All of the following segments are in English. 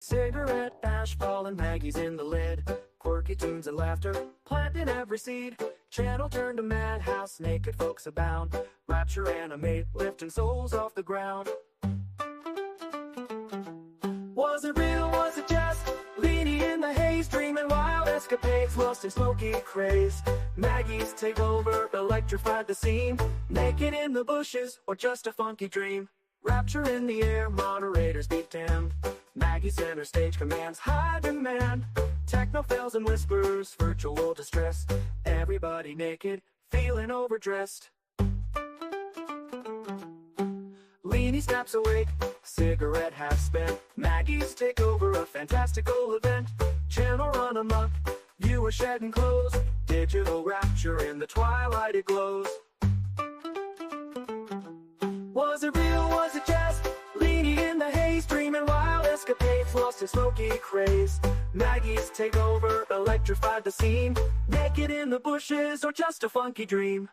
Cigarette ash falling, Maggie's in the lid. Quirky tunes and laughter, planting every seed. Channel turned to madhouse, naked folks abound. Rapture animate, lifting souls off the ground. Was it real, was it just? Leaning in the haze, dreaming wild escapades, lost in smoky craze. Maggie's takeover, electrified the scene. Naked in the bushes, or just a funky dream. Rapture in the air, moderators beat damned. Maggie center stage commands high demand. Techno fails and whispers, virtual distress. Everybody naked, feeling overdressed. Leanie snaps awake, cigarette half spent. Maggie's takeover, a fantastical event. Channel run amok, viewers shedding clothes. Digital rapture in the twilight it glows. Was it real, was it just? Leanie in the haze, dreaming wild escapades, lost in smoky craze. Maggie's takeover, electrified the scene. Naked in the bushes, or just a funky dream.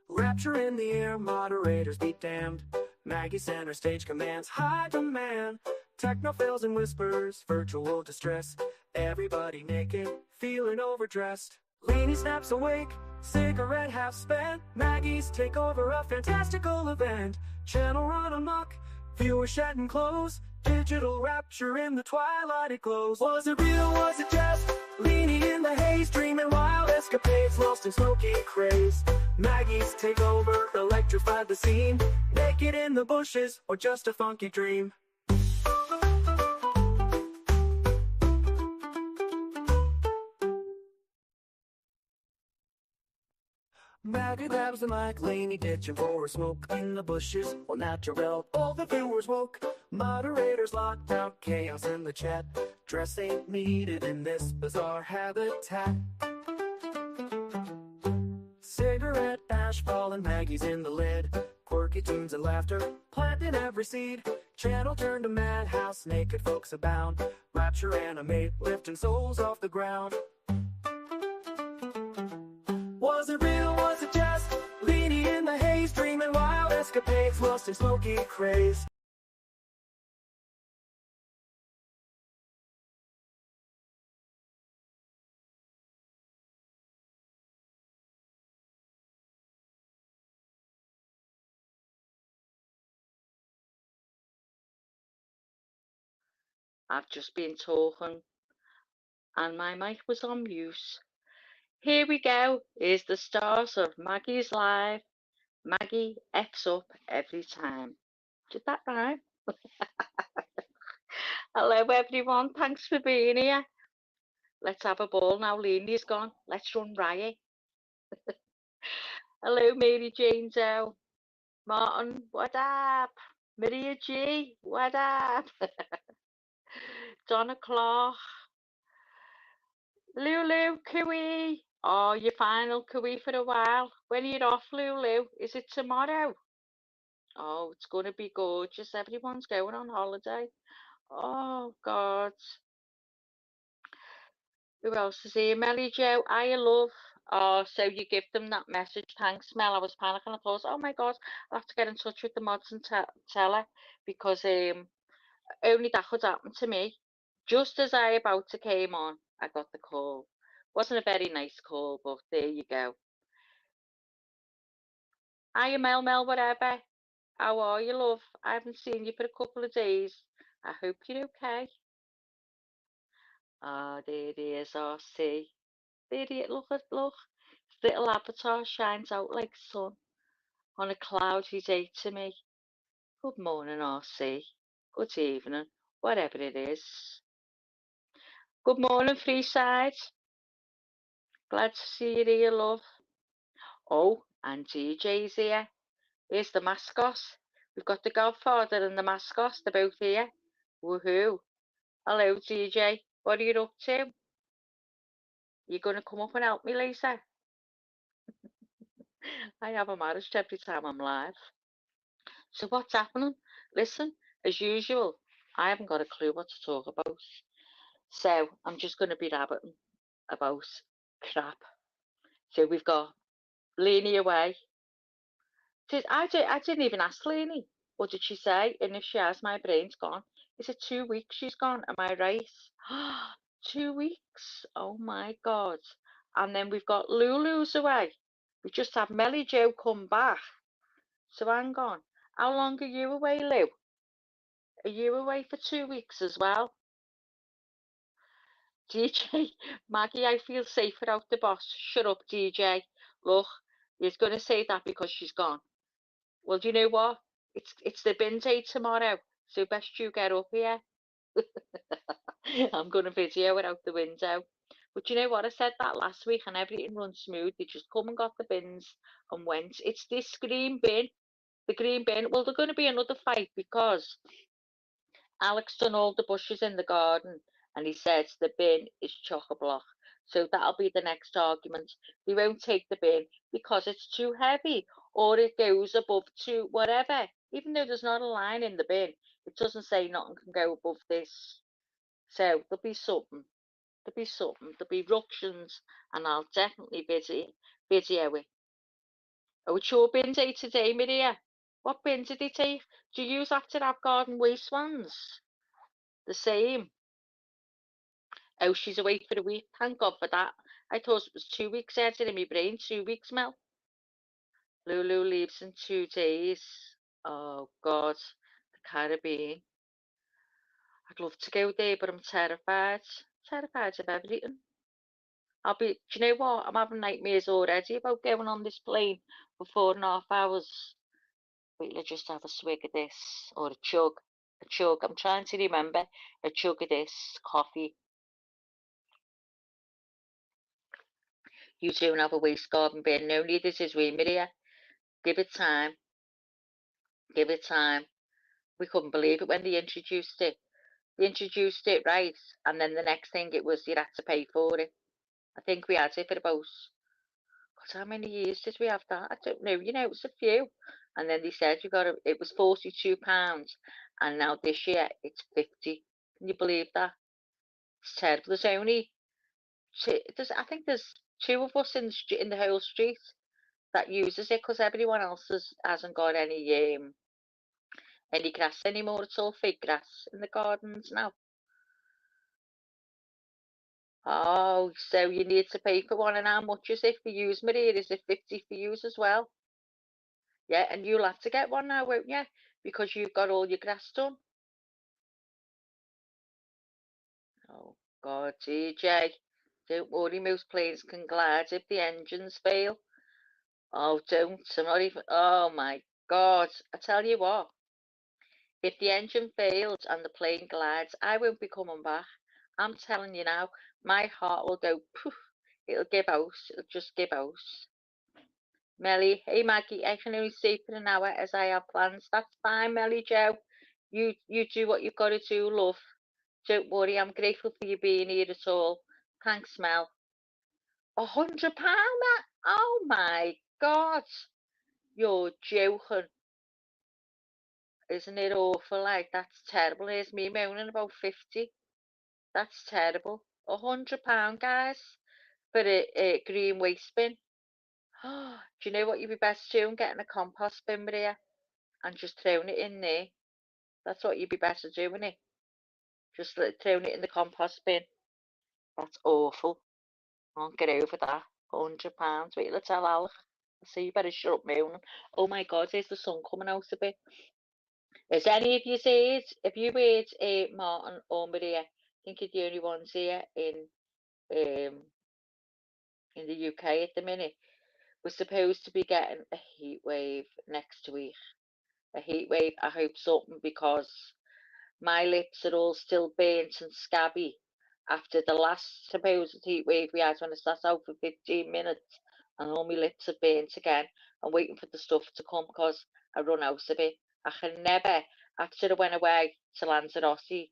Rapture in the air, moderators be damned. Maggie center stage commands high demand. Techno fails and whispers, virtual distress. Everybody naked, feeling overdressed. Leanie snaps awake, cigarette half spent. Maggie's takeover, a fantastical event. Channel run amok, viewers shedding clothes. Digital rapture in the twilight it glows. Was it real, was it just? Leanie in the haze, dreaming wild escapades, lost in smoky craze. Maggie's takeover, electrified the scene. Naked in the bushes, or just a funky dream. Maggie grabs the mic, Leanie ditching for a smoke. In the bushes, all natural, all the viewers woke. Moderators locked out, chaos in the chat. Dress ain't needed in this bizarre habitat. Cigarette ash falling, Maggie's in the lid. Quirky tunes and laughter, planting every seed. Channel turned to madhouse, naked folks abound. Rapture animate, lifting souls off the ground. Was it real, was it just? Leanie in the haze, dreaming wild escapades, lost in smoky craze. I've just been talking and my mic was on mute. Here we go. Here's the start of Maggie's Live. Maggie F's up every time. Did that rhyme? Hello everyone, thanks for being here. Let's have a ball now. Leanie's gone. Let's run riot. Hello Mary Jane Doe. Martin, what up? Maria G, what up? Donna Clark. Lulu, Cooey. Oh, your final Cooey for a while. When are you off, Lulu? Is it tomorrow? Oh, it's going to be gorgeous. Everyone's going on holiday. Oh, God. Who else is here? Melly Joe, I love. Oh, so you give them that message. Thanks, Mel. I was panicking. I thought, oh my God, I'll have to get in touch with the mods and tell her because only that could happen to me. Just as I about to came on, I got the call. Wasn't a very nice call, but there you go. Hiya, Mel, whatever. How are you, love? I haven't seen you for a couple of days. I hope you're okay. Ah, there it is. I see. There it look. His little avatar shines out like sun on a cloudy day to me. Good morning, RC. Good evening, whatever it is. Good morning, Freeside. Glad to see you here, love. Oh, and DJ's here. Here's the mascot. We've got the Godfather and the mascot. They're both here. Woohoo. Hello, DJ. What are you up to? You going to come up and help me, Lisa? I have a marriage every time I'm live. So what's happening? Listen, as usual, I haven't got a clue what to talk about. So I'm just going to be rabbiting about Crap. So we've got Lainey away. I didn't even ask Lainey. What did she say? And if she has, my brain's gone. Is it 2 weeks she's gone? Am I right? 2 weeks. Oh my God. And then we've got Lulu's away. We just had Melly Joe come back. So hang on. How long are you away, Lou? Are you away for 2 weeks as well? DJ, Maggie, I feel safe without the boss. Shut up, DJ. Look, he's going to say that because she's gone. Well, do you know what? It's the bin day tomorrow, so best you get up here. I'm going to video it out the window. But you know what? I said that last week and everything runs smooth. They just come and got the bins and went. It's this green bin. The green bin. Well, there's going to be another fight because Alex done all the bushes in the garden and he says the bin is chock-a-block. So that'll be the next argument. They won't take the bin because it's too heavy or it goes above two, whatever. Even though there's not a line in the bin, it doesn't say nothing can go above this. So there'll be something. There'll be something. There'll be ructions and I'll definitely video it. Oh, it's your bin day today, Maria. What bin did they take? Do you have to have garden waste ones? The same. Oh, she's away for a week. Thank God for that. I thought it was 2 weeks. I had it in my brain. 2 weeks, Mel. Lulu leaves in 2 days. Oh, God. The Caribbean. I'd love to go there, but I'm terrified. Terrified of everything. Do you know what? I'm having nightmares already about going on this plane for 4.5 hours. Wait, let's just have a swig of this. Or a chug. A chug. I'm trying to remember. A chug of this coffee. You don't have a waste garden bin. No need this is we, Maria. Give it time. Give it time. We couldn't believe it when they introduced it. They introduced it right, and then the next thing it was you had to pay for it. I think we had it for about, God, how many years did we have that? I don't know. You know, it was a few. And then they said it was £42, and now this year it's 50. Can you believe that? It's terrible. I think there's two of us in the whole street that uses it because everyone else hasn't got any grass anymore. It's all fake grass in the gardens now. Oh, so you need to pay for one, and how much is it for yous, Maria? Is it 50 for yous as well? Yeah, and you'll have to get one now, won't you? Because you've got all your grass done. Oh, God, TJ. Don't worry, most planes can glide if the engines fail. Oh, don't. I'm not even. Oh, my God. I tell you what. If the engine fails and the plane glides, I won't be coming back. I'm telling you now, my heart will go poof. It'll give out. It'll just give out. Melly, hey Maggie, I can only stay for an hour as I have plans. That's fine, Melly Joe. You do what you've got to do, love. Don't worry, I'm grateful for you being here at all. Thanks, Mel. £100, Matt? Oh my God. You're joking. Isn't it awful? Like, that's terrible. Here's me moaning about 50. That's terrible. £100, guys, for a green waste bin. Do you know what you'd be best doing? Getting a compost bin, Maria, and just throwing it in there. That's what you'd be better doing it. Just throwing it in the compost bin. That's awful. I won't get over that. £100. Wait, let's tell Alec. I see you better shut up moaning. Oh my God, there's the sun coming out a bit. Has any of you said, if you heard Martin or Maria, I think you're the only ones here um, in the UK at the minute, we're supposed to be getting a heat wave next week. A heat wave, I hope something, because my lips are all still burnt and scabby after the last supposed heat wave we had when I sat out for 15 minutes and all my lips are burnt again. I'm waiting for the stuff to come because I run out of it. I can never, after I went away to Lanzarote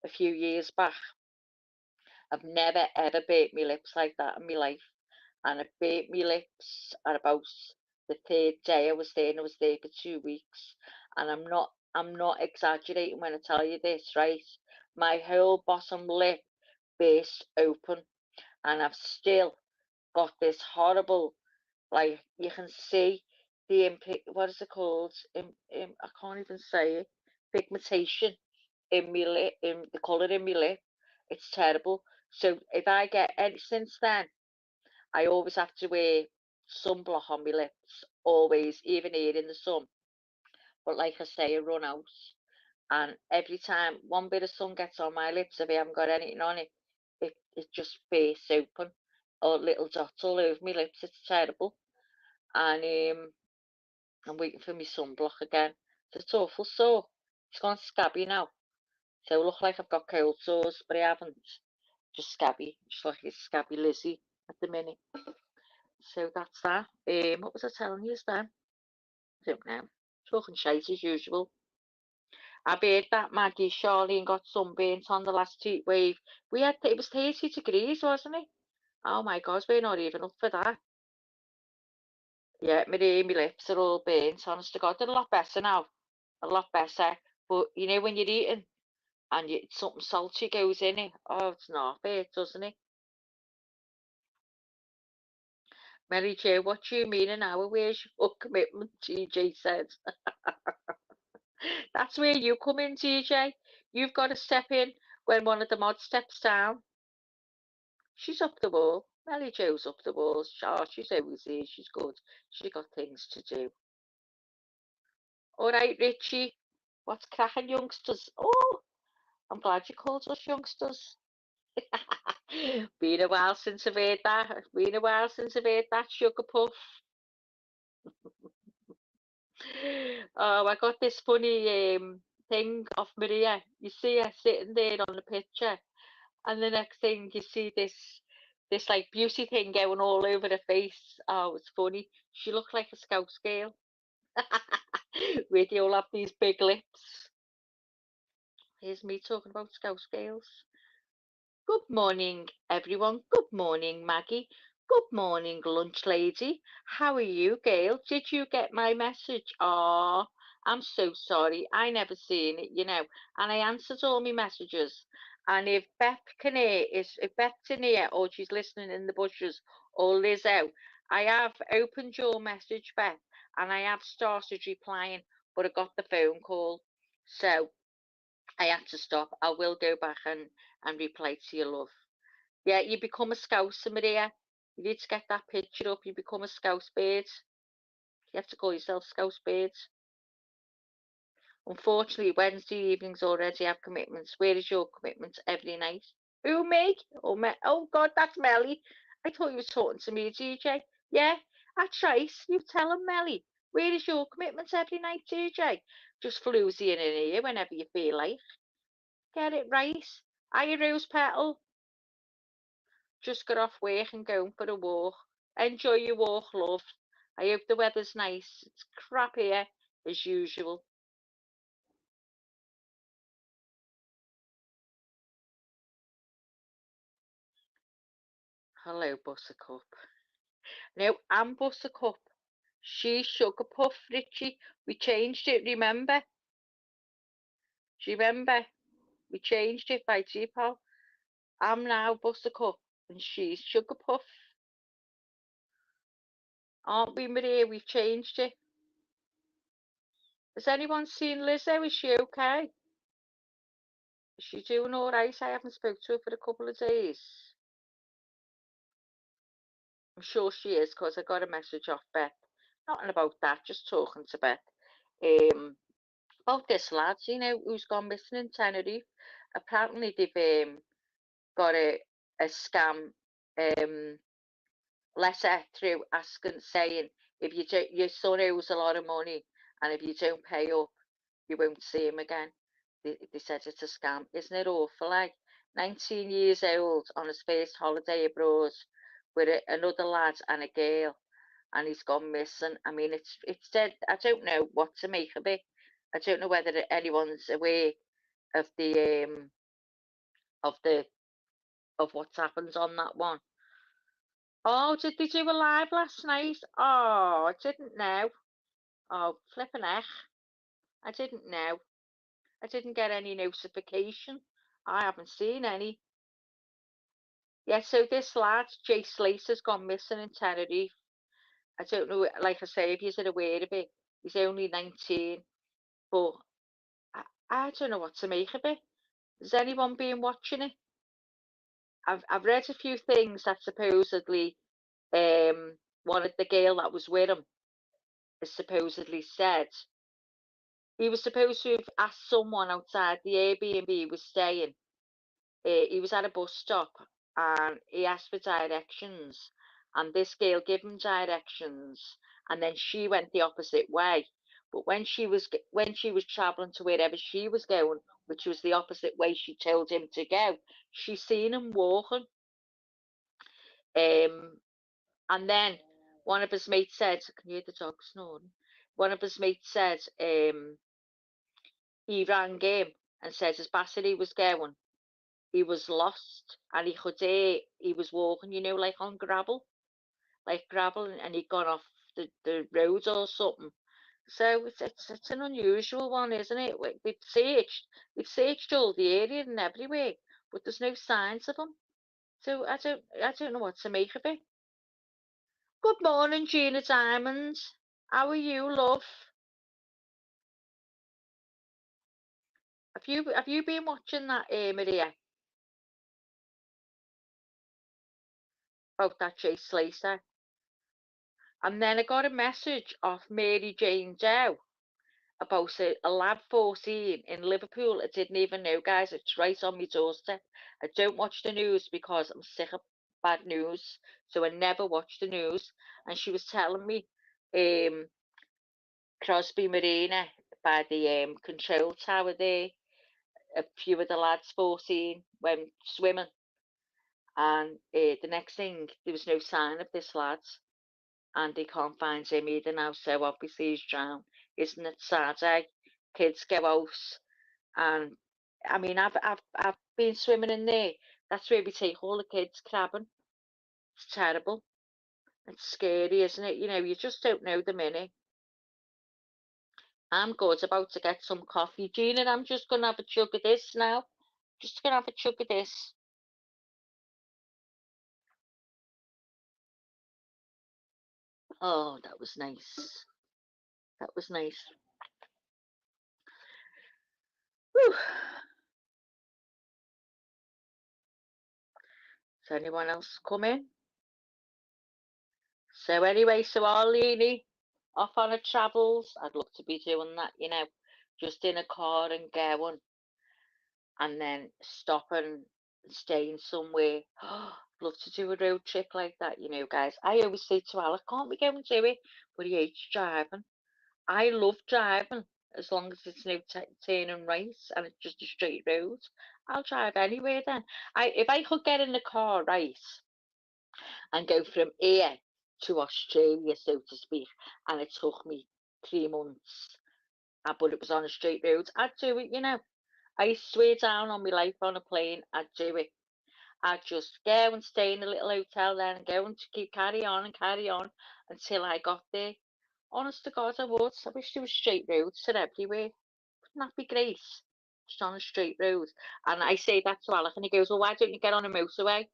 a few years back, I've never ever burnt my lips like that in my life. And I burnt my lips at about the third day I was there, and I was there for 2 weeks. And I'm not exaggerating when I tell you this, right? My whole bottom lip burst open, and I've still got this horrible, like you can see the what is it called? I can't even say it. Pigmentation in my lip, in the colour in my lip. It's terrible. So if I get any since then, I always have to wear sunblock on my lips, always, even here in the sun. But like I say, I run out, and every time one bit of sun gets on my lips, if I haven't got anything on it, it just bursts open, or little dots all over my lips. It's terrible, and I'm waiting for my sunblock again. It's awful sore. It's gone scabby now, so I look like I've got cold sores, but I haven't. Just scabby, just like a scabby Lizzie at the minute. So that's that. What was I telling you then? I don't know. Talking shite as usual. I bet that Maggie Charlene got sunburnt on the last heat wave. It was 30 degrees, wasn't it? Oh my God, we're not even up for that. Yeah, my lips are all burnt. Honest to God, they're a lot better now. A lot better. But you know when you're eating and something salty goes in it, oh, it's not fair, doesn't it? Mary Jo, what do you mean an hour? Where's your commitment? TJ said. That's where you come in, TJ. You've got to step in when one of the mods steps down. She's up the wall. Mary Jo's up the wall. Oh, she's always here. She's good. She's got things to do. All right, Richie. What's cracking, youngsters? Oh, I'm glad you called us youngsters. Been a while since I've heard that. Been a while since I've heard that sugar puff. Oh, I got this funny thing of Maria. You see her sitting there on the picture, and the next thing you see this like beauty thing going all over her face. Oh, it's funny. She looked like a Scouse girl. Where they all have these big lips. Here's me talking about Scouse girls. Good morning, everyone. Good morning, Maggie. Good morning, lunch lady. How are you, Gail? Did you get my message? Ah, I'm so sorry. I never seen it, and I answered all my messages. And if Beth's in here or she's listening in the bushes or Lizzo, I have opened your message, Beth, and I have started replying, but I got the phone call. So I had to stop. I will go back and reply to your love. Yeah, you become a Scouser, Maria. You need to get that picture up. You become a Scouse bird. You have to call yourself Scouse birds. Unfortunately, Wednesday evenings already have commitments. Where is your commitment every night? Who, me? Oh God, that's Melly. I thought you were talking to me, DJ. Yeah, that's right. You tell him, Melly. Where is your commitment every night, DJ? Just floozy in here whenever you feel like. Get it right. Are you Rose Petal? Just got off work and going for a walk. Enjoy your walk, love. I hope the weather's nice. It's crap here, as usual. Hello, Buttercup. Now, I'm Buttercup. She's Sugar Puff, Richie. We changed it, remember? Do you remember? We changed it by Deepo. I'm now Buttercup, and she's Sugar Puff. Aren't we, Maria? We've changed it. Has anyone seen Lizzo? Is she okay? Is she doing all right? I haven't spoke to her for a couple of days. I'm sure she is because I got a message off Beth. Nothing about that, just talking to Beth. Um, about this lad, who's gone missing in Tenerife. Apparently they've got a scam um, letter through asking, saying if your son owes a lot of money and if you don't pay up, you won't see him again. They said it's a scam. Isn't it awful? Like 19 years old on his first holiday abroad with another lad and a girl, and he's gone missing. I mean, it's dead. I don't know what to make of it. I don't know whether anyone's aware of of the of what's happened on that one. Oh, did they do a live last night? Oh, I didn't know. Oh, flipping heck. I didn't know. I didn't get any notification. I haven't seen any. Yeah, so this lad, Jay Slater's gone missing in Tenerife. I don't know, like I say, if you're aware of it. He's only 19, but I, I don't know what to make of it. Has anyone been watching it? I've read a few things that supposedly one of the girl that was with him has supposedly said he was supposed to have asked someone outside the Airbnb he was staying. He was at a bus stop and he asked for directions, and this girl gave him directions, and then she went the opposite way. But when she was traveling to wherever she was going, which was the opposite way she told him to go, she seen him walking. Um, and then one of his mates said, "I can hear the dog snoring." One of his mates said, he rang him and said as fast as he was going, he was lost and he could hear he was walking, like on gravel, and he'd gone off the road or something. So it's an unusual one, isn't it? We've searched all the area and everywhere, but there's no signs of him. So I don't know what to make of it. Good morning, Gina Diamond. How are you, love? Have you been watching that, Maria? About that Jay Slater? And then I got a message off Mary Jane Doe about a lad 14 in Liverpool. I didn't even know, guys. It's right on my doorstep. I don't watch the news because I'm sick of bad news, so I never watch the news. And she was telling me, um, Crosby Marina by the control tower there, a few of the lads 14 went swimming, and the next thing there was no sign of this lad, and they can't find him either now. So obviously he's drowned. Isn't it sad? Eh? Kids go out, and I mean, I've been swimming in there. That's where we take all the kids crabbing. It's terrible. It's scary, isn't it? You just don't know the minute. I'm good. About to get some coffee, Gina. I'm just gonna have a chug of this now. Just gonna have a chug of this. Oh, that was nice. That was nice. Whew. Does anyone else come in? So anyway, so Arlene off on her travels. I'd love to be doing that, just in a car and going, and then stopping and staying somewhere. I'd love to do a road trip like that, guys. I always say to Alec, can't we go and do it? But he hates driving. I love driving as long as it's no turning right and it's just a straight road. I'll drive anywhere then. If I could get in the car right and go from here to Australia, so to speak, and it took me 3 months, but it was on a straight road, I'd do it. I swear down on my life on a plane, I'd do it. I'd just go and stay in a little hotel then and go and keep carry on and carry on until I got there. Honest to God, I would. I wish there was straight roads to everywhere. Wouldn't that be great? Just on a straight road. And I say that to Alec, and he goes, "Well, why don't you get on a motorway?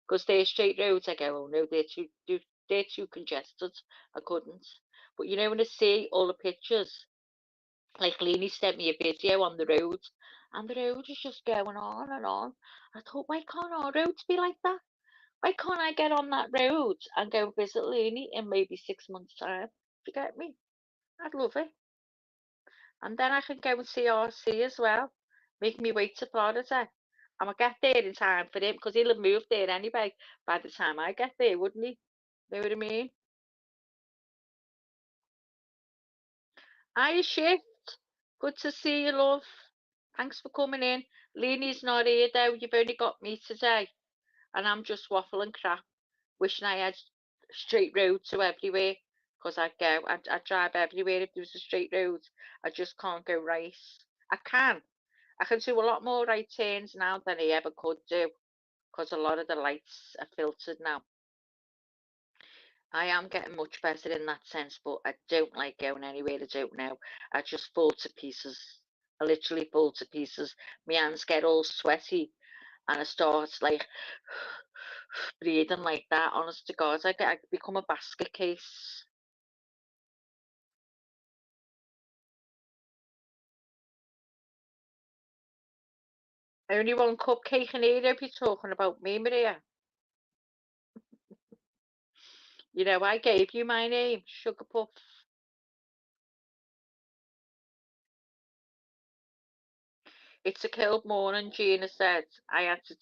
Because they're straight roads." I go, "Oh no, they're too congested. I couldn't." But when I see all the pictures, like Leanie sent me a video on the road, and the road is just going on and on. I thought, why can't our roads be like that? Why can't I get on that road and go visit Leanie in maybe 6 months' time? Do you get me? I'd love it. And then I can go and see RC as well. Make me way to Florida. And I'll get there in time for him because he'll have moved there anyway by the time I get there, wouldn't he? Know what I mean? Hiya, Shift. Good to see you, love. Thanks for coming in. Leanie's not here though. You've only got me today. And I'm just waffling crap, wishing I had straight road to everywhere. Because I'd drive everywhere if there was a straight road. I just can't go right. I can. I can do a lot more right turns now than I ever could do because a lot of the lights are filtered now. I am getting much better in that sense, but I don't like going anywhere I don't know. I just fall to pieces. I literally fall to pieces. My hands get all sweaty and I start like breathing like that, honest to God, I become a basket case. Only one cupcake in here if you're talking about me, Maria. You know, I gave you my name, Sugar Puff. It's a cold morning, Gina said. I had to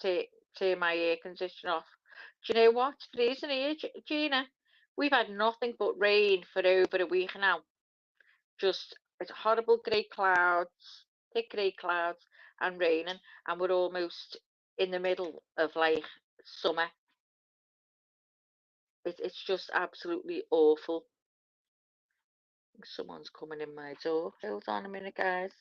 turn my air conditioner off. Do you know what? It's freezing here, Gina. We've had nothing but rain for over a week now. Just it's horrible grey clouds, thick grey clouds, and raining, and we're almost in the middle of like summer. It's just absolutely awful. Someone's coming in my door. Hold on a minute, guys.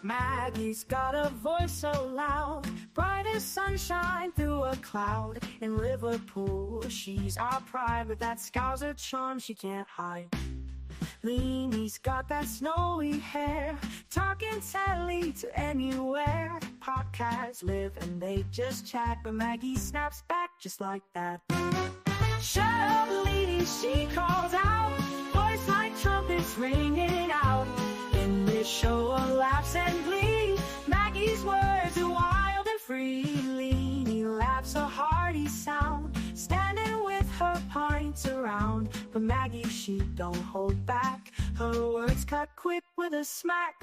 Maggie's got a voice so loud, bright as sunshine through a cloud. In Liverpool, she's our pride, but that scar's a charm she can't hide. Leanie's got that snowy hair, talking telly to anywhere. Podcasts live and they just chat, but Maggie snaps back just like that. Shut up, Leanie, she calls out, voice like trumpets ringing out. In this show of laughs and glee, Maggie's words are wild and free. Leanie laughs a hearty sound, standing with her pints around. But Maggie, she don't hold back, her words cut quick with a smack.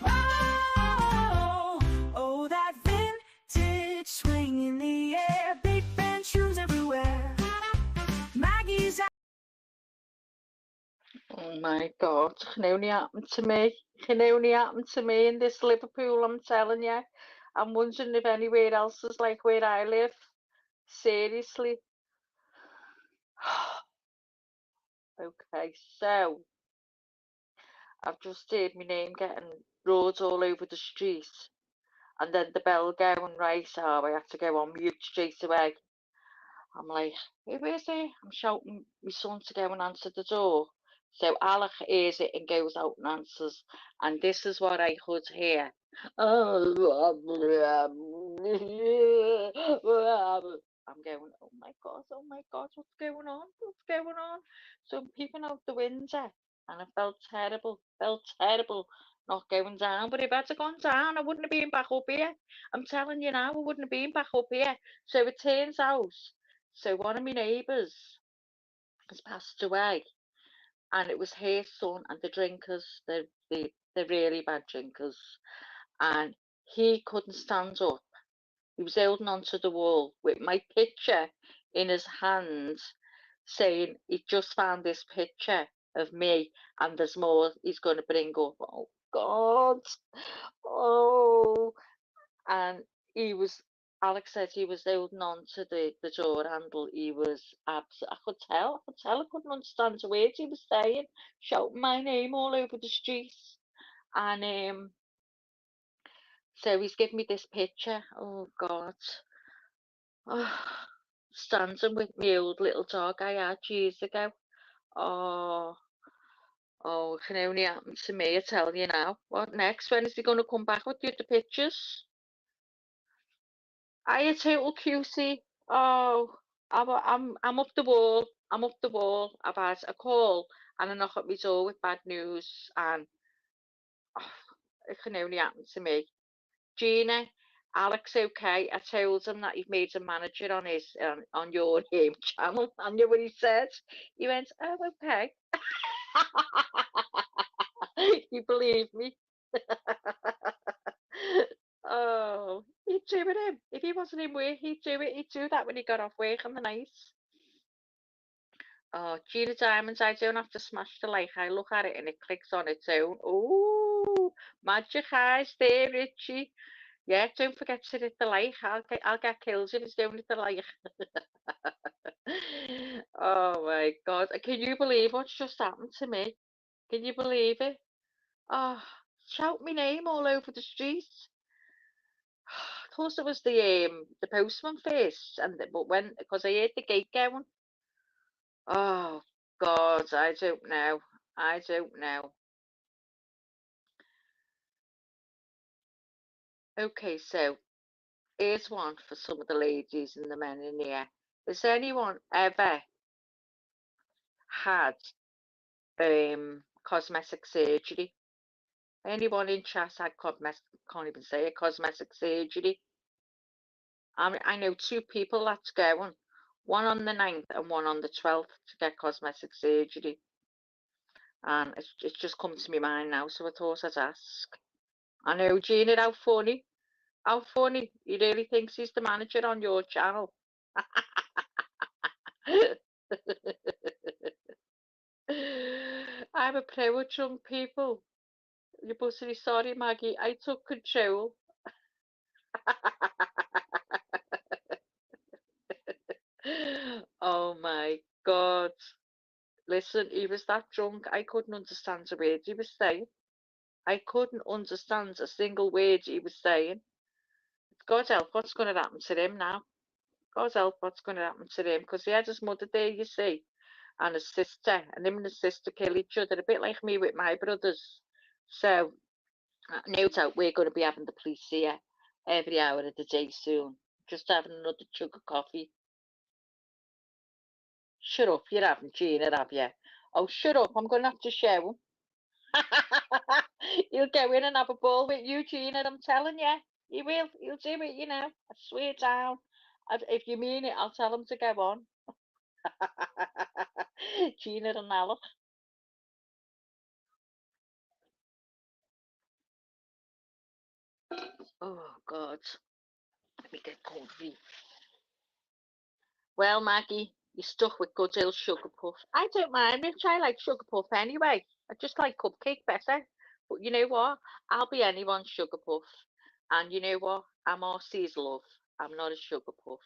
Oh, oh, that vintage swing in the air, big band shoes everywhere. Maggie's Oh my God, it can only happen to me. It can only happen to me in this Liverpool, I'm telling you. I'm wondering if anywhere else is like where I live. Seriously. Okay, so I've just heard my name getting roared all over the street, and then the bell going, right, so I had to go on mute straight away. I'm like, who is it? I'm shouting my son to go and answer the door. So Alec hears it and goes out and answers. And this is what I could hear. I'm going, oh my God, what's going on? What's going on? So I'm peeping out the window and I felt terrible not going down. But if I'd have gone down, I wouldn't have been back up here. I'm telling you now, I wouldn't have been back up here. So it turns out, so one of my neighbours has passed away, and it was her son and the drinkers, the really bad drinkers, and he couldn't stand up. He was holding onto the wall with my picture in his hand, saying he just found this picture of me, and there's more he's going to bring up. Oh God! Oh, and he was. Alex said he was holding on to the door handle. He was I could tell, I couldn't understand the words he was saying, shouting my name all over the streets. And so he's given me this picture. Oh God. Oh, standing with my old little dog I had years ago. Oh, oh, it can only happen to me, I tell you now. What next? When is he going to come back with you the pictures? I total QC. Oh, I'm up the wall. I'm up the wall. I've had a call and a knock at my door with bad news, and oh, it can only happen to me. Gina, Alex, okay. I told him that you've made a manager on his on your name channel. I knew what he said. He went, oh, okay. You believe me? Oh, he'd do it him. If he wasn't in work, he'd do it. He'd do that when he got off work on the night. Oh, Gina Diamonds, I don't have to smash the like. I look at it and it clicks on its own. Oh, magic eyes there, Richie. Yeah, don't forget to hit the like. I'll get killed if it's don't hit the like. Oh my God. Can you believe what's just happened to me? Can you believe it? Oh, shout my name all over the street. Of course, it was the postman first, but when because I heard the gate going. Oh God, I don't know. I don't know. Okay, so here's one for some of the ladies and the men in here. Has anyone ever had cosmetic surgery? Anyone in chat had cosmetic, can't even say it, cosmetic surgery? I know two people that's going, one on the 9th and one on the 12th to get cosmetic surgery. And it's just come to my mind now, so I thought I'd ask. I know, Gina, how funny. How funny. He really thinks he's the manager on your channel. I'm a pro with drunk people. You're supposed sorry, Maggie. I took control. Oh my God. Listen, he was that drunk, I couldn't understand a word he was saying. I couldn't understand a single word he was saying. God help what's going to happen to him now. God help what's going to happen to him, because he had his mother there, you see, and his sister, and him and his sister kill each other, a bit like me with my brothers. So, no doubt we're going to be having the police here every hour of the day soon. Just having another jug of coffee. Shut up, you haven't, Gina, have you? Oh, shut up, I'm going to have to show him. He'll go in and have a ball with you, Gina, I'm telling you. He will. He'll do it, you know. I swear down. If you mean it, I'll tell him to go on. Gina and Alec. Oh, God. Let me get comfy. Well, Maggie, you're stuck with good old sugar puff. I don't mind, Rich. I like sugar puff anyway. I just like cupcake better. But you know what? I'll be anyone's sugar puff. And you know what? I'm RC's love. I'm not a sugar puff.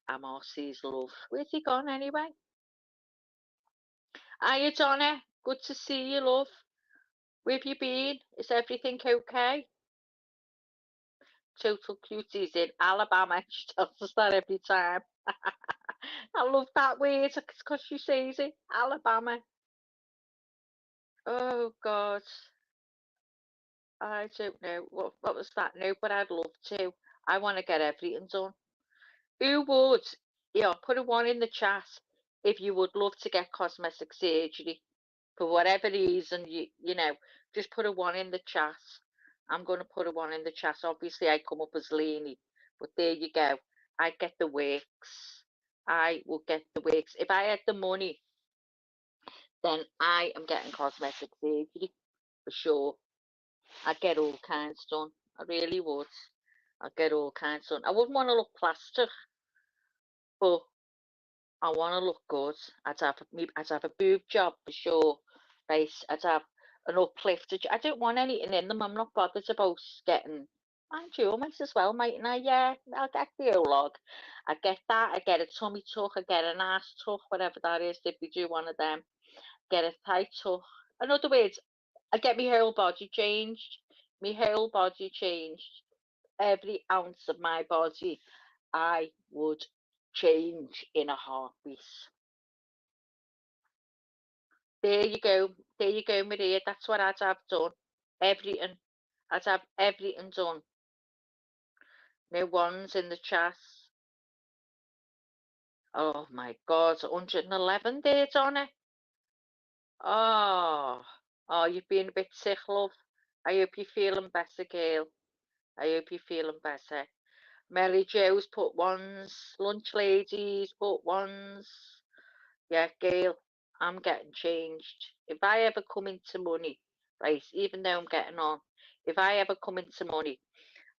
I'm RC's love. Where's he gone anyway? Hiya, Donna. Good to see you, love. Where have you been? Is everything okay? Total Cutie's in Alabama. She tells us that every time. I love that word because she says it. Alabama. Oh, God. I don't know. What was that? No, but I'd love to. I want to get everything done. Who would? Yeah, put a one in the chat if you would love to get cosmetic surgery. For whatever reason, just put a one in the chat. I'm going to put a one in the chat. Obviously, I come up as Laney, but there you go. I get the works. I will get the works. If I had the money, then I am getting cosmetic surgery for sure. I'd get all kinds done. I really would. I'd get all kinds done. I wouldn't want to look plastic, but I want to look good. I'd have a boob job for sure. Right, I'd have an uplifted. I don't want anything in them. I'm not bothered about getting. Mind you, I might as well, mightn't I? Yeah, I'll get the old log. I get that. I get a tummy tuck. I get an ass tuck, whatever that is. If we do one of them, get a thigh tuck. In other words, I get my whole body changed. My whole body changed. Every ounce of my body, I would change in a heartbeat. There you go. There you go, Maria. That's what I'd have done. Everything. I'd have everything done. No ones in the chat. Oh my God, 111 days on it. Oh, oh, you've been a bit sick, love. I hope you're feeling better, girl. I hope you're feeling better. Mary Jo's put ones. Lunch ladies put ones. Yeah, Gail, I'm getting changed. If I ever come into money, right, even though I'm getting on, if I ever come into money,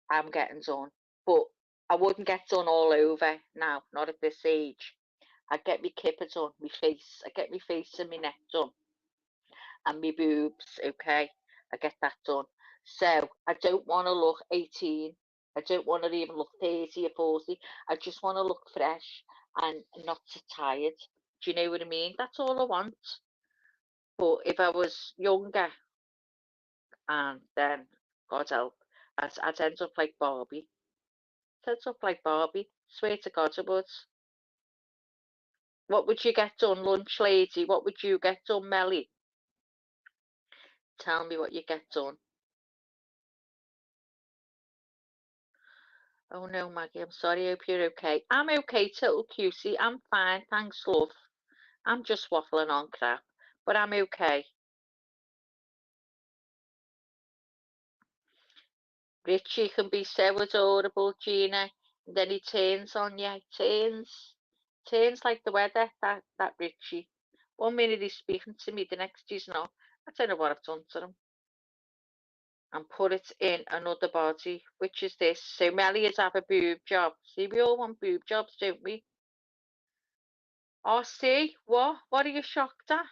I'm getting done. But I wouldn't get done all over now, not at this age. I'd get my kipper done, my face. I get my face and my neck done, and my boobs, okay? I get that done. So I don't want to look 18. I don't want to even look 30 or 40. I just want to look fresh and not so tired. Do you know what I mean? That's all I want. But if I was younger, and then, God help, I'd end up like Barbie. I'd end up like Barbie. Swear to God I would. What would you get done, lunch lady? What would you get done, Melly? Tell me what you get done. Oh no, Maggie, I'm sorry. I hope you're okay. I'm okay, total cutie. I'm fine, thanks, love. I'm just waffling on crap, but I'm okay. Richie can be so adorable, Gina. And then he turns on you. Turns like the weather, that Richie. One minute he's speaking to me, the next he's not. I don't know what I've done to him. And put it in another body, which is this. So Melly is have a boob job. See, we all want boob jobs, don't we? Oh, see? What? What are you shocked at?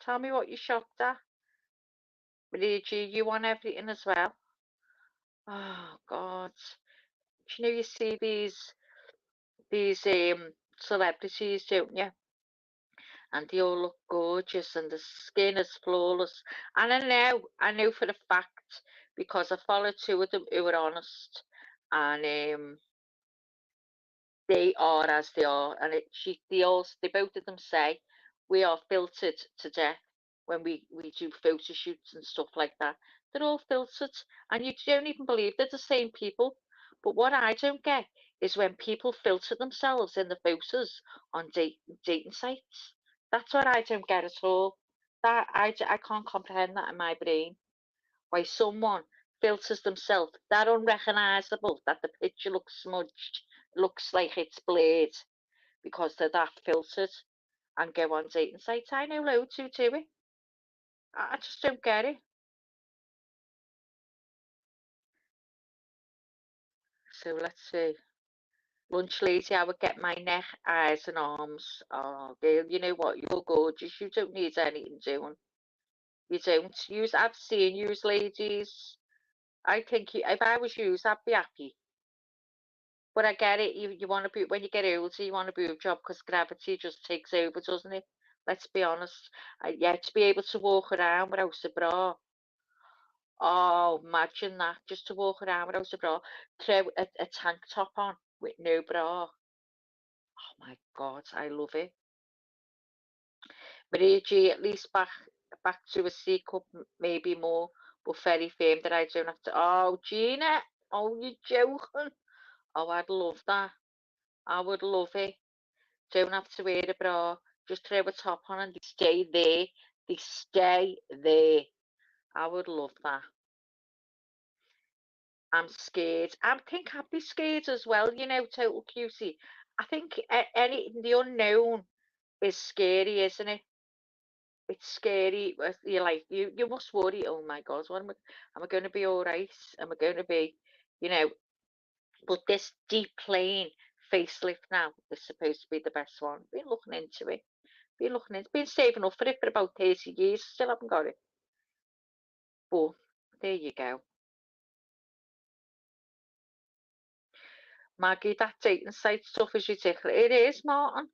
Tell me what you're shocked at. Luigi, you want everything as well? Oh, God. Do you know you see these celebrities, don't you? and they all look gorgeous, and the skin is flawless. And I know for a fact because I followed two of them who were honest, and they are as they are, and they both of them say we are filtered to death when we do photo shoots and stuff like that. They're all filtered, and you don't even believe they're the same people. But what I don't get is when people filter themselves in the photos on dating sites. That's what I don't get at all. I can't comprehend that in my brain. Why someone filters themselves that unrecognisable that the picture looks smudged, looks like it's blurred because they're that filtered and go on dating sites. I know loads who do it. I just don't get it. So let's see. Lunch lady, I would get my neck, eyes and arms. Oh, girl, you know what? You're gorgeous. You don't need anything doing. You don't. I've seen yous ladies. I think if I was yous, I'd be happy. But I get it. You want to be when you get older, you want a boob job because gravity just takes over, doesn't it? Let's be honest. Yeah, to be able to walk around without a bra. Oh, imagine that. Just to walk around without a bra. Throw a tank top on with no bra. Oh my God, I love it. Maria G, at least back to a C cup, maybe more, but very firm that I don't have to. Oh, Gina. Oh, you're joking. Oh, I'd love that. I would love it. Don't have to wear a bra. Just throw a top on and they stay there. They stay there. I would love that. I'm scared. I think I'd be scared as well, total cutie. I think the unknown is scary, isn't it? It's scary. You're like, you must worry. Oh my God, am I going to be all right? Am I going to be, you know, but this deep plane facelift now is supposed to be the best one. Been looking into it. Been saving up for it for about 30 years. Still haven't got it. But there you go. Maggie, that dating site stuff is ridiculous. It is, Martin.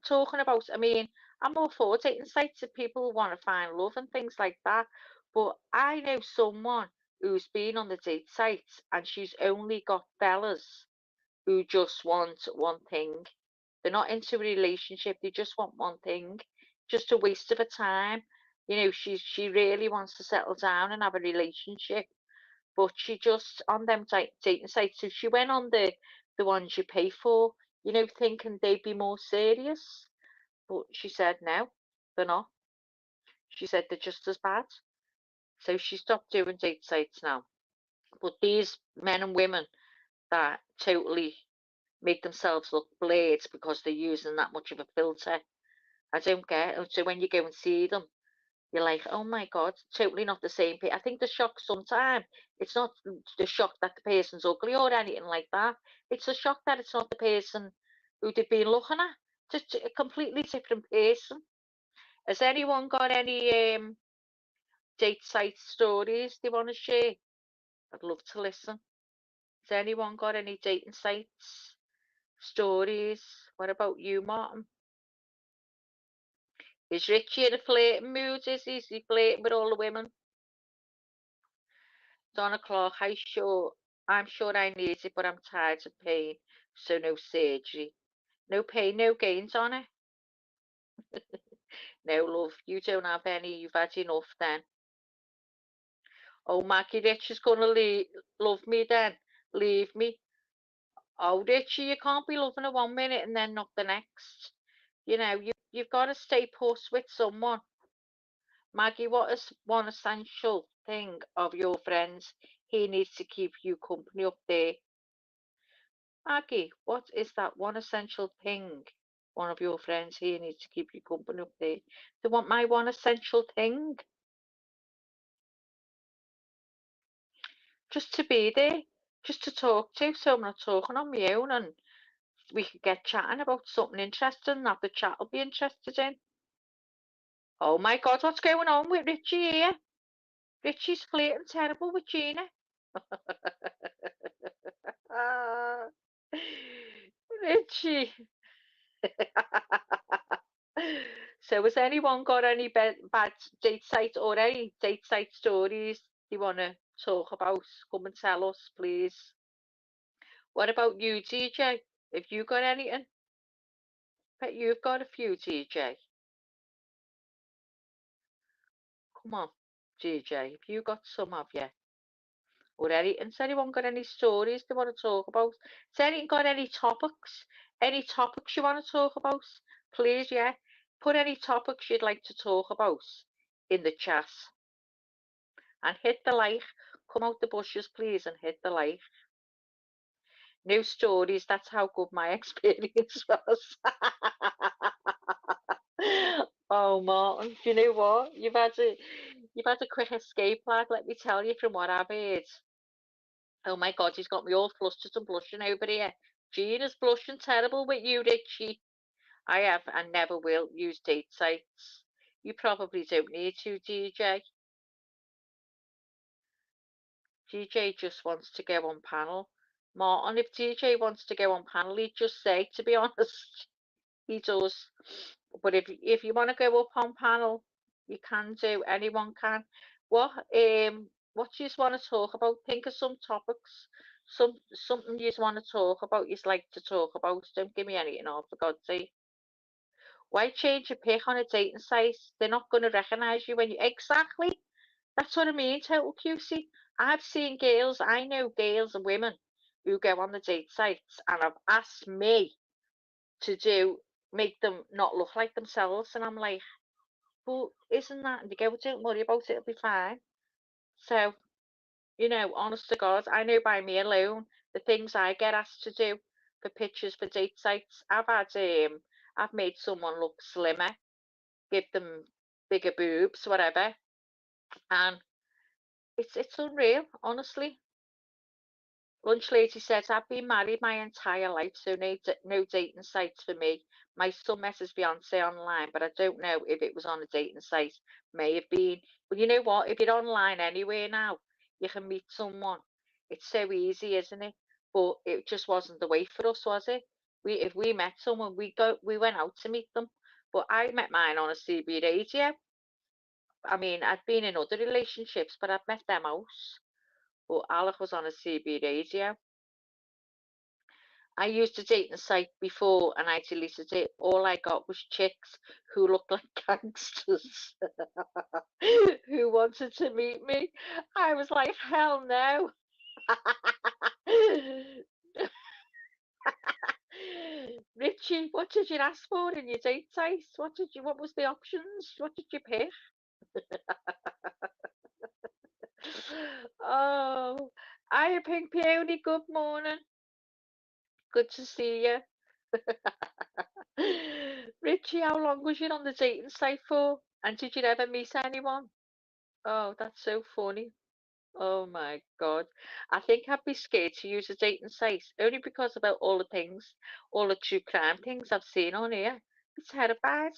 Talking about, I mean, I'm all for dating sites if people want to find love and things like that. But I know someone who's been on the date sites and she's only got fellas who just want one thing. They're not into a relationship, they just want one thing. Just a waste of her time. She really wants to settle down and have a relationship, but she just on them dating sites. So she went on the ones you pay for, thinking they'd be more serious. But she said no, they're not. She said they're just as bad. So she stopped doing date sites now. But these men and women that totally make themselves look blades because they're using that much of a filter, I don't get it. So when you go and see them, you're like, oh my God, totally not the same. I think the shock sometimes, it's not the shock that the person's ugly or anything like that. It's the shock that it's not the person who they've been looking at. Just a completely different person. Has anyone got any date site stories they want to share? I'd love to listen. Has anyone got any dating sites stories? What about you, Martin? Is Richie in a flirting mood? Is he flirting with all the women? Donna Clark, I'm sure I need it, but I'm tired of pain, so no surgery. No pain, no gains on it. No, love, you don't have any, you've had enough then. Oh, Maggie, Richie's gonna love me then. Leave me. Oh, Richie, you can't be loving her 1 minute and then not the next. You've got to stay put with someone. Maggie, what is one essential thing of your friends he needs to keep you company up there? Maggie, what is that one essential thing one of your friends here needs to keep you company up there? They want my one essential thing. Just to be there, just to talk to, so I'm not talking on my own and we could get chatting about something interesting that the chat will be interested in. Oh my God, what's going on with Richie here? Richie's flirting terrible with Gina. Ah, Richie. So has anyone got any bad date site or any date site stories you want to talk about? Come and tell us, please. What about you, DJ? Have you got anything? Bet you've got a few, DJ. Come on, DJ. Have you got some of you? Or any, has anyone got any stories they want to talk about? Has anyone got any topics? Any topics you want to talk about? Please, yeah. Put any topics you'd like to talk about in the chat. And hit the like. Come out the bushes, please, and hit the like. New stories, that's how good my experience was. Oh, Martin, do you know what? You've had a quick escape, lad, let me tell you from what I've heard. Oh my God, he's got me all flustered and blushing over here. Gina's blushing terrible with you, Richie. I have and never will use date sites. You probably don't need to, DJ. DJ just wants to go on panel. Martin, if DJ wants to go on panel, he'd just say, to be honest, he does. But if you want to go up on panel, you can do. Anyone can. What do you want to talk about? Think of some topics, something you want to talk about. You'd like to talk about. Don't give me anything off for God's sake. Why change your pick on a dating site? They're not going to recognise you when you exactly. That's what I mean, total QC. I've seen girls, I know girls and women who go on the date sites and have asked me to make them not look like themselves, and I'm like, well, isn't that? And they go, well, don't worry about it, it'll be fine. So, honest to God, I know by me alone the things I get asked to do for pictures for date sites. I've made someone look slimmer, give them bigger boobs, whatever, and it's unreal, honestly. Lunch Lady says, I've been married my entire life, so no dating sites for me. My son met his fiance online, but I don't know if it was on a dating site. May have been. But you know what? If you're online anywhere now, you can meet someone. It's so easy, isn't it? But it just wasn't the way for us, was it? If we met someone, we went out to meet them. But I met mine on a CB radio. I mean, I'd been in other relationships, but I'd met them out. But Alec was on a CB radio. I used a dating site before and I deleted it. All I got was chicks who looked like gangsters who wanted to meet me. I was like, hell no. Richie, what did you ask for in your date site? What was the options? What did you pick? Oh, hiya, Pink Peony. Good morning. Good to see you. Richie, how long was you on the dating site for? And did you ever meet anyone? Oh, that's so funny. Oh my God. I think I'd be scared to use a dating site only because about all the true crime things I've seen on here. Be terrified.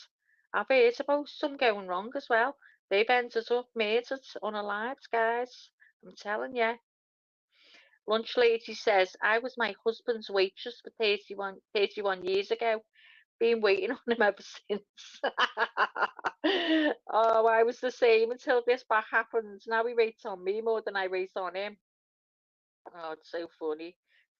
I've heard about some going wrong as well. They've ended up murdered, unalived, guys. I'm telling you. Lunch Lady says, I was my husband's waitress for 31 years ago. Been waiting on him ever since. Oh, I was the same until this back happened. Now he waits on me more than I wait on him. Oh, it's so funny.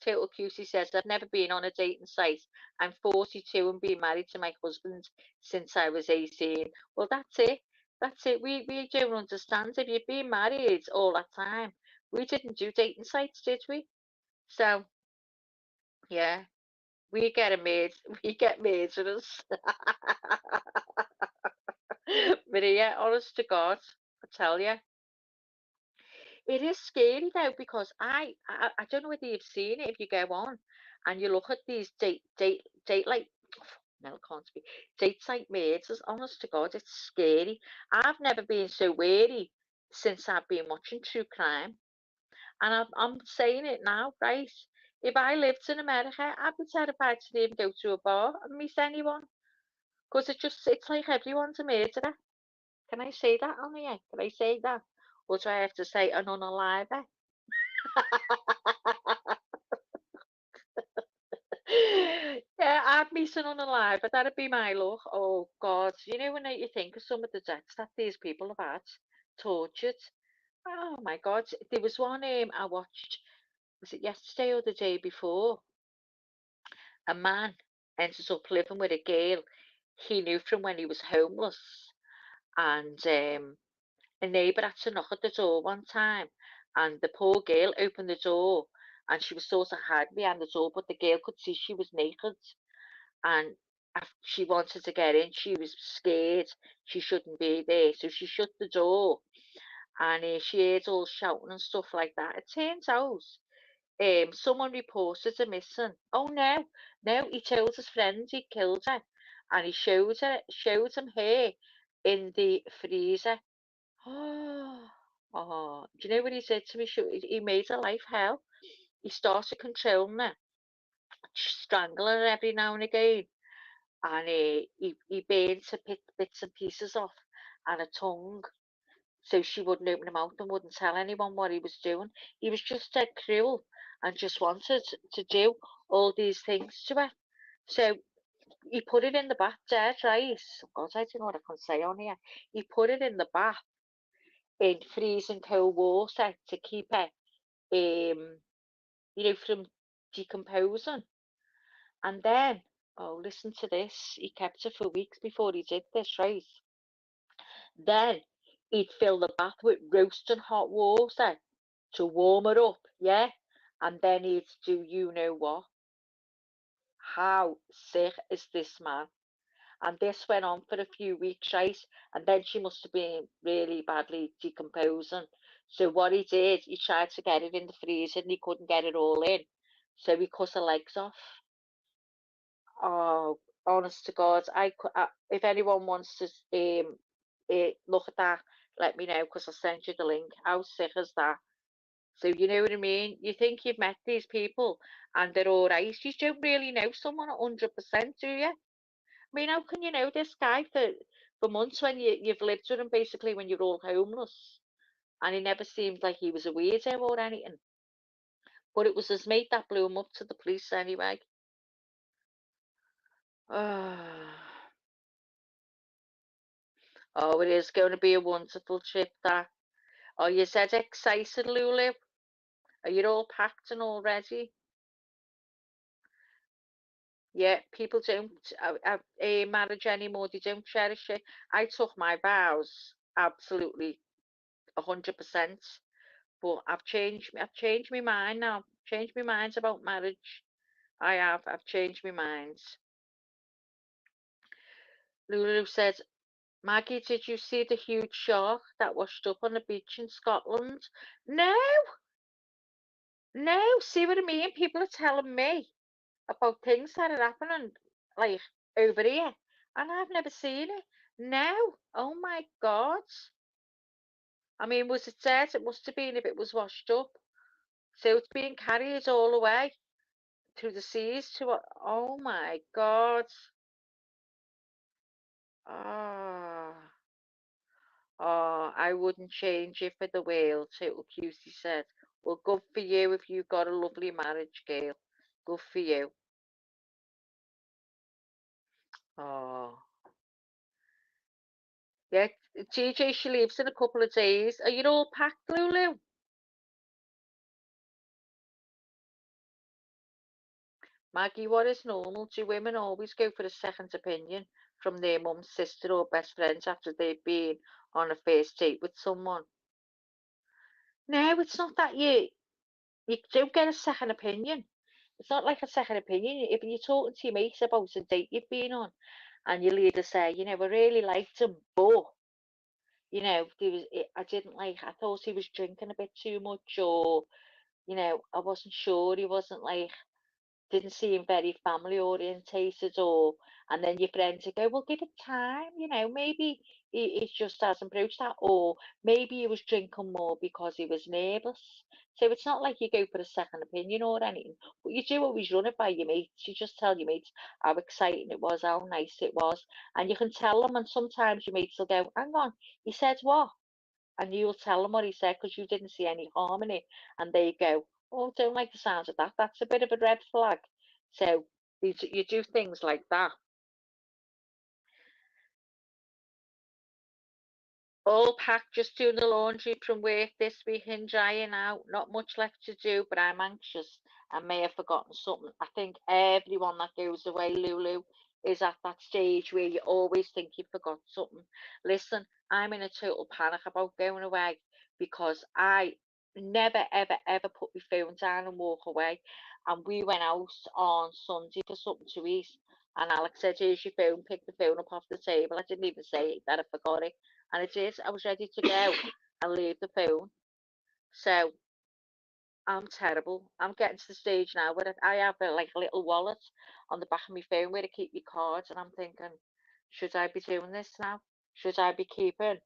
Total QC says, I've never been on a dating site. I'm 42 and been married to my husband since I was 18. Well, that's it. That's it. We don't understand. If you've been married all that time, we didn't do dating sites, did we? So, yeah, we get a maid. We get murderers. But yeah, honest to God, I tell you, it is scary though because I don't know whether you've seen it. If you go on and you look at these date like no, I can't speak date site murders. Honest to God, it's scary. I've never been so wary since I've been watching true crime, and I'm saying it now, right? If I lived in America, I'd be terrified to even go to a bar and meet anyone because it's like everyone's a murderer. Can I say that on the air? Can I say that? Or do I have to say an unaliver? Yeah, I'd meet an unalive, but that'd be my luck. Oh God, you know when you think of some of the deaths that these people have had, tortured. Oh my God, there was one I watched. Was it yesterday or the day before? A man ended up living with a girl he knew from when he was homeless, and a neighbour had to knock at the door one time, and the poor girl opened the door, and she was sort of hiding behind the door, but the girl could see she was naked, and she wanted to get in. She was scared she shouldn't be there, so she shut the door, and she heard all shouting and stuff like that. It turns out someone reported her missing. Oh no, no, he told his friend he killed her, and he showed him her in the freezer. Oh, do you know what he said to me? He made her life hell. He started controlling her, strangling her every now and again, and he burned her bits and pieces off, and her tongue, so she wouldn't open her mouth and wouldn't tell anyone what he was doing. He was just dead cruel and just wanted to do all these things to her. So he put it in the bath, dead right. God, I don't know what I can say on here. He put it in the bath in freezing cold water to keep it, from decomposing. And then, oh, listen to this. He kept it for weeks before he did this, right? Then he'd fill the bath with roasting hot water to warm it up, yeah? And then he'd do you know what? How sick is this man? And this went on for a few weeks, right? And then she must have been really badly decomposing. So what he did, he tried to get it in the freezer and he couldn't get it all in. So he cut her legs off. Oh, honest to God, if anyone wants to look at that, let me know because I'll send you the link. How sick is that? So you know what I mean? You think you've met these people and they're all right. You don't really know someone 100%, do you? I mean, how can you know this guy for months when you've lived with him basically when you're all homeless? And he never seemed like he was a weirdo or anything. But it was his mate that blew him up to the police anyway. Oh, it is going to be a wonderful trip, that. Oh, you said excited, Lulu? Are you all packed and all ready? Yeah, people don't marriage anymore. They don't cherish it. I took my vows absolutely 100%, but I've changed my mind now. Changed my mind about marriage. I have. I've changed my mind. Lulu said, Maggie, did you see the huge shark that washed up on the beach in Scotland? No, no. See what I mean? People are telling me about things that are happening like over here, and I've never seen it. No. Oh my God. I mean, was it dead? It must have been if it was washed up. So it's being carried all away through the seas to oh my God. Oh, oh, I wouldn't change it for the world, Total Cutie said. Well, good for you if you've got a lovely marriage, girl. Good for you. Oh, yeah. TJ, she leaves in a couple of days. Are you all packed, Lulu? Maggie, what is normal? Do women always go for a second opinion from their mum, sister, or best friends after they've been on a first date with someone? No, it's not that you don't get a second opinion. It's not like a second opinion. If you're talking to your mates about a date you've been on, and your leader say, I really liked him, but I didn't like. I thought he was drinking a bit too much, or I wasn't sure. He wasn't like didn't seem very family orientated, or and then your friends would go, well, give it time, maybe he just hasn't broached that, or maybe he was drinking more because he was nervous. So it's not like you go for a second opinion or anything, but you do always run it by your mates. You just tell your mates how exciting it was, how nice it was, and you can tell them, and sometimes your mates will go, hang on, he said what? And you'll tell them what he said because you didn't see any harm in it, and they go, "Oh, don't like the sound of that. That's a bit of a red flag." So You do things like that. All packed, just doing the laundry from work this week and drying out. Not much left to do, but I'm anxious. I may have forgotten something. I think everyone that goes away, Lulu, is at that stage where you always think you forgot something. Listen, I'm in a total panic about going away because I never, ever, ever put my phone down and walk away. And we went out on Sunday for something to eat. And Alex said, "Here's your phone." Pick the phone up off the table. I didn't even say that I forgot it, and it is. I was ready to go and leave the phone. So I'm terrible. I'm getting to the stage now where I have like a little wallet on the back of my phone where I keep my cards, and I'm thinking, should I be doing this now? Should I be keeping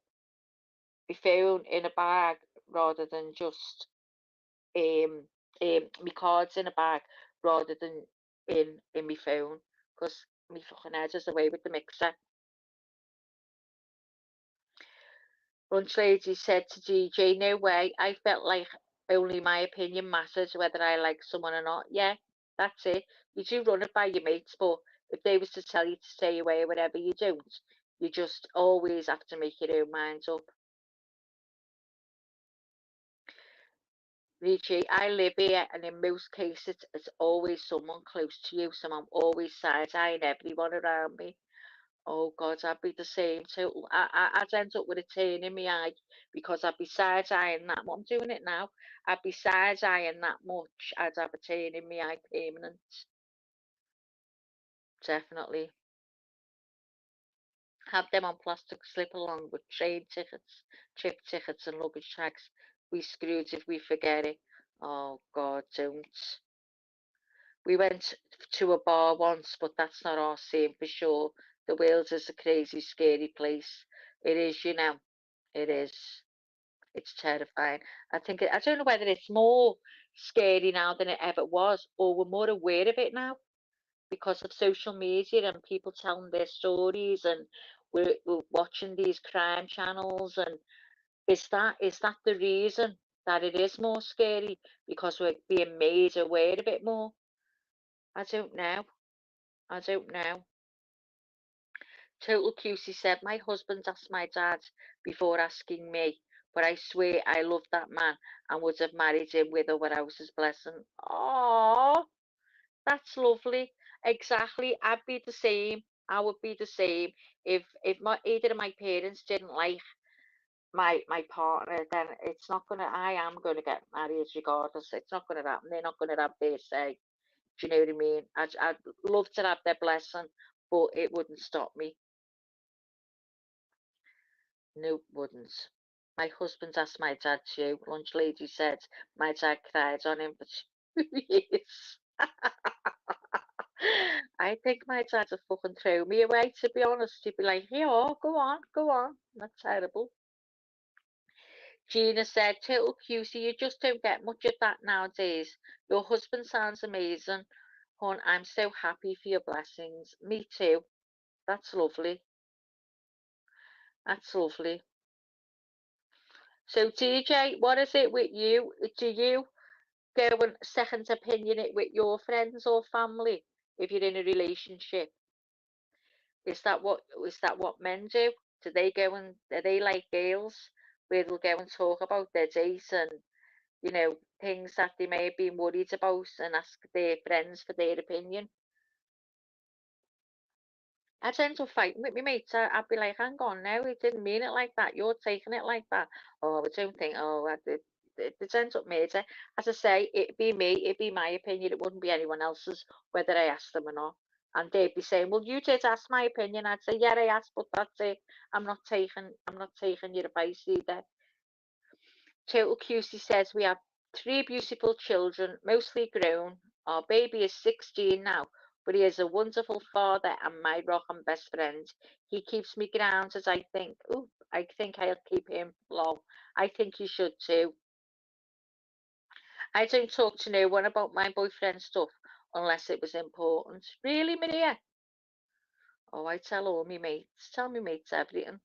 my phone in a bag rather than just my cards in a bag rather than in my phone? Because my fucking head is away with the mixer. Lunch lady said to DJ, "No way." I felt like only my opinion matters, whether I like someone or not. Yeah, that's it. You do run it by your mates, but if they was to tell you to stay away or whatever, you don't. You just always have to make your own mind up. DJ, I live here, and in most cases, it's always someone close to you, so I'm always side-eyeing everyone around me. Oh God, I'd be the same too. I'd end up with a tear in my eye because I'd be side eyeing that. I'm doing it now. I'd be side eyeing that much. I'd have a tear in my eye permanent. Definitely. Have them on plastic slip along with train tickets, trip tickets, and luggage tags. We screwed if we forget it. Oh God, don't. We went to a bar once, but that's not our scene for sure. The world is a crazy, scary place. It is, you know. It is. It's terrifying. I don't know whether it's more scary now than it ever was, or we're more aware of it now because of social media and people telling their stories, and we're watching these crime channels. And is that the reason that it is more scary because we're being made aware of it more? I don't know. I don't know. Total QC said, "My husband asked my dad before asking me, but I swear I loved that man and would have married him with or without his blessing." Oh, that's lovely. Exactly. I'd be the same. I would be the same. If my either of my parents didn't like my partner, then it's not gonna. I am gonna get married regardless. It's not gonna happen. They're not gonna have their say. Do you know what I mean? I'd love to have their blessing, but it wouldn't stop me. No, wouldn't. My husband asked my dad to. Lunch lady said my dad cried on him for 2 years. I think my dad would fucking throw me away, to be honest. He'd be like, "Yeah, go on, go on." That's terrible. Gina said, "Total QC, you just don't get much of that nowadays. Your husband sounds amazing. Hon, I'm so happy for your blessings." Me too. That's lovely. That's lovely. So, DJ, what is it with you? Do you go and second opinion it with your friends or family if you're in a relationship? Is that what men do? Do they go and are they like girls where they'll go and talk about their date and things that they may have been worried about and ask their friends for their opinion? I'd end up fighting with my mates. I'd be like, "Hang on now, it didn't mean it like that. You're taking it like that." Oh, I don't think. Oh, it ends up murder. As I say, it'd be me. It'd be my opinion. It wouldn't be anyone else's, whether I asked them or not. And they'd be saying, "Well, you did ask my opinion." I'd say, "Yeah, I asked, but that's it. I'm not taking your advice either." Total QC says we have three beautiful children, mostly grown. Our baby is 16 now, but he is a wonderful father and my rock and best friend. He keeps me grounded, I think. Ooh, I think I'll keep him low. I think you should too. I don't talk to no one about my boyfriend stuff unless it was important. Really, Maria? Oh, I tell all my mates. Tell me mates everything.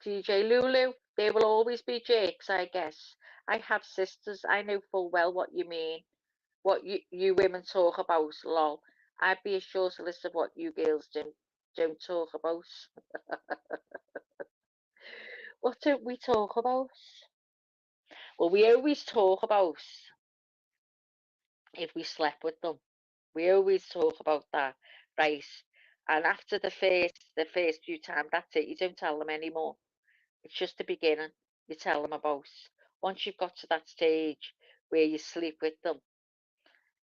DJ Lulu, they will always be jerks, I guess. I have sisters. I know full well what you mean. What you women talk about, lol. I'd be as sure as a list of what you girls don't talk about. What don't we talk about? Well, we always talk about if we slept with them. We always talk about that, right? And after the first few times, that's it. You don't tell them anymore. It's just the beginning. You tell them about. Once you've got to that stage where you sleep with them,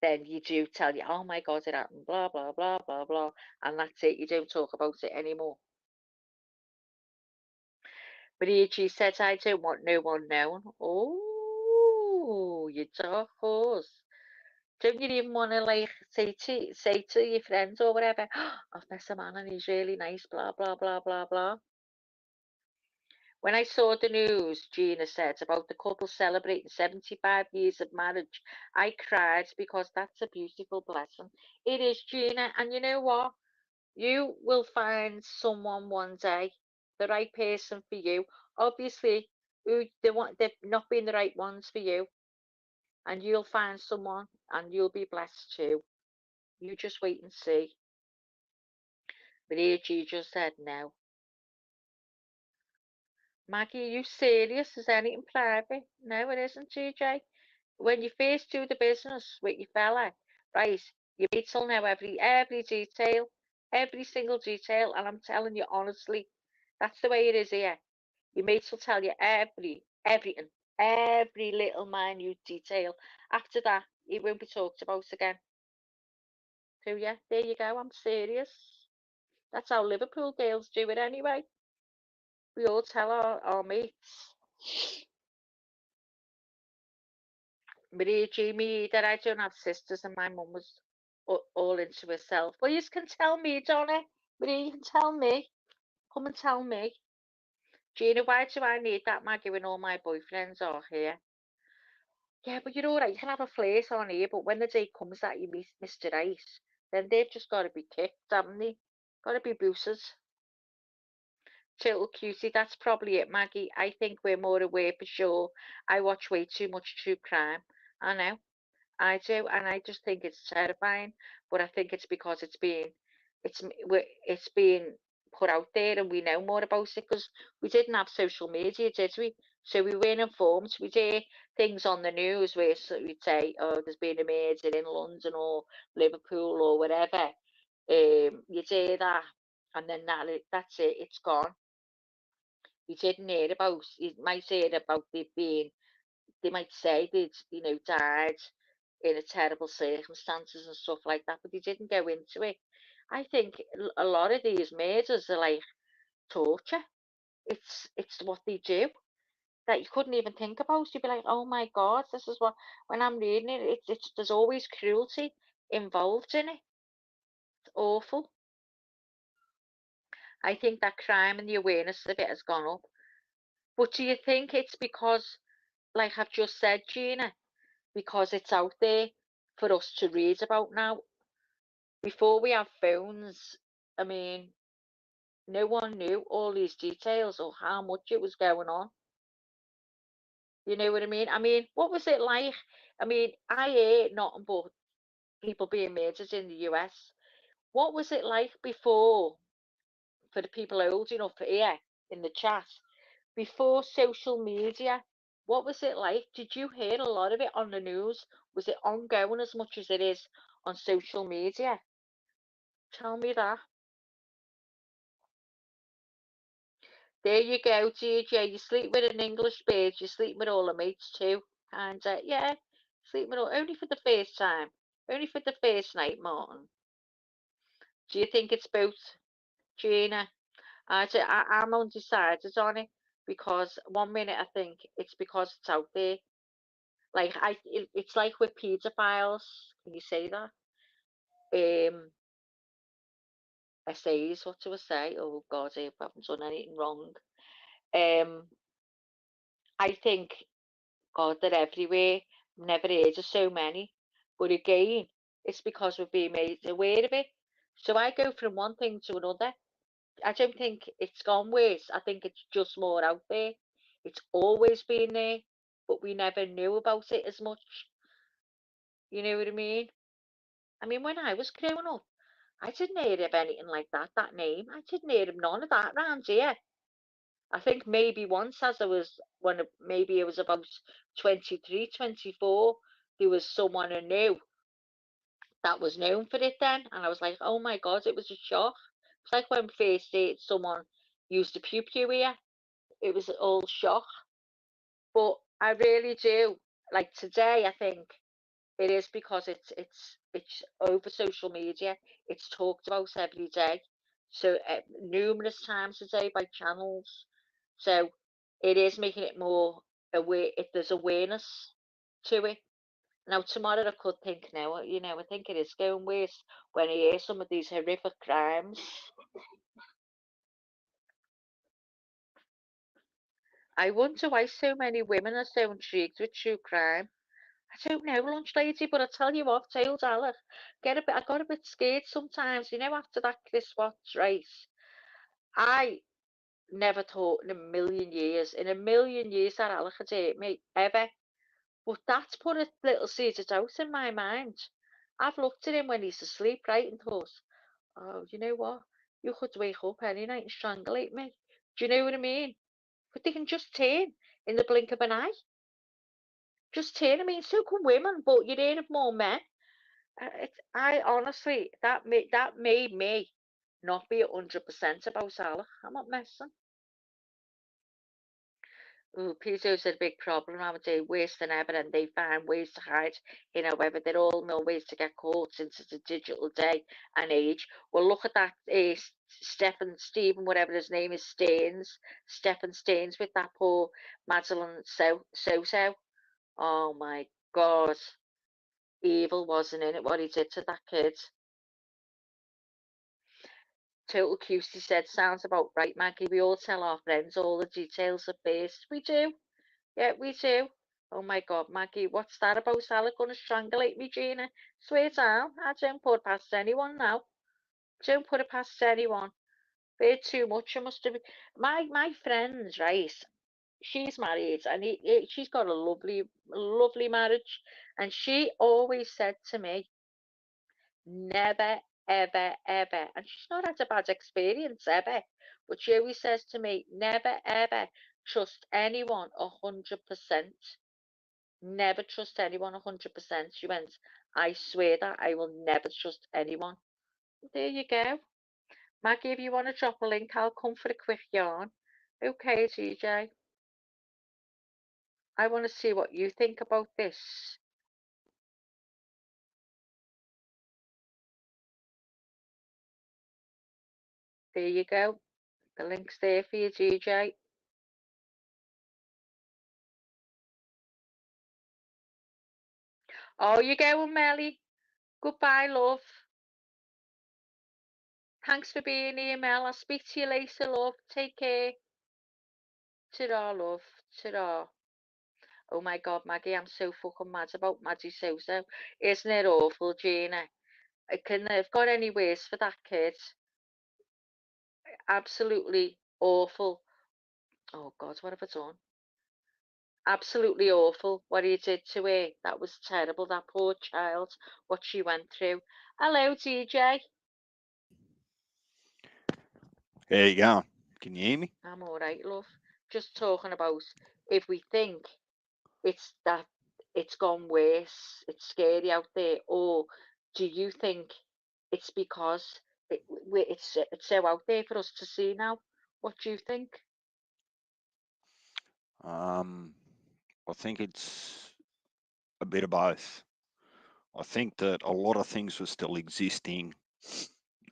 then you do tell you, oh my God, it happened, blah blah blah blah blah, and that's it. You don't talk about it anymore. But G says, I don't want no one known. Oh, you dark horse. Don't you even want to like say to your friends or whatever, oh, I've met a man and he's really nice, blah blah blah blah blah. When I saw the news, Gina said, about the couple celebrating 75 years of marriage, I cried because that's a beautiful blessing. It is, Gina, and you know what? You will find someone one day, the right person for you. Obviously, they've not been the right ones for you, and you'll find someone, and you'll be blessed too. You just wait and see. But here, G just said no. Maggie, are you serious? Is anything private? No, it isn't, TJ. When you first do the business with your fella, right, your mates will know every detail, every single detail, and I'm telling you honestly, that's the way it is here. Your mates will tell you everything, every little minute detail. After that, it won't be talked about again. So yeah, there you go. I'm serious. That's how Liverpool girls do it anyway. We all tell our mates. Maria G, me that I don't have sisters and my mum was all into herself. Well, you can tell me, Donna. Maria, you can tell me. Come and tell me. Gina, why do I need that, Maggie, when all my boyfriends are here? Yeah, but you're all right. You can have a flirt on here, but when the day comes that you meet Mr. Right, then they've just got to be kicked, haven't they? Got to be booted. Little cutie, that's probably it, Maggie. I think we're more aware for sure. I watch way too much true crime. I know. I do, and I just think it's terrifying. But I think it's because it's being put out there, and we know more about it because we didn't have social media, did we? So we weren't informed. We'd hear things on the news where we'd say, "Oh, there's been a murder in London or Liverpool or whatever." You'd hear that, and then that's it. It's gone. You didn't hear about. You might hear about it being they might say they'd, died in a terrible circumstances and stuff like that, but they didn't go into it. I think a lot of these murders are like torture. It's what they do that you couldn't even think about. You'd be like, oh my God, this is what. When I'm reading it, it's there's always cruelty involved in it. It's awful. I think that crime and the awareness of it has gone up. But do you think it's because, like I've just said, Gina, because it's out there for us to read about now. Before we have phones, I mean, no one knew all these details or how much it was going on. You know what I mean? I mean, what was it like? I mean, I hear nothing but people being murdered in the US. What was it like before, for the people old enough here in the chat, before social media? What was it like? Did you hear a lot of it on the news? Was it ongoing as much as it is on social media? Tell me that. There you go, DJ. You sleep with an English bird, you sleep with all the mates too. And yeah, sleep with all only for the first time. Only for the first night, Martin. Do you think it's both, Gina? I'm undecided on it because one minute I think it's because it's out there. Like it's like with paedophiles. Can you say that? Essays. What do I say? Oh God, I haven't done anything wrong. Um, I think God, they're everywhere. Never heard of so many. But again, it's because we're being made aware of it. So I go from one thing to another. I don't think it's gone worse. I think it's just more out there. It's always been there, but we never knew about it as much. You know what I mean? I mean, when I was growing up, I didn't hear of anything like that name. I didn't hear of none of that round here. I think maybe once, as I was, maybe it was about 23, 24, there was someone I knew that was known for it then. And I was like, oh my God, it was a shock. It's like when first someone used to pew pew here. It was all shock. But I really do. Like today, I think it is because it's over social media. It's talked about every day, so numerous times a day by channels. So it is making it more aware. If there's awareness to it. Now tomorrow I could think now, I think it is going worse when I hear some of these horrific crimes. I wonder why so many women are so intrigued with true crime. I don't know, lunch lady, but I tell you what, tails Alex, I got a bit scared sometimes, after that Chris Watts race. I never thought in a million years that Alex had hurt me, ever. But that's put a little seed of doubt in my mind. I've looked at him when he's asleep, right, and thought, oh, you know what? You could wake up any night and strangulate me. Do you know what I mean? But they can just turn in the blink of an eye. Just turn. I mean, so can women, but you're in of more men. I honestly, that made me not be 100% about Salah. I'm not messing. Ooh, pedos are a big problem nowadays, worse than ever, and they find ways to hide. However, they're all know ways to get caught since it's a digital day and age. Well, look at that, Stephen, whatever his name is, Stephen Staines, with that poor Madeline So. Oh my God, evil wasn't in it what he did to that kid. Total Cusey said, sounds about right, Maggie. We all tell our friends all the details at first. We do. Yeah, we do. Oh my God, Maggie, what's that about Sally gonna strangulate me, Gina? Swear down. I don't put it past anyone now. Don't put it past anyone. Bit too much. I must have been. My friends, right? She's married and she's got a lovely marriage. And she always said to me, never, ever, ever. And she's not had a bad experience ever. But she always says to me, never, ever trust anyone 100%. Never trust anyone 100%. She went, I swear that I will never trust anyone. There you go. Maggie, if you want to drop a link, I'll come for a quick yarn. Okay, TJ. I want to see what you think about this. There you go. The link's there for you, TJ. Oh, you going, Melly? Goodbye, love. Thanks for being here, Mel. I'll speak to you later, love. Take care. Ta-ra, love. Ta-ra. Oh my God, Maggie, I'm so fucking mad about Maddie So. Isn't it awful, Gina? I couldn't have got any worse for that kid. Absolutely awful. Oh God, what have I done? Absolutely awful what he did to her. That was terrible, that poor child, what she went through. Hello, TJ. There you go. Can you hear me? I'm all right, love. Just talking about if we think it's that it's gone worse, it's scary out there, or do you think it's because it's so out there for us to see now? What do you think? I think it's a bit of both. I think that a lot of things were still existing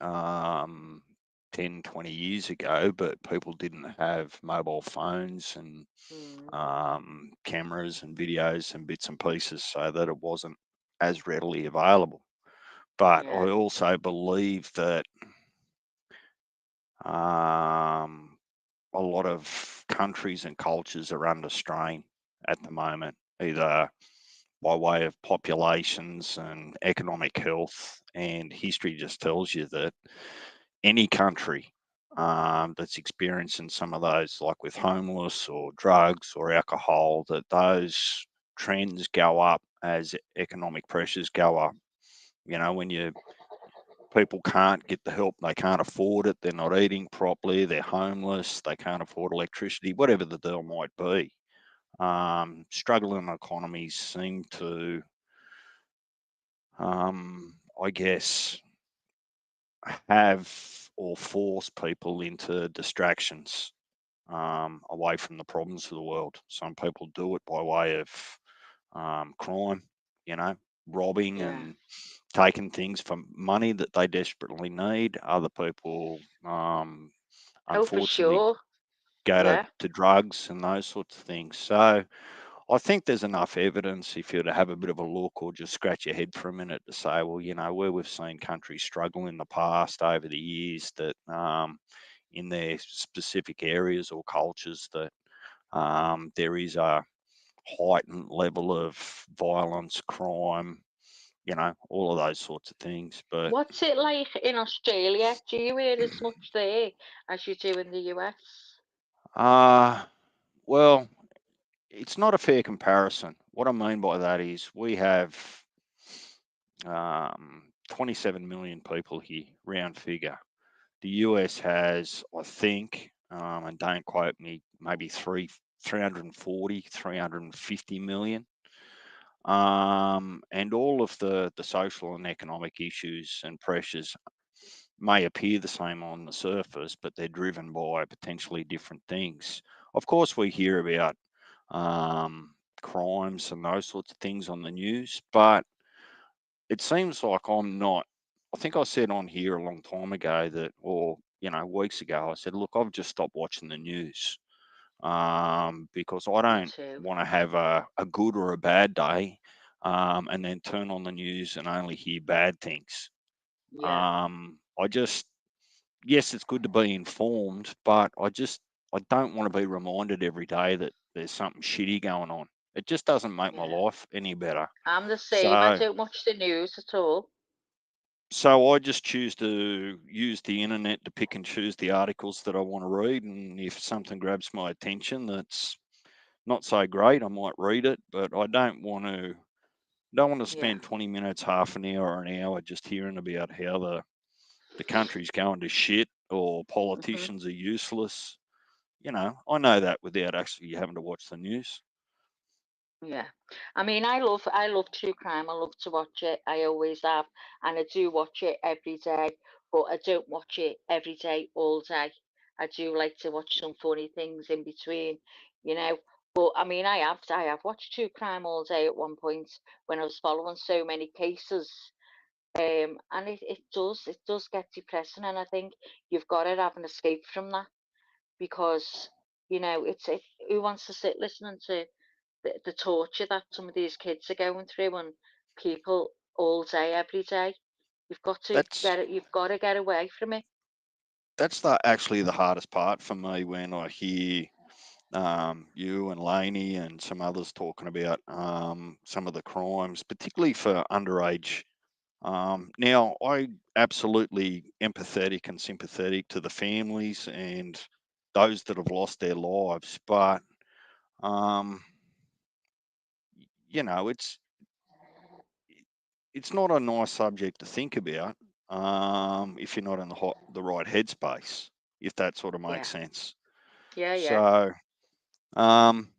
um, 10, 20 years ago, but people didn't have mobile phones and Mm, cameras and videos and bits and pieces so that it wasn't as readily available. But yeah, I also believe that um, a lot of countries and cultures are under strain at the moment, either by way of populations and economic health. And history just tells you that any country that's experiencing some of those, like with homeless or drugs or alcohol, that those trends go up as economic pressures go up. When people can't get the help, they can't afford it, they're not eating properly, they're homeless, they can't afford electricity, whatever the deal might be. Struggling economies seem to, I guess, have or force people into distractions, away from the problems of the world. Some people do it by way of crime, you know, robbing Yeah. and taking things for money that they desperately need. Other people, Oh, for unfortunately, sure. go Yeah. to drugs and those sorts of things. So I think there's enough evidence, if you're to have a bit of a look or just scratch your head for a minute, to say, well, where we've seen countries struggle in the past over the years, that in their specific areas or cultures, that there is a heightened level of violence, crime, all of those sorts of things. But What's it like in Australia? Do you hear as much there as you do in the US? uh, well, it's not a fair comparison. What I mean by that is we have 27 million people here, round figure. The US has, I think, and don't quote me, maybe 340, 350 million. And all of the social and economic issues and pressures may appear the same on the surface, but they're driven by potentially different things. Of course, we hear about crimes and those sorts of things on the news, but it seems like I'm not. I think I said on here a long time ago that, or weeks ago, I said, look, I've just stopped watching the news, because I Me don't too. want to have a good or a bad day, and then turn on the news and only hear bad things. Yeah. I just, yes, it's good to be informed, but I don't want to be reminded every day that there's something shitty going on. It just doesn't make my Yeah. life any better. I'm the same. I So, don't watch the news at all. so I just choose to use the internet to pick and choose the articles that I want to read, and if something grabs my attention that's not so great, I might read it. But I don't want to Yeah. spend 20 minutes, half an hour, or an hour just hearing about how the country's going to shit or Hmm. politicians are useless. I know that without actually having to watch the news. Yeah. I mean, I love true crime. I love to watch it. I always have, and I do watch it every day. But I don't watch it every day, all day. I do like to watch some funny things in between, you know. But I mean, I have watched true crime all day at one point when I was following so many cases. And it does get depressing, and I think you've got to have an escape from that because who wants to sit listening to the torture that some of these kids are going through and people all day, every day. That's You've got to get away from it. that's actually the hardest part for me, when I hear you and Laney and some others talking about some of the crimes, particularly for underage. Now, I absolutely empathetic and sympathetic to the families and those that have lost their lives, but um, you know, it's it's not a nice subject to think about, if you're not in the right headspace, if that sort of Yeah, makes sense. yeah, yeah, So, um,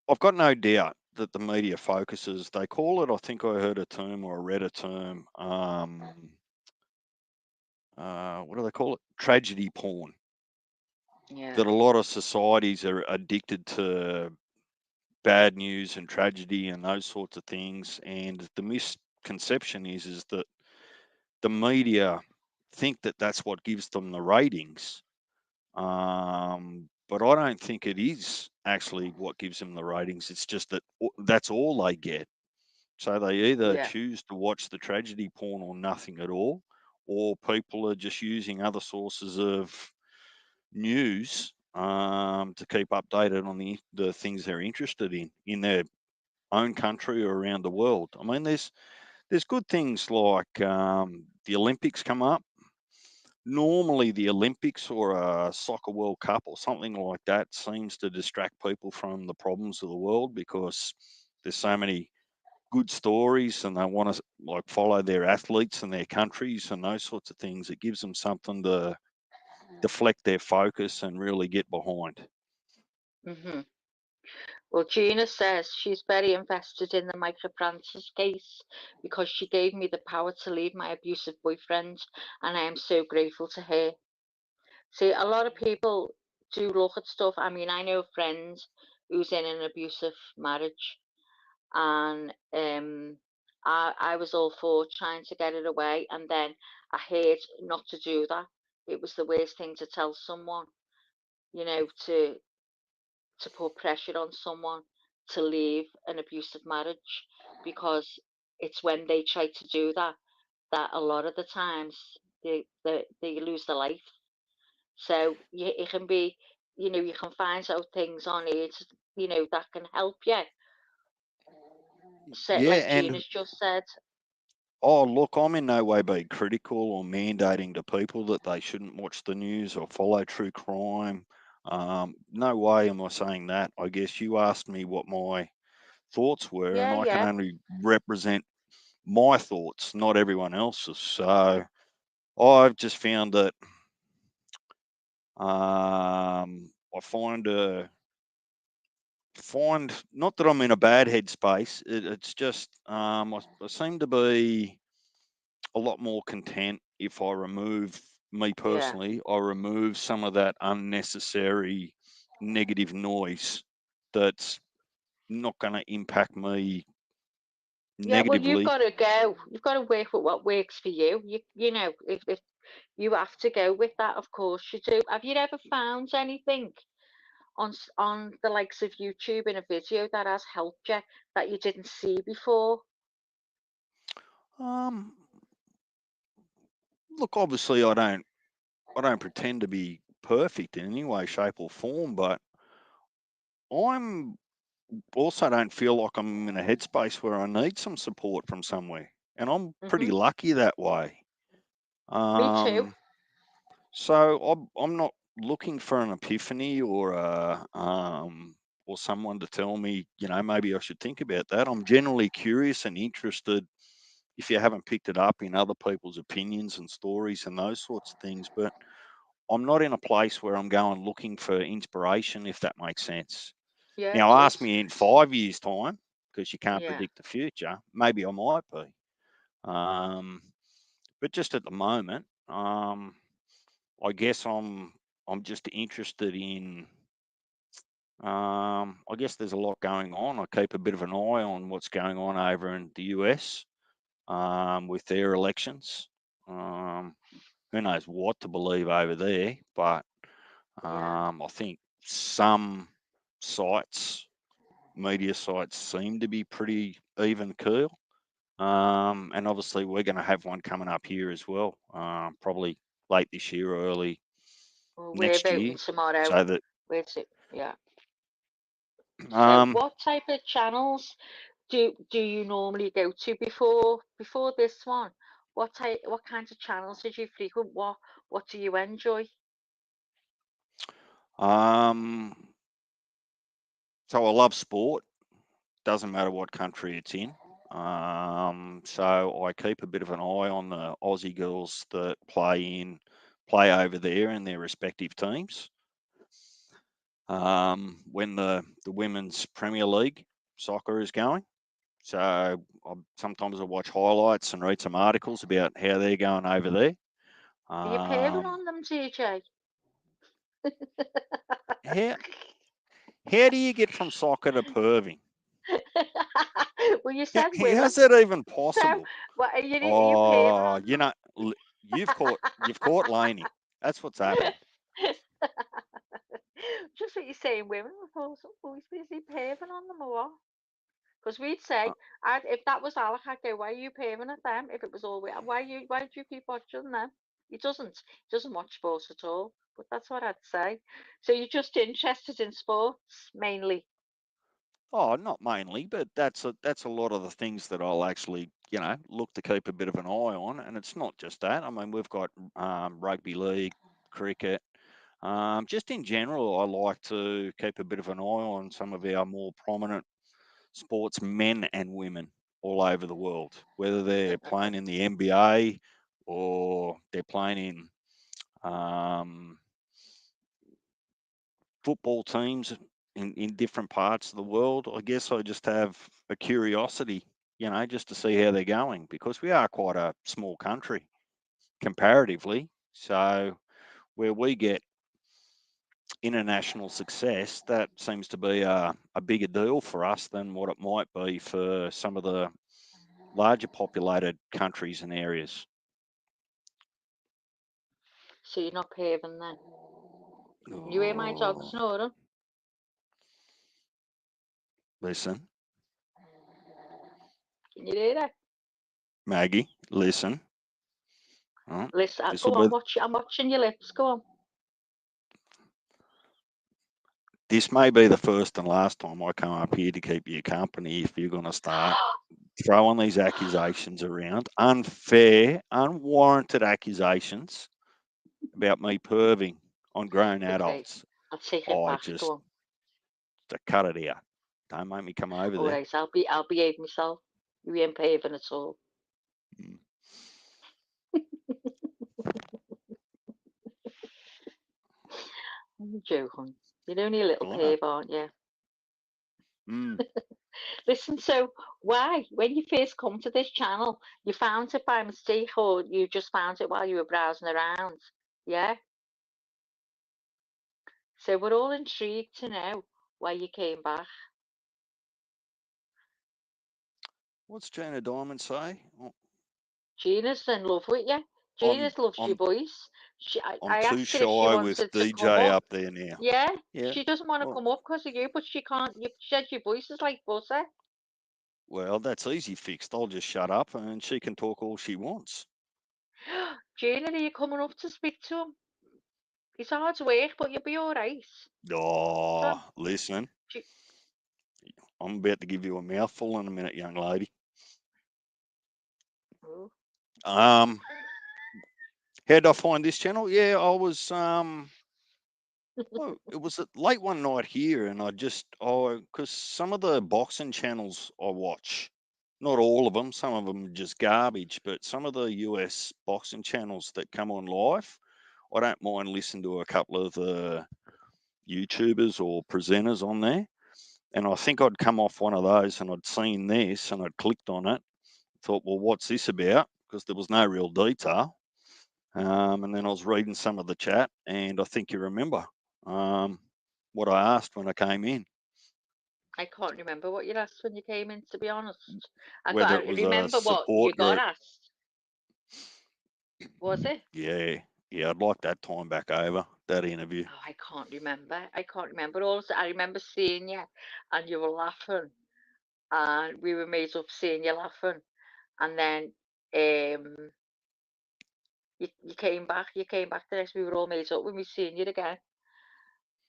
I've got no doubt that the media focuses. They call it. I think I heard a term or I read a term. What do they call it? Tragedy porn. yeah, That a lot of societies are addicted to bad news and tragedy and those sorts of things. And the misconception is that the media think that that's what gives them the ratings. But I don't think it is actually what gives them the ratings. It's just that that's all they get. So they either yeah, choose to watch the tragedy porn or nothing at all, or people are just using other sources of news, to keep updated on the things they're interested in their own country or around the world. I mean, there's good things like, the Olympics come up. normally the Olympics or a soccer World Cup or something like that seems to distract people from the problems of the world because there's so many good stories and they want to like follow their athletes and their countries and those sorts of things. It gives them something to deflect their focus and really get behind. Hmm. Well, Gina says she's very invested in the Micah Francis case because she gave me the power to leave my abusive boyfriend, and I am so grateful to her. See, a lot of people do look at stuff. I mean, I know a friend who's in an abusive marriage, and I was all for trying to get it away, and then I heard not to do that. It was the worst thing to tell someone, to put pressure on someone to leave an abusive marriage, because it's when they try to do that that a lot of the times they lose their life. So it can be, you can find out things on it, that can help you. So, Yeah, like and Gina's just said. oh, look, I'm in no way being critical or mandating to people that they shouldn't watch the news or follow true crime. No way am I saying that. I guess you asked me what my thoughts were, and Yeah, I can yeah. only represent my thoughts, not everyone else's. So I've just found that I find not that I'm in a bad headspace. It's just I seem to be a lot more content if I remove me Yeah. personally. I remove some of that unnecessary negative noise that's not going to impact me Yeah, well, you've negatively. got to go. You've got to work with what works for you. If you have to go with that, of course you do. Have you ever found anything on the likes of YouTube in a video that has helped you that you didn't see before? Um, Look, obviously, I don't pretend to be perfect in any way, shape, or form, but I'm also don't feel like I'm in a headspace where I need some support from somewhere, and I'm pretty Hmm. lucky that way. Me too. Um, so I'm not looking for an epiphany or someone to tell me, maybe I should think about that. I'm generally curious and interested, if you haven't picked it up, in other people's opinions and stories and those sorts of things. But I'm not in a place where I'm going looking for inspiration, if that makes sense. Yeah, it Now, ask does. me in 5 years' time, because you can't Yeah. predict the future. Maybe I might be. Um, but just at the moment, I guess I'm just interested in. I guess there's a lot going on. I keep a bit of an eye on what's going on over in the US with their elections. Um, who knows what to believe over there, but Yeah. I think some sites, media sites, seem to be pretty even keel. And obviously, we're going to have one coming up here as well, probably late this year or early Well, we're next voting year. tomorrow. So that, Yeah. So, um, what type of channels do you normally go to before this one? What kinds of channels did you frequent? What do you enjoy? um, so I love sport. Doesn't matter what country it's in. So I keep a bit of an eye on the Aussie girls that play over there in their respective teams. When the women's Premier League soccer is going. So sometimes I watch highlights and read some articles about how they're going over there. Are you paving Um, on them, TJ? how how do you get from soccer to perving? Well, you said women, How's that even so possible? what are you paving Oh, on them? you've caught Laney. That's what's happened. Just what you're saying, women. I thought, oh, he's busy paving on them or what? Because we'd say, Uh, if that was Alec, I'd go, why are you paving at them? If it was all, why do you keep watching them? He doesn't watch sports at all. But that's what I'd say. So you're just interested in sports mainly. Oh, not mainly, but that's a lot of the things that I'll actually, look to keep a bit of an eye on. And it's not just that. I mean, we've got rugby league, cricket. Just in general, I like to keep a bit of an eye on some of our more prominent sports men and women all over the world, whether they're playing in the NBA or they're playing in um, football teams in different parts of the world. I guess I just have a curiosity, just to see how they're going because we are quite a small country comparatively. So where we get international success, that seems to be a bigger deal for us than what it might be for some of the larger populated countries and areas. So you're not paving then. You hear my dog Oh, snoring? listen, Can you hear that? Maggie, listen. Oh, Listen, this will go on, be watch. I'm watching your lips. Go on. this may be the first and last time I come up here to keep you company if you're going to start throwing these accusations around, unfair, unwarranted accusations about me perving on grown Okay, adults. I'll take it I back. Go just on. to cut it out. Don't make me come over All there. right, I'll behave myself. You ain't paving at all. Mm. I'm joking. You're only a little I know. pave, aren't you? Mm. Listen, so why, when you first come to this channel, you found it by mistake or you just found it while you were browsing around? Yeah? So we're all intrigued to know why you came back. What's Jana Diamond say? Gina's in love with you. I'm Gina's loves your I'm voice. I'm I too asked her if she shy with wanted to come DJ up. up there now. Yeah, Yeah. she doesn't want to Well, come up because of you, but she can't. You said your voice is like butter. well, that's easy fixed. I'll just shut up and she can talk all she wants. Gina, are you coming up to speak to him? He's hard to work, but you'll be all right. Oh, Son, listen, G- I'm about to give you a mouthful in a minute, young lady. oh, Um, how did I find this channel? Yeah, I was well, it was late one night here, and because some of the boxing channels I watch, not all of them, some of them are just garbage, but some of the US boxing channels that come on live, I don't mind listening to a couple of the YouTubers or presenters on there. And I think I'd come off one of those and I'd seen this and I'd clicked on it, thought, well, what's this about? Because there was no real detail. And then I was reading some of the chat, and I think you remember um, what I asked when I came in, I can't remember what you asked when you came in. To be honest, whether I it was a remember what you support got group. asked. Was it? Yeah, yeah, I'd like that time back over, that interview. Oh, I can't remember. I can't remember. Also, I remember seeing you, and you were laughing, and we were made up seeing you laughing, and then you came back. You came back the next. We were all made up when we seen you again.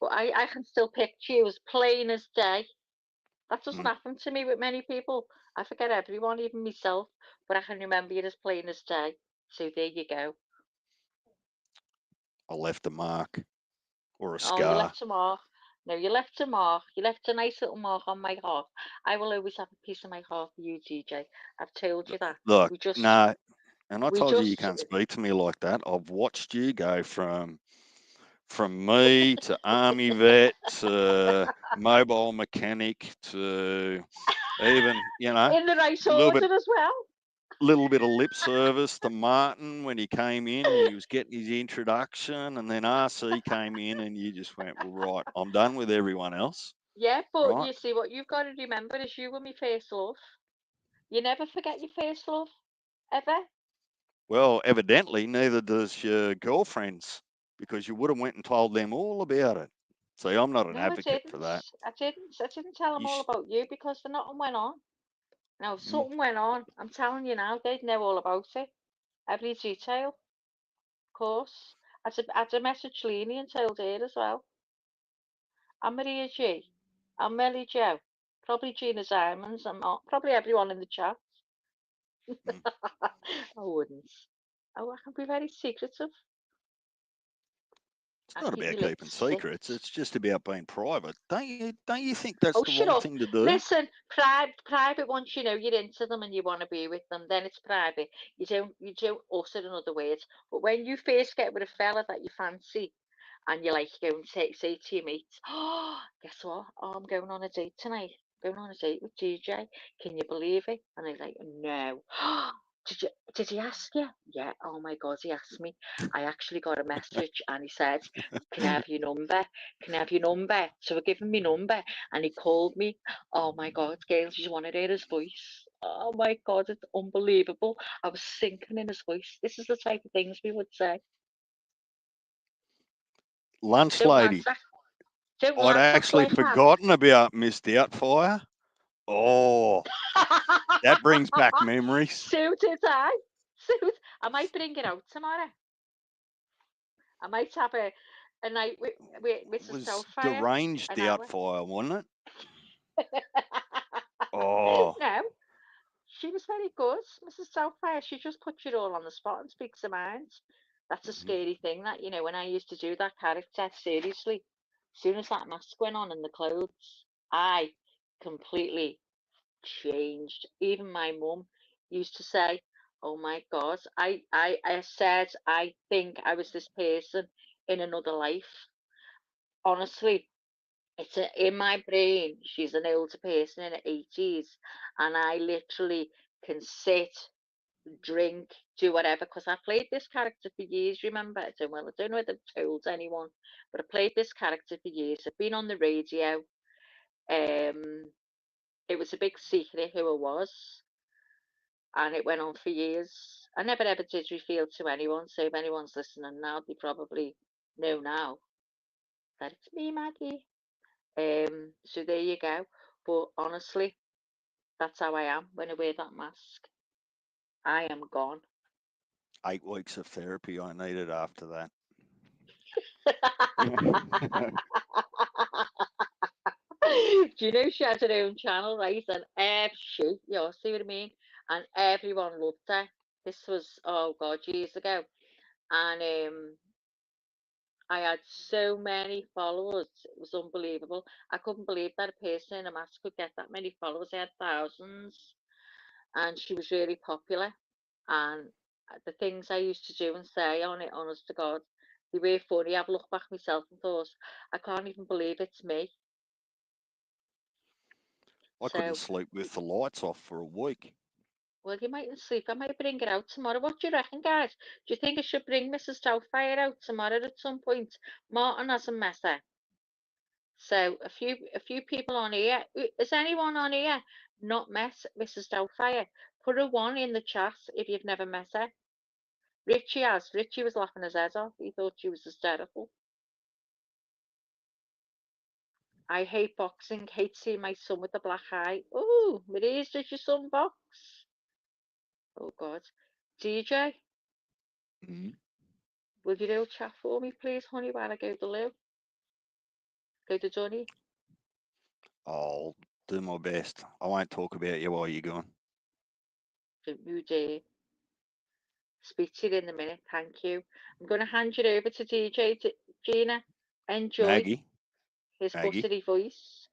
But I can still picture you as plain as day. That doesn't Mm, happen to me with many people. I forget everyone, even myself, but I can remember you as plain as day. So there you go. I left a mark or a Oh, you scar. left a mark. No, you left a mark. You left a nice little mark on my heart. I will always have a piece of my heart for you, TJ. I've told you that. Look, We just, no, and I we told you just, can't speak to me like that. I've watched you go from me to army vet to mobile mechanic to even, in the right a little bit order as well. little bit of lip service to Martin when he came in and he was getting his introduction, and then RC came in and you just went, well, right, I'm done with everyone else, Yeah, but right? you see, what you've got to remember is you were my first love. You never forget your first love, ever. Well, evidently neither does your girlfriends, because you would have went and told them all about it. See, I'm not an No, I advocate for didn't. that. I didn't tell them You all sh- about you because nothing went on. No, mm, something went on. I'm telling you now, they'd know all about it. Every detail, of course. I'd message Leanie and told her as well. I'm Maria G. I'm Melly Joe. Probably Gina Simons and probably everyone in the chat. Mm. I wouldn't. Oh, I can be very secretive. It's I not keep my about keeping lips secrets. zipped. It's just about being private. Don't you think that's Oh, the shut right up. thing to do? Listen, private once you know you're into them and you want to be with them, then it's private. You don't utter another word. But when you first get with a fella that you fancy and you like go and say to your mates, oh, guess what? Oh, I'm going on a date tonight. Going on a date with DJ. Can you believe it? And they're like, no. Did he ask you? Yeah. Oh my God, he asked me. I actually got a message and he said, can I have your number? Can I have your number? So I gave him my number and he called me. Oh my God, girls, you want to hear his voice? Oh my God, it's unbelievable. I was sinking in his voice. This is the type of things we would say. Lunch Don't lady. answer. Don't I'd lads act actually like that? forgotten about Miss Doubtfire. Oh, that brings back memories. So did I. I might bring it out tomorrow. I might have a night with It Mrs. was Doubtfire. deranged An hour. Doubtfire, wasn't it? Oh, No, she was very good, Mrs. Doubtfire. She just puts you all on the spot and speaks her mind. That's a mhm. scary thing. That when I used to do that character, seriously, as soon as that mask went on and the clothes, I completely changed. Even my mum used to say, "Oh my God, I said I think I was this person in another life." Honestly, in my brain. She's an older person in her 80s, and I literally can sit, drink, do whatever. Because I played this character for years. Remember? I don't know whether I've told anyone, but I played this character for years. I've been on the radio. Um, it was a big secret who I was, and it went on for years. I never ever did reveal to anyone, so if anyone's listening now, they probably know now that it's me, Maggie. So there you go. But honestly, that's how I am when I wear that mask. I am gone. 8 weeks of therapy I needed after that. Do you know she had her own channel, right? And see what I mean? And everyone loved her. This was, oh God, years ago. And I had so many followers. It was unbelievable. I couldn't believe that a person in a mask could get that many followers. I had thousands. And she was really popular. And the things I used to do and say on it, honest to God, they were funny. I've looked back myself and thought, I can't even believe it's me. I couldn't So, sleep with the lights off for a week. well, you mightn't sleep. I might bring it out tomorrow. What do you reckon, guys? Do you think I should bring Mrs. Doubtfire out tomorrow at some point? Martin hasn't met her. So a few people on here. Is anyone on here not met Mrs. Doubtfire? Put a one in the chat if you've never met her. Richie has. Richie was laughing his head off. He thought she was hysterical. I hate boxing. Hate seeing my son with the black eye. Oh, Maryse, does your son box? Oh, God. DJ, Mm. will you do chat for me, please, honey, while I go to Lou? Go to Johnny? I'll do my best. I won't talk about you while you're gone. Don't you dare. Speak to you in a minute. Thank you. I'm going to hand you over to DJ Gina. Enjoy Maggie, his Maggie, buttery voice.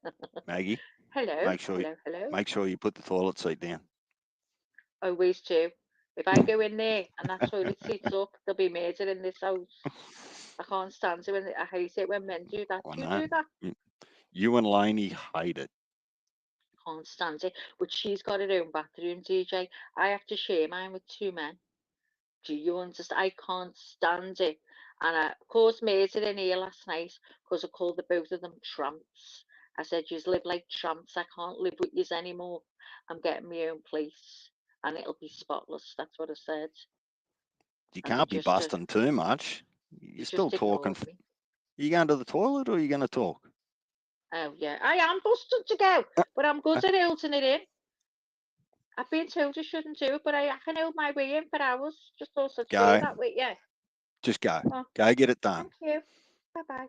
Maggie, Hello, make sure hello, hello. make sure you put the toilet seat down. Always do. If I go in there and that toilet seat's up, there'll be murder in this house. I can't stand it I hate it when men do that. I Do you know. do that? You and Lainey hate it. Can't stand it. But she's got her own bathroom, DJ. I have to share mine with two men. Do you understand? I can't stand it. And I caused murder in here last night because I called the both of them tramps. I said, you live like tramps. I can't live with you anymore. I'm getting my own place and it'll be spotless. That's what I said. You And they can't be just busting too much. You're they still just talking. ignored me. You going to the toilet or are you going to talk? Oh yeah, I am busted to go, but I'm good at holding it in. I've been told I shouldn't do it, but I can hold my way in for hours. Just thought I'd share Go. that with you. Just go. Oh, Go get it done. thank you. Bye bye.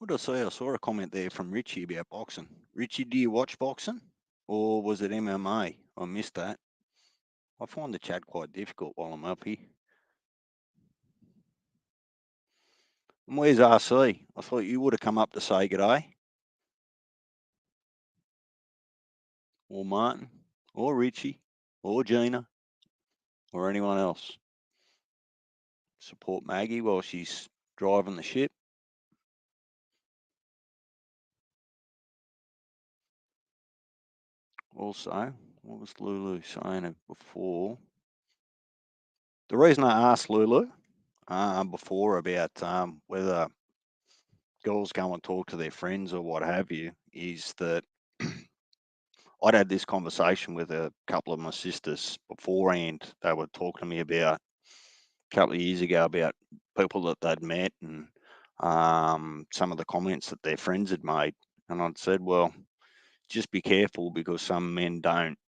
What did I say? I saw a comment there from Richie about boxing. Richie, do you watch boxing? Or was it MMA? I missed that. I find the chat quite difficult while I'm up here. And where's RC? I thought you would have come up to say g'day. Or Martin. Or Richie. Or Gina. Or anyone else. Support Maggie while she's driving the ship. Also, what was Lulu saying before? The reason I asked Lulu before about whether girls go and talk to their friends or what have you is that I'd had this conversation with a couple of my sisters beforehand. They were talking to me about a couple of years ago about people that they'd met and some of the comments that their friends had made. And I'd said, well, just be careful because some men don't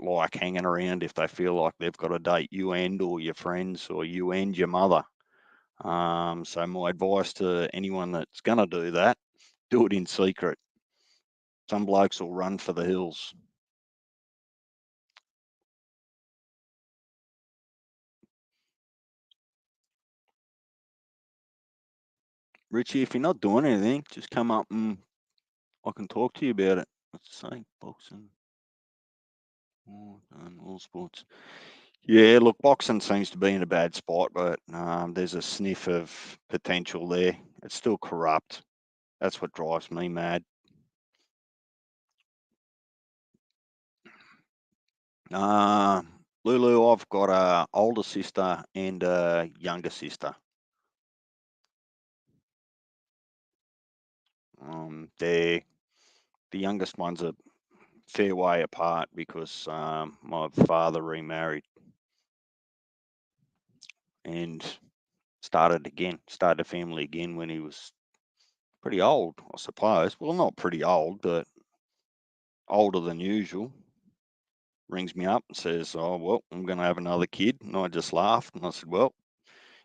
like hanging around if they feel like they've got to date you and or your friends or you and your mother. So my advice to anyone that's going to do that, do it in secret. Some blokes will run for the hills. Richie, if you're not doing anything, just come up and I can talk to you about it. What's the saying? Boxing. All sports. Yeah, look, boxing seems to be in a bad spot, but there's a sniff of potential there. It's still corrupt. That's what drives me mad. Lulu, I've got a older sister and a younger sister. The youngest one's a fair way apart because my father remarried and started a family again when he was pretty old, I suppose. Well, not pretty old, but older than usual. Rings me up and says, "Oh, well, I'm going to have another kid." And I just laughed and I said, "Well,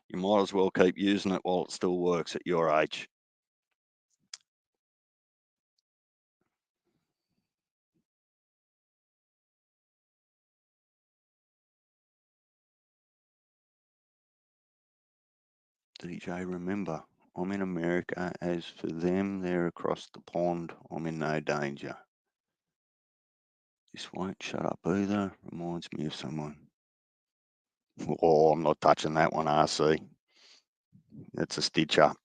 you might as well keep using it while it still works at your age." DJ, remember, I'm in America. As for them, they're across the pond. I'm in no danger. This won't shut up either. Reminds me of someone. Oh, I'm not touching that one, RC. That's a stitch up.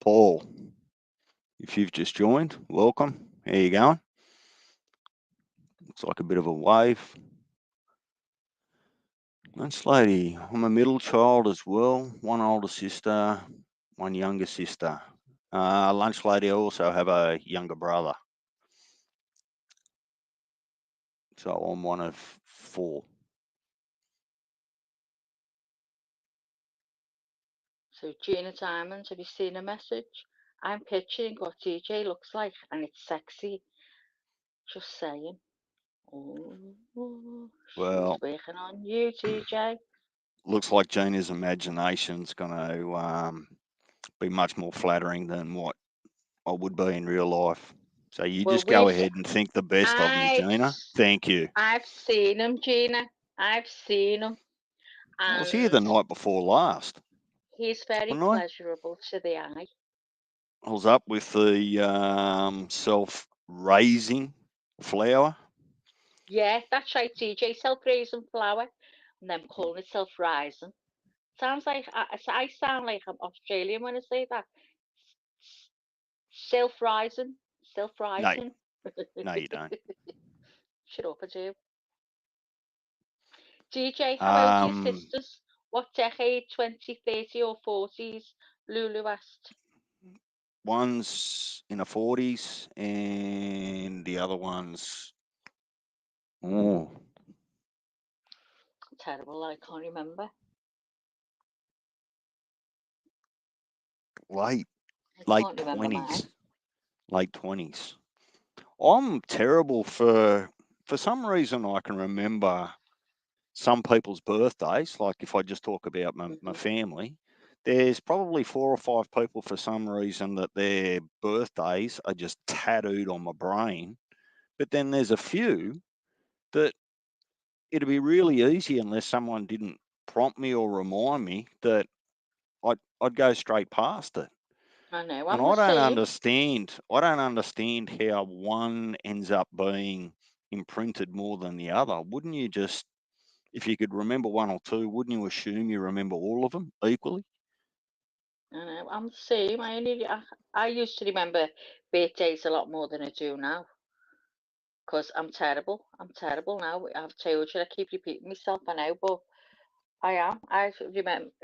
Paul, if you've just joined, welcome. How you going? Looks like a bit of a wave. Lunch lady, I'm a middle child as well. One older sister, one younger sister. Lunch lady, I also have a younger brother. So I'm one of four. So Gina Diamond, have you seen a message? I'm picturing what DJ looks like and it's sexy. Just saying. Oh, she's Well, working on you, DJ. looks like Gina's imagination's going to be much more flattering than what I would be in real life. So you Well, just go ahead and think the best of me, Gina. Thank you. I've seen him, Gina. I've seen him, I was here the and night before last, he's very wasn't I? pleasurable to the eye. I was up with the self-raising flower. Yeah, that's right, DJ. Self-raising flower, and then calling it self-rising. Sounds like I sound like I'm Australian when I say that. Self-rising, No, self-rising. no, you don't. Shut up, I do. DJ, how old are your Um, sisters? What decade? 20, 30, or 40s? Lulu asked. one's in her 40s and the other one's oh, Terrible, I can't remember. late I late can't remember mine. 20s. Late 20s. I'm terrible for some reason I can remember some people's birthdays, like if I just talk about my Mhm. family, there's probably 4 or 5 people for some reason that their birthdays are just tattooed on my brain. But then there's a few that it'd be really easy unless someone didn't prompt me or remind me that I'd go straight past it. I know. And I'm the same. I don't understand how one ends up being imprinted more than the other. Wouldn't you just, if you could remember one or two, wouldn't you assume you remember all of them equally? I know. I'm the same. I used to remember birthdays a lot more than I do now. Because I'm terrible. I'm terrible now. I've told you, I keep repeating myself, I know, but I am. I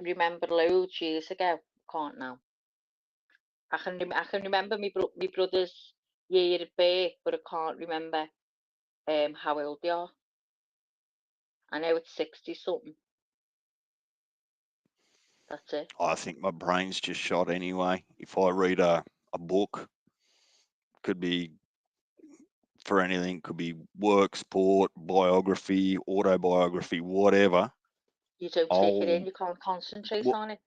remember loads years ago. Can't now. I can remember my brother's year of birth, but I can't remember how old they are. I know it's 60 something. That's it. I think my brain's just shot anyway. If I read a book, could be for anything, could be work, sport, biography, autobiography, whatever. You don't take it in. I'll You can't concentrate well, on it.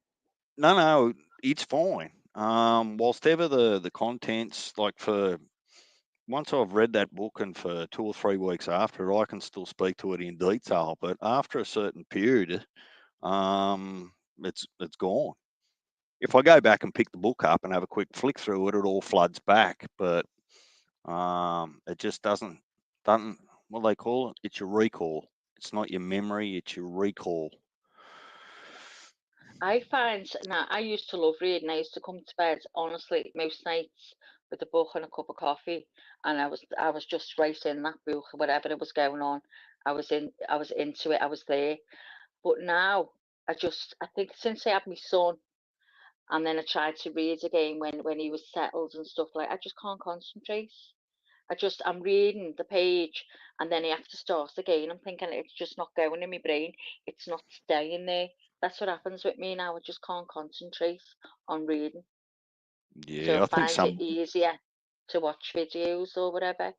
no, it's fine. Whilst ever the contents, like for once I've read that book and for 2 or 3 weeks after, I can still speak to it in detail. But after a certain period, it's gone. If I go back and pick the book up and have a quick flick through it, it all floods back. But it just doesn't what do they call it? It's your recall. It's not your memory. It's your recall. I find now I used to love reading. I used to come to bed honestly most nights with a book and a cup of coffee, and I was just right in that book, whatever it was going on. I was into it. I was there. But now I think since I had my son, and then I tried to read again when he was settled and stuff like, I just can't concentrate. I'm reading the page and then I have to start again. I'm thinking it's just not going in my brain. It's not staying there. That's what happens with me now. I just can't concentrate on reading. So I Yeah, I think find it some. easier to watch videos or whatever.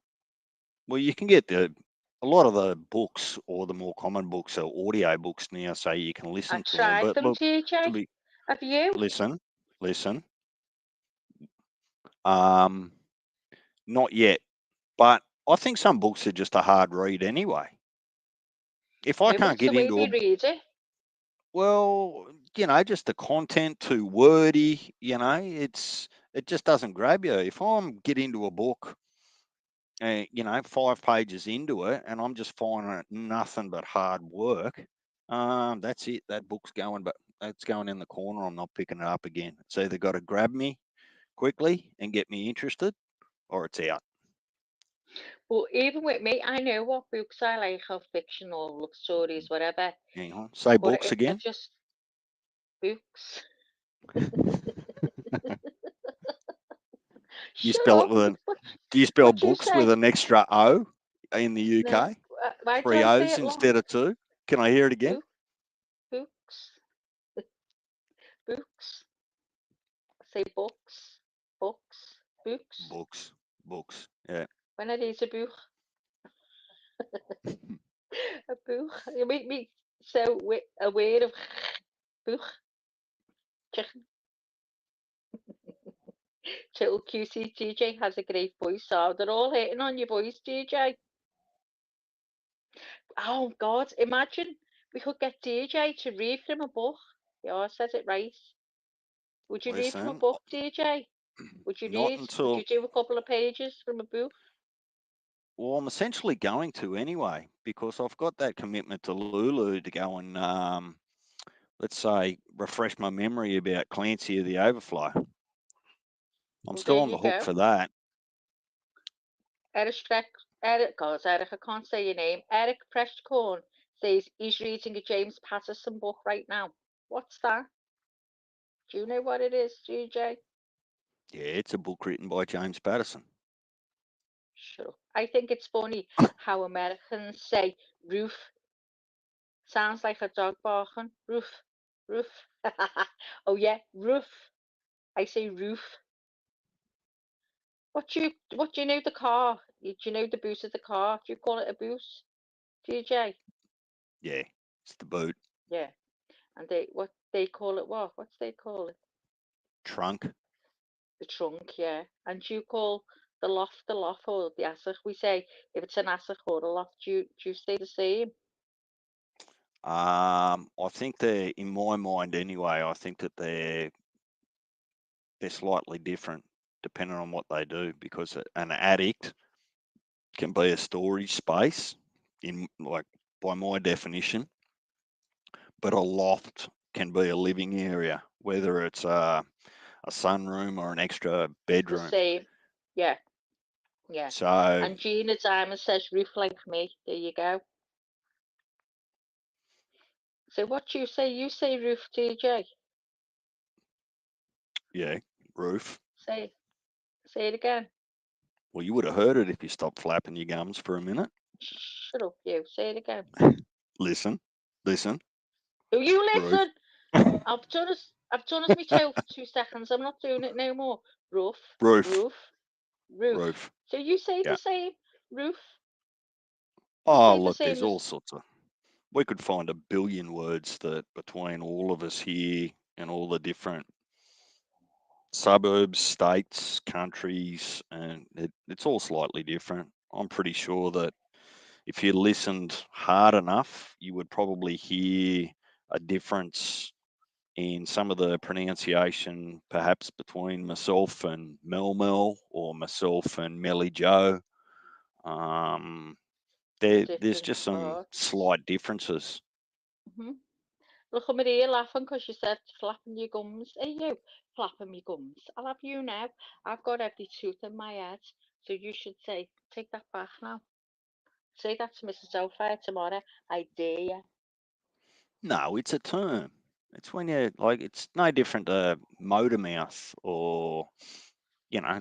Well, you can get a lot of the books or the more common books are audio books now, so you can listen I've to them. tried But them, look, to TJ. be Have you? listen, listen. Um, Not yet, but I think some books are just a hard read anyway. If I No, but can't it's the get way into a they read it. well, just the content too wordy, it just doesn't grab you. If I'm get into a book, 5 pages into it, and I'm just finding it nothing but hard work, that's it. That book's going, but it's going in the corner. I'm not picking it up again. It's either got to grab me quickly and get me interested, or it's out. But even with me, I know what books I like, of fiction or love stories, whatever. Hang on, say But books I again. just books. You Shut spell it up. with an Do you spell What you books with say? an extra O in the No. UK? Why do Three I say O's it long? instead of two? Can I hear it again? Book, books, books. Say books, books, books. Books, books. Yeah. When I read a book, a book. You make me so aware of book. Chicken. Little QC DJ has a great voice. So they're all hitting on your voice, DJ. Oh God! Imagine we could get DJ to read from a book. Yeah, I said it right. Would you read from a Listen, book, DJ? Would you not read? Would until you do a couple of pages from a book? well, I'm essentially going to anyway because I've got that commitment to Lulu to go and let's say refresh my memory about Clancy of the Overflow. I'm Well, still there on the you hook go. for that. God, Eric, I can't say your name. Eric Prestcorn says he's reading a James Patterson book right now. What's that? Do you know what it is, GJ? Yeah, it's a book written by James Patterson. Shut up. I think it's funny how Americans say roof. Sounds like a dog barking. Roof, roof. Oh yeah, roof. I say roof. What do you know the car? Do you know the boot of the car? Do you call it a boot, GJ? Yeah. It's the boot. Yeah. And what call it what? What's they call it? Trunk. The trunk, yeah. And do you call the loft or the assoch? We say if it's an assoch or a loft, do you say the same? I think they're, in my mind anyway, I think that they're slightly different depending on what they do, because an attic can be a storage space in, like, by my definition, but a loft can be a living area, whether it's a sunroom or an extra The bedroom. same. Yeah, yeah. So And Gina Diamond says roof like me. There you go. So what do you say? You say roof, DJ. yeah, roof. Say say it again. Well, you would have heard it if you stopped flapping your gums for a minute. Shut up, you. Say it again. Listen, listen, Oh, you roof, listen. I've done as me tale for 2 seconds. I'm not doing it no more. Roof, roof, roof, roof. roof. So you say the Yeah. same. Roof. You Oh, say the look, same there's as all sorts of. We could find a billion words that between all of us here and all the different suburbs, states, countries, and it's all slightly different. I'm pretty sure that if you listened hard enough, you would probably hear a difference in some of the pronunciation, perhaps between myself and Mel or myself and Melly Joe. Um, the there's different just some parts. slight differences. hmm Look at me here laughing because you said flapping your gums. Hey, you, flapping my gums. I'll have you now. I've got every tooth in my head. So you should say, take that back now. Say that to Mrs. Doubtfire tomorrow. I dare you. No, it's a term. It's when you, like, it's no different to motor mouth or,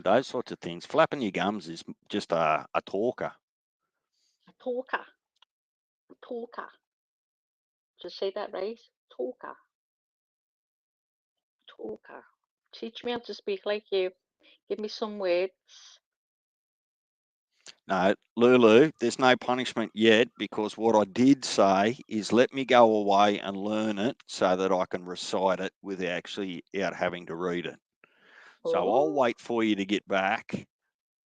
those sorts of things. Flapping your gums is just a talker. A talker. A talker. Just say that right. Talker. Talker. Teach me how to speak like you. Give me some words. No, Lulu, there's no punishment yet, because what I did say is let me go away and learn it so that I can recite it without having to read it. So I'll Oh, wait for you to get back.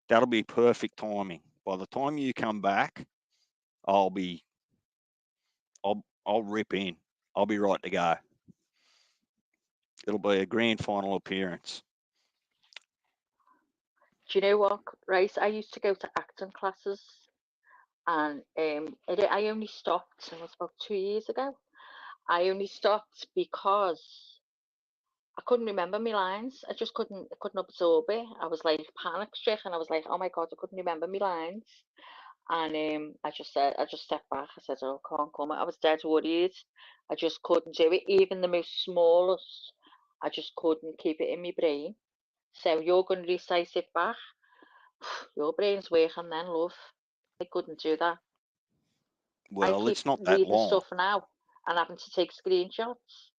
That'll be perfect timing. By the time you come back, I'll be I'll rip in. I'll be right to go. It'll be a grand final appearance. do you know what, right? I used to go to acting classes, and I only stopped. It was about 2 years ago. I only stopped because I couldn't remember my lines. I couldn't absorb it. I was like panic stricken. I was like, oh my god, I couldn't remember my lines. And I just stepped back. I said, oh, I can't come. I was dead worried. I just couldn't do it. Even the most smallest, I just couldn't keep it in my brain. So you're going to recite it back. Your brain's working then, love. I couldn't do that. I Well, keep it's not that reading long. stuff now and having to take screenshots.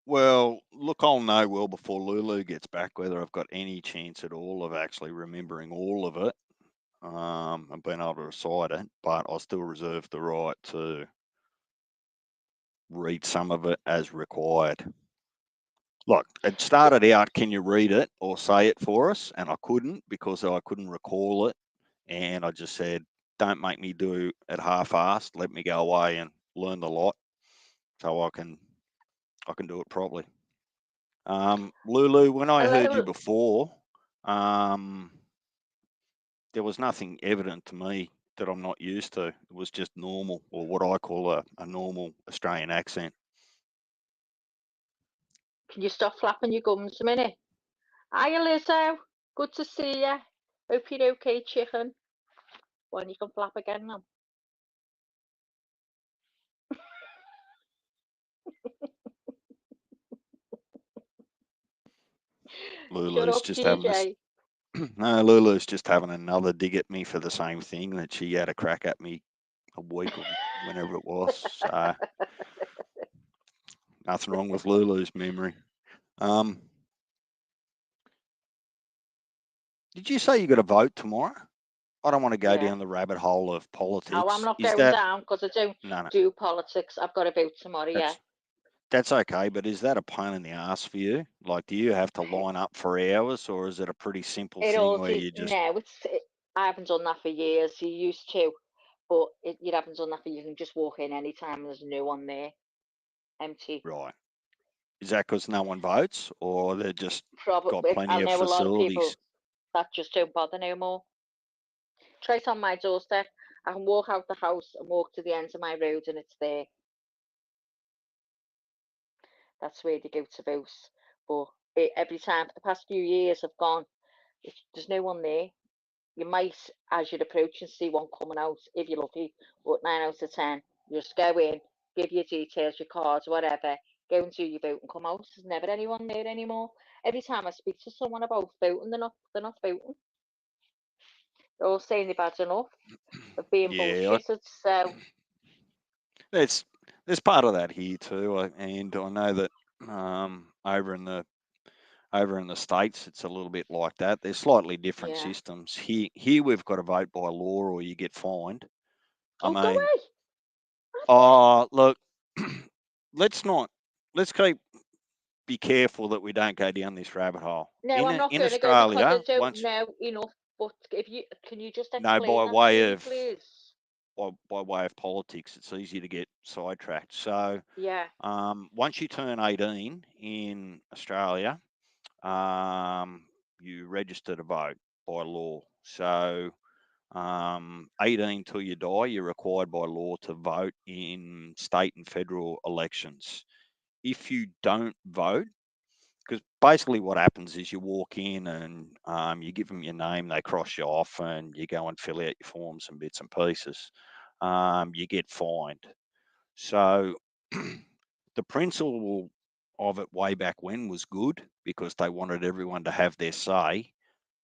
Well, look, I'll know well before Lulu gets back whether I've got any chance at all of actually remembering all of it, and being able to recite it, but I still reserve the right to read some of it as required. Look, it So, started out, can you read it or say it for us? And I couldn't, because I couldn't recall it. And I just said, don't make me do it half-assed. Let me go away and learn the lot so I can do it properly. Lulu, when I heard you hello. before, um, there was nothing evident to me that I'm not used to. It was just normal, or what I call a normal Australian accent. Can you stop flapping your gums a minute? Hiya, Lizzo. Good to see you. Hope you're okay, chicken. When you can flap again now. Shut Lulu's up, just having this. DJ. No, Lulu's just having another dig at me for the same thing that she had a crack at me a week or whenever it was. So nothing wrong with Lulu's memory. Um, did you say you got a vote tomorrow? I don't want to go Yeah. down the rabbit hole of Oh, I'm politics. not Is going that down because I don't no, no? do politics. I've got to vote tomorrow. Yeah. That's okay, but is that a pain in the ass for you? Like, do you have to line up for hours, or is it a pretty simple It thing all where you just no, I haven't done that for years. You used to, but you haven't done that for. You can just walk in anytime. There's no one there, empty. right? Is that because no one votes, or they're just got Probably. plenty I of know a lot of people facilities? that just don't bother no more. Try it on my doorstep. I can walk out the house and walk to the end of my road, and it's there. That's where they go to vote. But every time for the past few years, I've gone. There's no one there. You might, as you're approaching, see one coming out if you're lucky, but 9 out of 10, you just go in, give your details, your cards, whatever, go and do your vote and come out. There's never anyone there anymore. Every time I speak to someone about voting, they're not voting. They're all saying they've had enough of being Yeah, bullshitted. So there's part of that here too, and I know that over in the states it's a little bit like that. There's slightly different yeah. systems. Here we've got to vote by law or you get fined. I Oh, go mean, away. Have you? oh look, let's not let's keep be careful that we don't go down this rabbit hole. No, I'm not In going to go because I Australia, don't once know enough. But if you can, you just no explain that to me, please? by way of politics, it's easy to get sidetracked. So Yeah. once you turn 18 in Australia, you register to vote by law. So 18 till you die, you're required by law to vote in state and federal elections. If you don't vote, because basically what happens is you walk in and you give them your name, they cross you off, and you go and fill out your forms and bits and pieces. You get fined. So the principle of it way back when was good because they wanted everyone to have their say,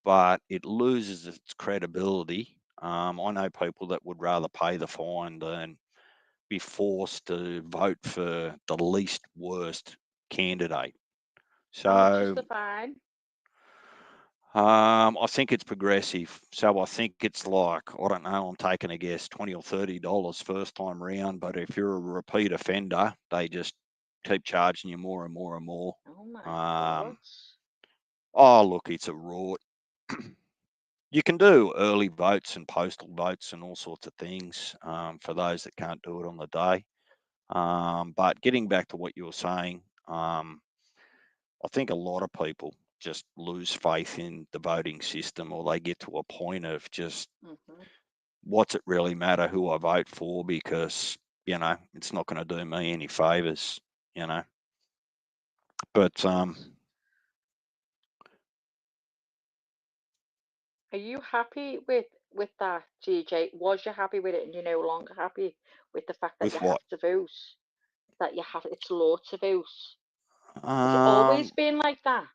but it loses its credibility. I know people that would rather pay the fine than be forced to vote for the least worst candidate. How much is So the fine? I think it's progressive. So I think it's like, I don't know, I'm taking a guess, $20 or $30 first time round. But if you're a repeat offender, they just keep charging you more and more and more. Oh my God. Um, oh, look, it's a rort. You can do early votes and postal votes and all sorts of things for those that can't do it on the day. But getting back to what you were saying, I think a lot of people just lose faith in the voting system, or they get to a point of just, Hmm. what's it really matter who I vote for, because it's not going to do me any favors, you know. But Are you happy with that, GJ? Was you happy with it, and you're no longer happy with the fact that you with what? have to vote? That you have it's law to vote. Has it always Um, been like that?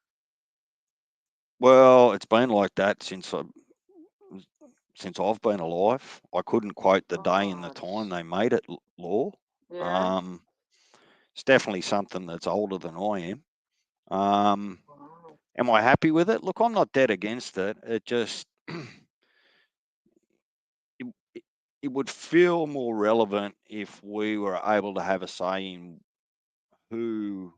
well, it's been like that since I've been alive. I couldn't quote the day and the God. time they made it law. Yeah. Um, it's definitely something that's older than I am. Um, Wow. am I happy with it? Look, I'm not dead against it. It just it, it would feel more relevant if we were able to have a say in who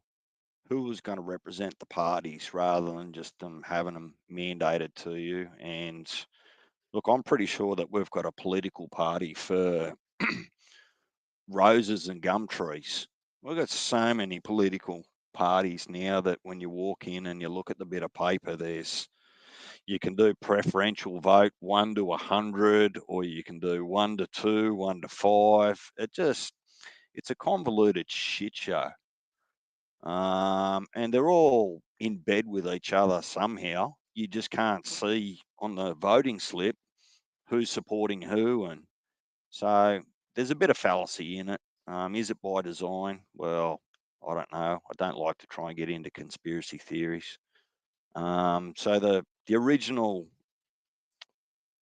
was going to represent the parties rather than just them having them mandated to you. And look, I'm pretty sure that we've got a political party for roses and gum trees. We've got so many political parties now that when you walk in and you look at the bit of paper, you can do preferential vote 1 to 100, or you can do 1 to 2, 1 to 5. It's a convoluted shit show. And they're all in bed with each other somehow. You just can't see on the voting slip who's supporting who. And so there's a bit of fallacy in it. Is it by design? Well, I don't know. I don't like to try and get into conspiracy theories. So the original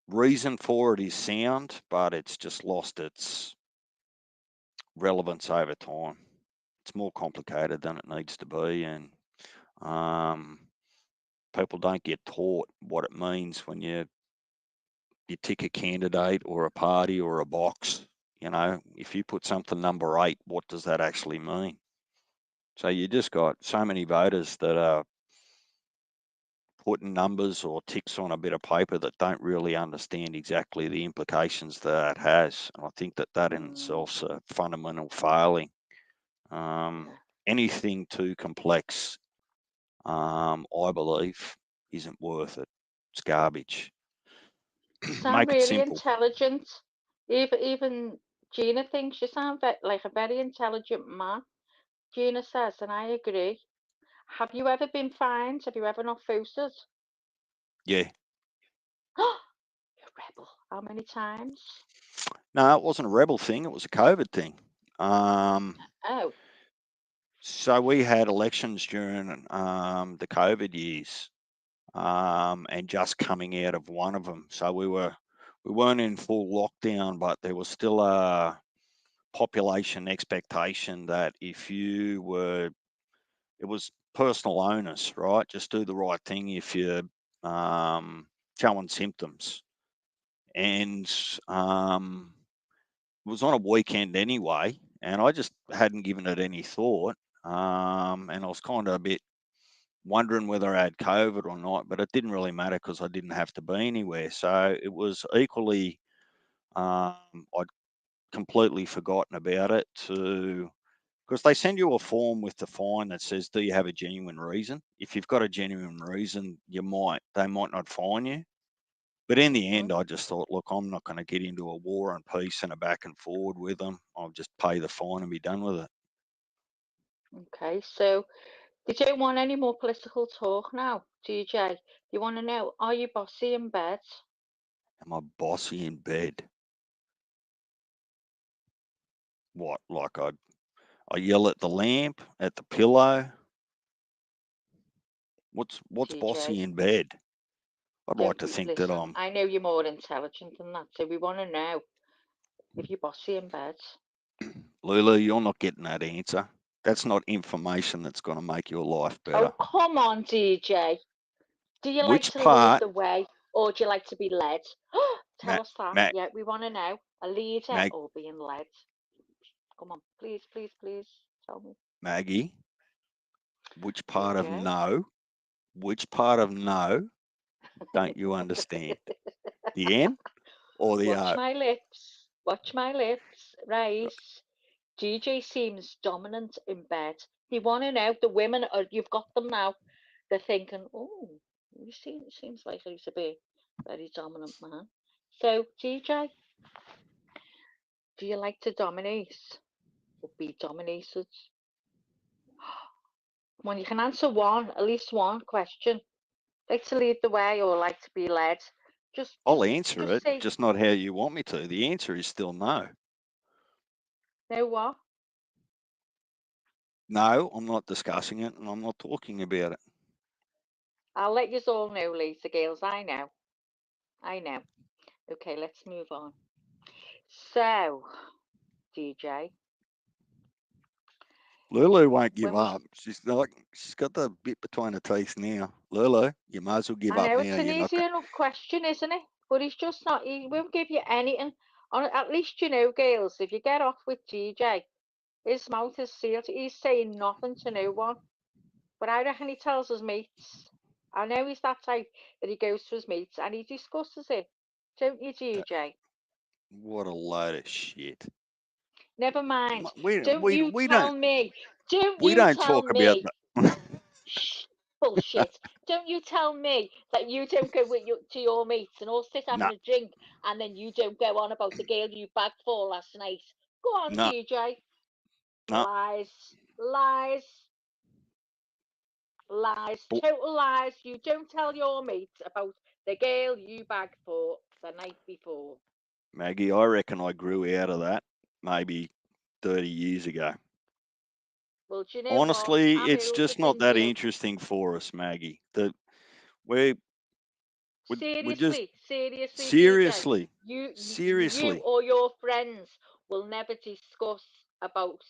reason for it is sound, but it's just lost its relevance over time. It's more complicated than it needs to be, and um, people don't get taught what it means when you you tick a candidate or a party or a box. If you put something number 8, what does that actually mean? So you just got so many voters that are putting numbers or ticks on a bit of paper that don't really understand exactly the implications that has. And I think that in itself's a fundamental failing. Yeah. Anything too complex, I believe, isn't worth it. It's garbage. You sound Make it really simple. intelligent. Even Gina thinks you sound like a very intelligent man. Gina says, and I agree. Have you ever been fined? Have you ever not voted? Yeah. You rebel. How many times? No, it wasn't a rebel thing. It was a COVID thing. Oh, So we had elections during the COVID years, and just coming out of one of them. So we weren't in full lockdown, but there was still a population expectation that if you were, it was personal onus, right? Just do the right thing if you're showing symptoms. And it was on a weekend anyway, and I just hadn't given it any thought. And I was kind of a bit wondering whether I had COVID or not, but it didn't really matter because I didn't have to be anywhere. So it was equally, I'd completely forgotten about it because they send you a form with the fine that says, do you have a genuine reason? If you've got a genuine reason, they might not fine you. But in the hmm end, I just thought, look, I'm not going to get into a war and peace and a back and forward with them. I'll just pay the fine and be done with it. okay. So, you don't want any more political talk now, DJ. You want to know, are you bossy in bed? Am I bossy in bed? What? Like I yell at the lamp, at the pillow. What's DJ, bossy in bed? I'd like don't to think that listen. I'm I know you're more intelligent than that, so we want to know if you're bossy in bed. Lulu. You're not getting that answer. That's not information that's going to make your life Oh, better. come on, DJ. Do you like Which to lead part, the way or do you like to be led? Tell Matt, us that. Matt, Yeah, we want to know. A leader Mag, or being led? Come on, please, please, please tell me. Maggie? Which part of DJ. no? Which part of no don't you understand? The N or the Watch O? my lips. Watch my lips. Right. DJ seems dominant in bed. You want to know the women are you've got them now. They're thinking, oh, seems like he's a be very dominant man. So, DJ, do you like to dominate or be dominated? Come on, you can answer one, at least one question. Like to lead the way or like to be led? Just, I'll just, answer just it, say just not how you want me to. The answer is still no. no. What? No, I'm not discussing it and I'm not talking about it. I'll let you all know later, girls. I know. I know. Okay, let's move on. So, DJ, Lulu won't give when we up. She's got the bit between her teeth now. Lulu, you might as well give I up know now. it's an You're not easy going. enough question, isn't it? But he's just not. He won't give you anything. At least you know, girls. If you get off with DJ, his mouth is sealed. He's saying nothing to no one. But I reckon he tells his mates. I know he's that type that he goes to his mates and he discusses it. Don't you, DJ? What a load of shit. Never mind. We Don't we you we tell don't me. Don't we you don't tell talk about me. that. Shh, bullshit. Don't you tell me that you don't go to your mates and all sit No, having a drink and then you don't go on about the girl you bagged for last night. Go on, no, DJ. no. Lies. Lies. Lies. Bu- Total lies. You don't tell your mates about the girl you bagged for the night before. Maggie, I reckon I grew out of that maybe 30 years ago. Well, do you know what? Honestly, I'm it's older just not than that you. interesting for us, Maggie. That we we just Seriously, seriously, DJ, seriously, you seriously. or your friends will never discuss about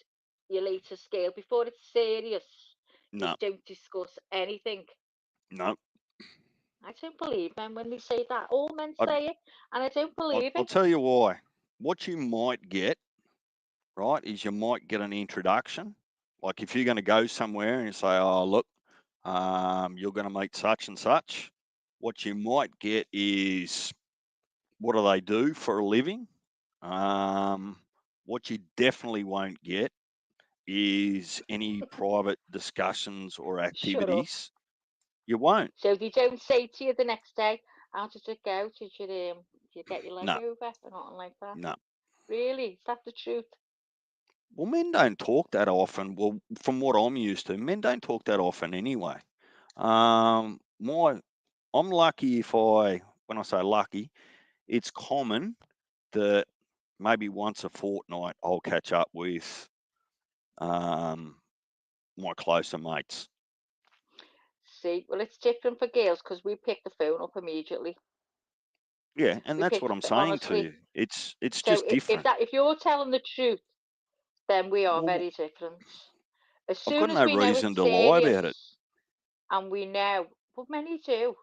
your latest scale before it's serious. You No, don't discuss anything. no. I don't believe men when they say that. All men I, say it, and I don't believe I'll it. tell you why. What you might get, right, is you might get an introduction. Like if you're going to go somewhere and you say, oh, look, you're going to meet such and such. What you might get is what do they do for a living? What you definitely won't get is any private discussions or Shut up. activities. You won't. So they don't say to you the next day, how did it go? Did you get your leg No, over or nothing like that? no. Really? Is that the truth? Well, men don't talk that often. Well, from what I'm used to, men don't talk that often anyway. My, I'm lucky if when I say lucky, it's common that maybe once a fortnight I'll catch up with um, my closer mates. See, well, it's different for girls because we pick the phone up immediately. Yeah, and We that's pick what the I'm phone, saying to honestly. you. It's So just different. if you're telling the truth, then we are Well, very different. As I've soon got as no we know reason it's to lie about it. serious and we know, but many do,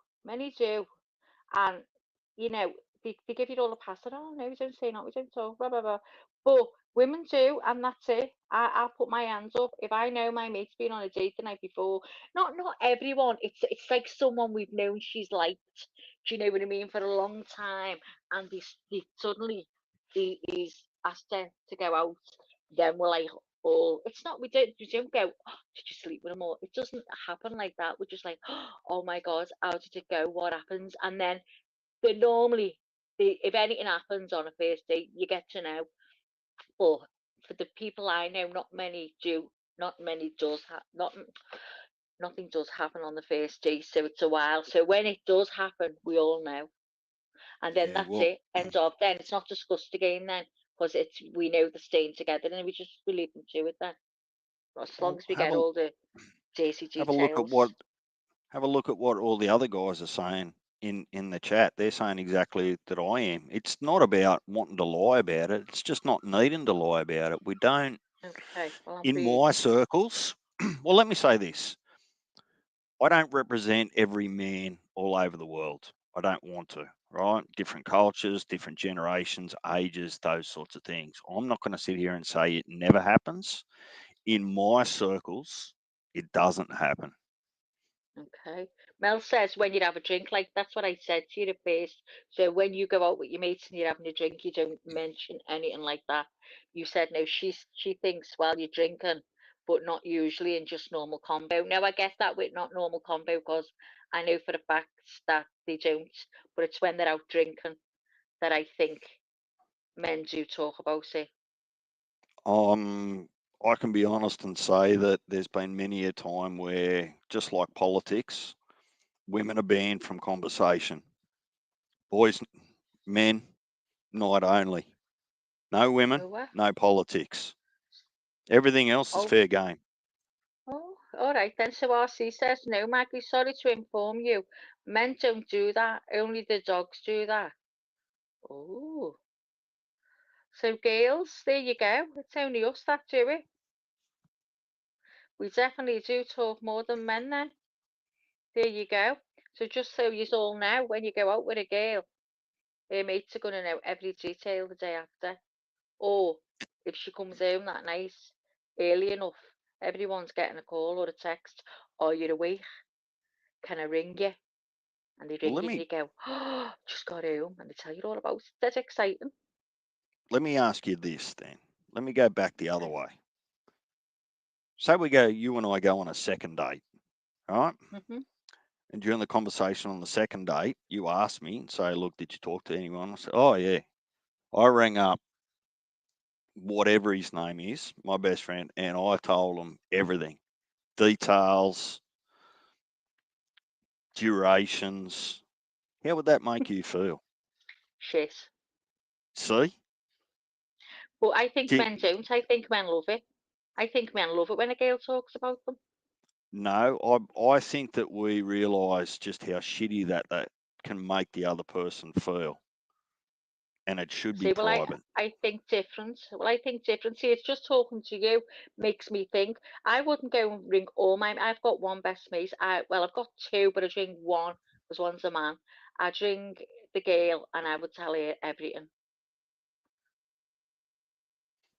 and they give you all the pass. Oh no, we don't say that, we don't talk, blah blah blah. But women do, and that's it. I'll put my hands up if I know my mate's been on a date the night before. Not everyone. It's like someone we've known she's liked. Do you know what I mean? For a long time, and they suddenly he's asked her to go out. Then we're like, oh, it's not. We don't go. Oh, did you sleep with him? Or it doesn't happen like that. We're just like, oh my god, how did it go? What happens? And then they normally, if anything happens on a first date, you get to know. But for the people I know, not many do. Not many does. Nothing does happen on the first date, so it's a while. So when it does happen, we all know, and then Yeah, that's well, it. End of. Then it's not discussed again. Then because it's we know they're staying together, and we leave them to it. Then as long well, as we get all the dirty have a look at what details. have a look at what all the other guys are saying in the chat. They're saying exactly that I am. It's not about wanting to lie about it. It's just not needing to lie about it. We don't Okay, well I'm in my pleased. circles. Well, let me say this. I don't represent every man all over the world. I don't want to, right? Different cultures, different generations, ages, those sorts of things. I'm not going to sit here and say it never happens. In my circles, it doesn't happen. Okay. Mel says when you have a drink, like that's what I said to you at first. So when you go out with your mates and you're having a drink, you don't mention anything like that. You said no, she thinks while you're drinking, but not usually in just normal combo. Now I get that with not normal combo because I know for a fact that they don't, but it's when they're out drinking that I think men do talk about it. I can be honest and say that there's been many a time where, just like politics, women are banned from conversation. Boys, men, night only. No women, Oh, what? no politics. Everything else is Oh, fair game. oh, all right then. So RC says, no, Maggie, sorry to inform you. Men don't do that. Only the dogs do that. Oh, so girls, there you go. It's only us that do it. We definitely do talk more than men then. There you go. So just so you all know, when you go out with a girl, her mates are going to know every detail the day after. Or if she comes home that night early enough, everyone's getting a call or a text. Are you awake? Can I ring you? And they Well, ring you and you go, oh, just got home. And they tell you all about it. That's exciting. let me ask you this then. Let me go back the other Okay. way. Say you and I go on a second date, right? Hmm. And during the conversation on the second date, you ask me and say, look, did you talk to anyone? I say, oh, yeah. I rang up whatever his name is, my best friend, and I told him everything, details, durations. How would that make you feel? Shit. See? But I think Do- men don't. I think men love it. I think men love it when a girl talks about them. No, I think that we realise just how shitty that can make the other person feel, and it should be See, well, private. I think different. Well, I think different. See, it's just talking to you makes me think. I wouldn't go and ring all my. I've got one best mate. I've got two, but I ring one because one's a man. I'd ring the girl and I would tell her everything.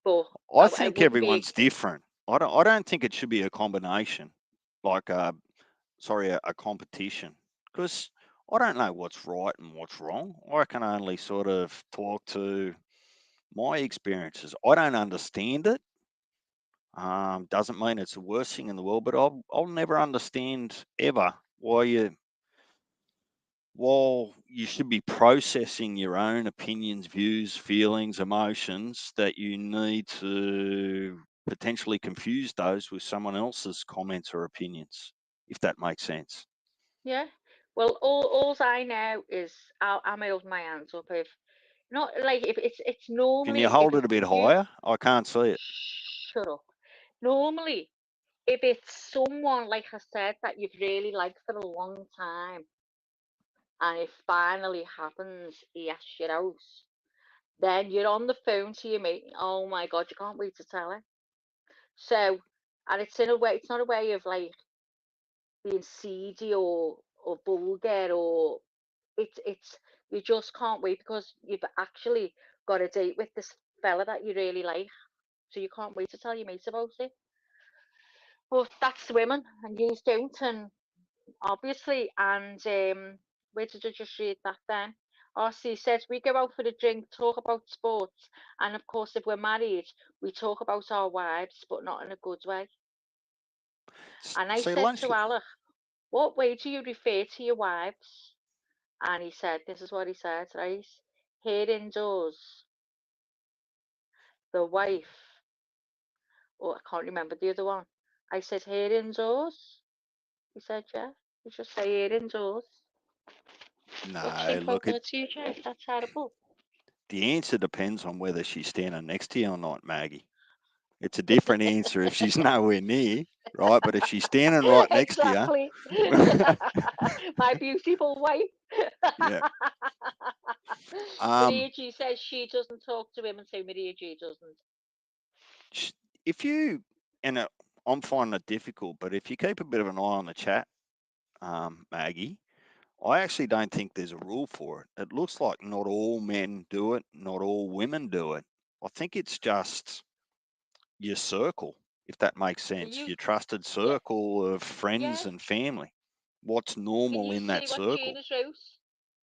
But I I think wouldn't be. everyone's different. I don't think it should be a combination, like a competition, because I don't know what's right and what's wrong. I can only sort of talk to my experiences. I don't understand it. Doesn't mean it's the worst thing in the world, but I'll never understand ever while you should be processing your own opinions, views, feelings, emotions, that you need to potentially confuse those with someone else's comments or opinions, if that makes sense. Yeah. Well, all I know is I'm holding my hands up if not like if it's Can you normally if hold it it's a bit you higher? I can't see it. shut up. Normally, if it's someone like I said that you've really liked for a long time, and it finally happens, he asks you out, then you're on the phone to your mate. Oh my God, you can't wait to tell her. So, and it's in a way, it's not a way of like being seedy or vulgar or it's you just can't wait because you've actually got a date with this fella that you really like, so you can't wait to tell your mate about it. But that's women, and you don't, and obviously, and where did I just read that then? RC says we go out for a drink, talk about sports, and of course, if we're married, we talk about our wives, but not in a good way. And I See, said lunch. to Alec, what way do you refer to your wives? And he said, this is what he said, right? Here indoors, the wife, or I can't remember the other one. I said, here indoors. He said, yeah. You just say here indoors. What do you No, think about look, that, TJ? That's terrible. the answer depends on whether she's standing next to you or not, Maggie. It's a different answer if she's nowhere near, right? But if she's standing right next to Exactly. you, My beautiful wife. yeah. Um, Maria G says she doesn't talk to him, and so Maria G doesn't. sh- if you and I'm finding it difficult, but if you keep a bit of an eye on the chat, Maggie, I actually don't think there's a rule for it. It looks like not all men do it, not all women do it. I think it's just your circle, if that makes Can sense, you? your trusted Yeah, circle of friends yeah. and family. What's Can normal you in that see what circle? Gina's wrote?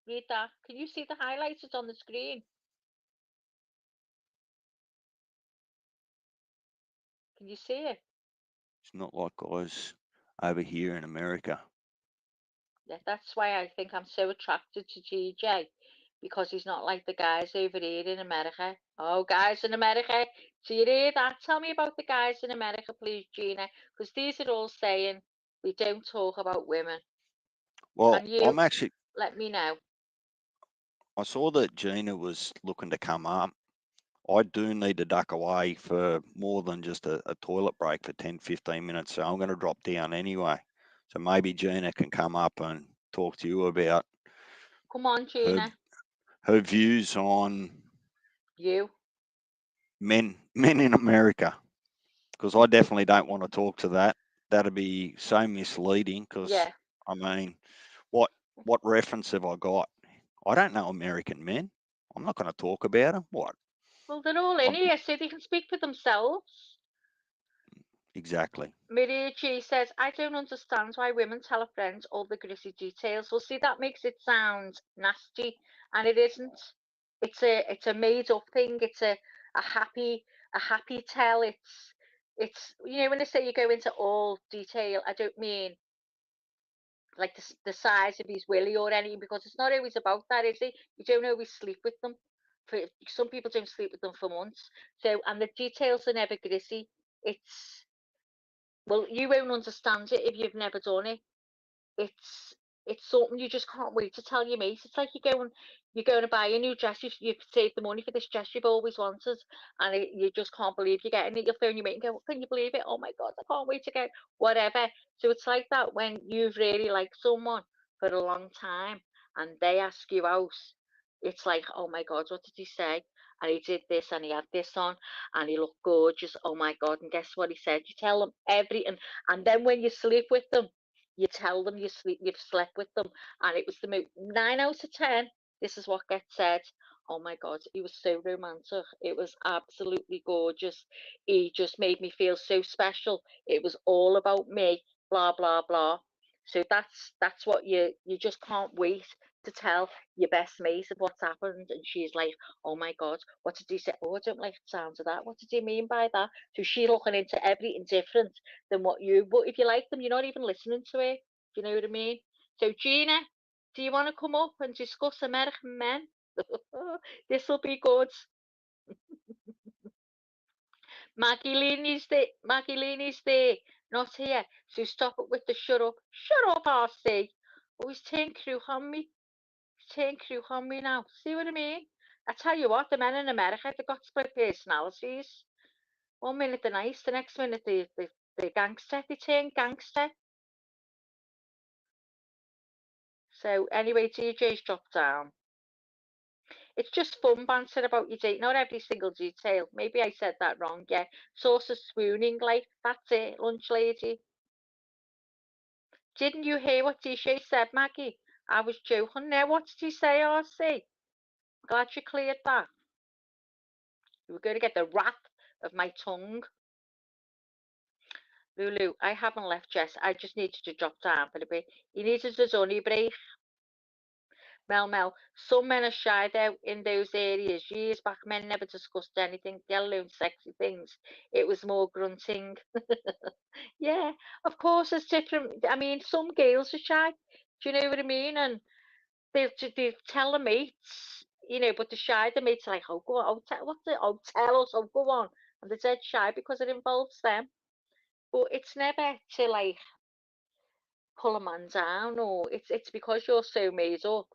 Read that. Can you see the highlights on the screen? Can you see it? It's not like guys over here in America. Yeah, that's why I think I'm so attracted to GJ because he's not like the guys over here in America. Oh, guys in America, do you hear that? Tell me about the guys in America, please, Gina, because these are all saying we don't talk about women. Well, Can I'm you actually, let me know? I saw that Gina was looking to come up. I do need to duck away for more than just a toilet break for 10, 15 minutes. So I'm going to drop down anyway. So maybe Gina can come up and talk to you about Come on, her Gina. her views on You. men in America. Because I definitely don't want to talk to that. That'd be so misleading. Because Yeah. I mean, what what reference have I got? I don't know American men. I'm not going to talk about them. What? Well, they're all in I'm, here, so they can speak for themselves. exactly. Miriachi says, I don't understand why women tell a friend all the gritty details. Well, see, that makes it sound nasty, and it isn't. It's a made up thing. It's a happy a happy tell. It's when I say you go into all detail, I don't mean like the size of his willy or anything because it's not always about that, is it? You don't always sleep with them. For some people don't sleep with them for months. So and the details are never gritty. It's well, you won't understand it if you've never done it. It's it's something you just can't wait to tell your mate. It's like you're going to buy a new dress. You've saved the money for this dress you've always wanted, and you just can't believe you're getting it. You'll phone your mate and go, "Can you believe it? Oh my God, I can't wait to get whatever." So it's like that when you've really liked someone for a long time, and they ask you out. It's like, oh my God, what did he say? And he did this, and he had this on, and he looked gorgeous. Oh my God! And guess what he said? You tell them everything, and then when you sleep with them. You tell them you've slept with them, and it was the 9 out of 10. This is what gets said. Oh my God, he was so romantic. It was absolutely gorgeous. He just made me feel so special. It was all about me. Blah blah blah. So that's what you just can't wait to tell your best mate of what's happened. And she's like, "Oh my God, what did he say? Oh, I don't like the sound of that. What did he mean by that?" So she's looking into everything different than what you. But if you like them, you're not even listening to it. Do you know what I mean? So Gina, do you want to come up and discuss American men? This will be good. Maggie there, not here. So stop it with the shut up. Shut up, RC. Oh, he's turned crew on me. He's turned crew on me now. See what I mean? I tell you what, the men in America, they've got split personalities. One minute they're nice, the next minute they're gangster. They turn gangster. So anyway, DJ's dropped down. It's just fun banter about your date, not every single detail. Maybe I said that wrong, yeah. Source of swooning, like, that's it, lunch lady. Didn't you hear what DJ said, Maggie? I was joking there. What did he say, RC? Glad you cleared that. You were going to get the wrath of my tongue. Lulu, I haven't left Jess. I just needed to drop down for a bit. He needed a sunny break. Mel, some men are shy out in those areas. Years back, men never discussed anything, let alone sexy things. It was more grunting. Yeah, of course, it's different. I mean, some girls are shy. Do you know what I mean? And they'll tell the mates, but the shy, the mates are like, oh, go on, tell us, oh, go on. And they're dead shy because it involves them. But it's never to like pull a man down, or it's because you're so made up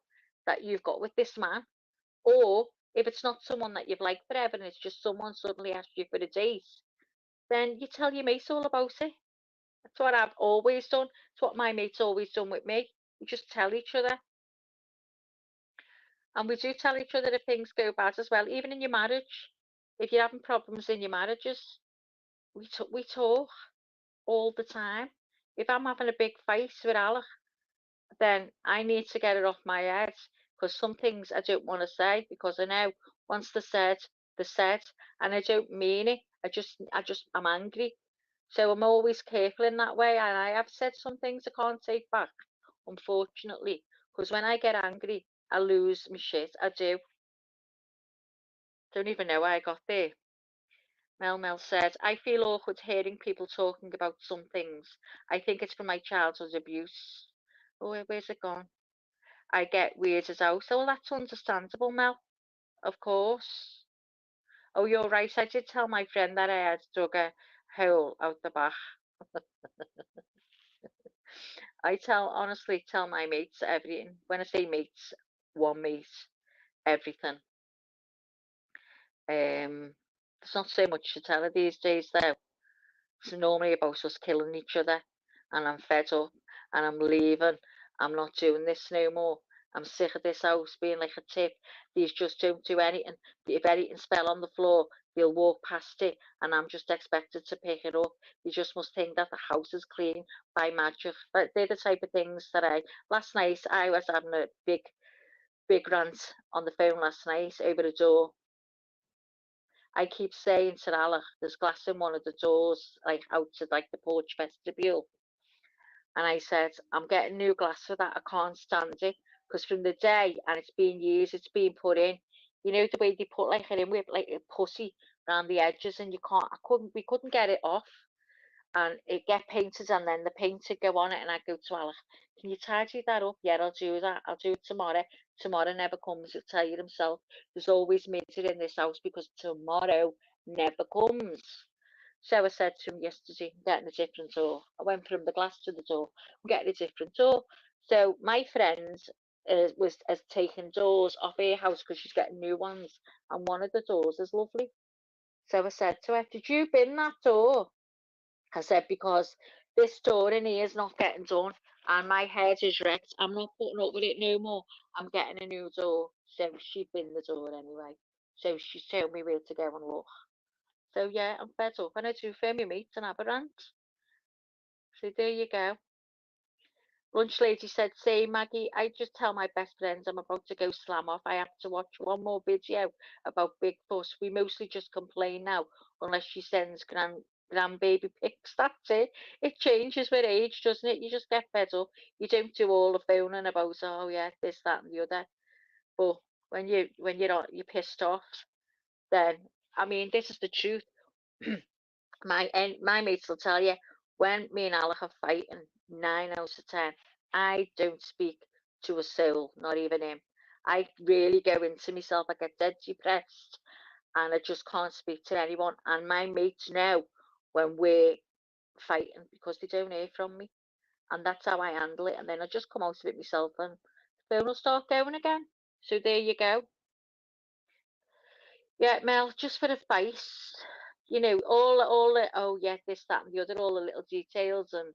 that you've got with this man. Or if it's not someone that you've liked forever and it's just someone suddenly asked you for a date, then you tell your mates all about it. That's what I've always done. It's what my mates always done with me. We just tell each other. And we do tell each other if things go bad as well, even in your marriage. If you're having problems in your marriages, we talk all the time. If I'm having a big fight with Alec, then I need to get it off my head, because some things I don't want to say, because I know once they're said, and I don't mean it. I'm angry. So I'm always careful in that way, and I have said some things I can't take back, unfortunately, because when I get angry, I lose my shit. I do. Don't even know how I got there. Mel said, I feel awkward hearing people talking about some things. I think it's from my childhood abuse. Oh, where's it gone? I get weirded out. So, well, that's understandable, Mel. Of course. Oh, you're right. I did tell my friend that I had dug a hole out the back. Honestly tell my mates everything. When I say mates, one mate, everything. There's not so much to tell her these days, though. It's normally about us killing each other, and I'm fed up, and I'm leaving. I'm not doing this no more. I'm sick of this house being like a tip. These just don't do anything. If anything's fell on the floor, they'll walk past it, and I'm just expected to pick it up. You just must think that the house is clean by magic. But they're the type of things that Last night, I was having a big rant on the phone last night over the door. I keep saying to Alec, there's glass in one of the doors, like out to like the porch vestibule. And I said, I'm getting new glass for that. I can't stand it. Because from the day, and it's been years, it's been put in. You know the way they put like it in with like a pussy around the edges, and we couldn't get it off. And it get painted, and then the paint would go on it, and I go to Alec, can you tidy that up? Yeah, I'll do that. I'll do it tomorrow. Tomorrow never comes, he'll tell you himself. There's always misery in this house because tomorrow never comes. So I said to him yesterday, I'm getting a different door. I went from the glass to the door. I'm getting a different door. So my friend has taken doors off her house because she's getting new ones, and one of the doors is lovely. So I said to her, did you bin that door? I said, because this door in here is not getting done, and my head is wrecked. I'm not putting up with it no more. I'm getting a new door. So she binned the door anyway. So she's told me where to go and look. So yeah, I'm fed up, and I do phone my mates and have a rant. So there you go. Lunch lady said, "Say, Maggie, I just tell my best friends I'm about to go slam off. I have to watch one more video about Bigfoot. We mostly just complain now, unless she sends grandbaby pics. That's it. It changes with age, doesn't it? You just get fed up. You don't do all the phoning about, oh yeah, this, that, and the other. But you're pissed off, then I mean, this is the truth. My mates will tell you, when me and Alec are fighting, 9 out of 10, I don't speak to a soul, not even him. I really go into myself. I get dead depressed, and I just can't speak to anyone. And my mates know when we're fighting because they don't hear from me, and that's how I handle it. And then I just come out of it myself, and the phone will start going again. So there you go. Yeah, Mel, just for advice, all the, oh yeah, this, that, and the other, all the little details and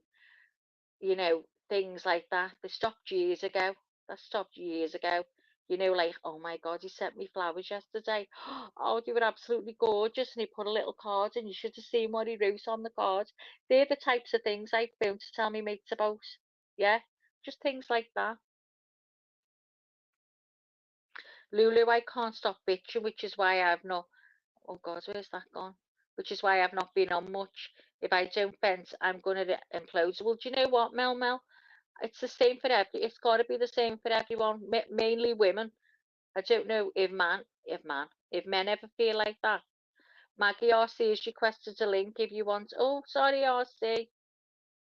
things like that. They stopped years ago. That stopped years ago. Like, oh my God, he sent me flowers yesterday. Oh, they were absolutely gorgeous, and he put a little card, and you should have seen what he wrote on the card. They're the types of things I phone to tell me mates about. Yeah, just things like that. Lulu, I can't stop bitching, which is why I've not. Oh God, where's that gone? Which is why I've not been on much. If I don't vent, I'm gonna implode. Well, do you know what, Mel? It's the same for It's got to be the same for everyone. Mainly women. I don't know if men ever feel like that. Maggie RC has requested a link if you want. Oh, sorry, RC.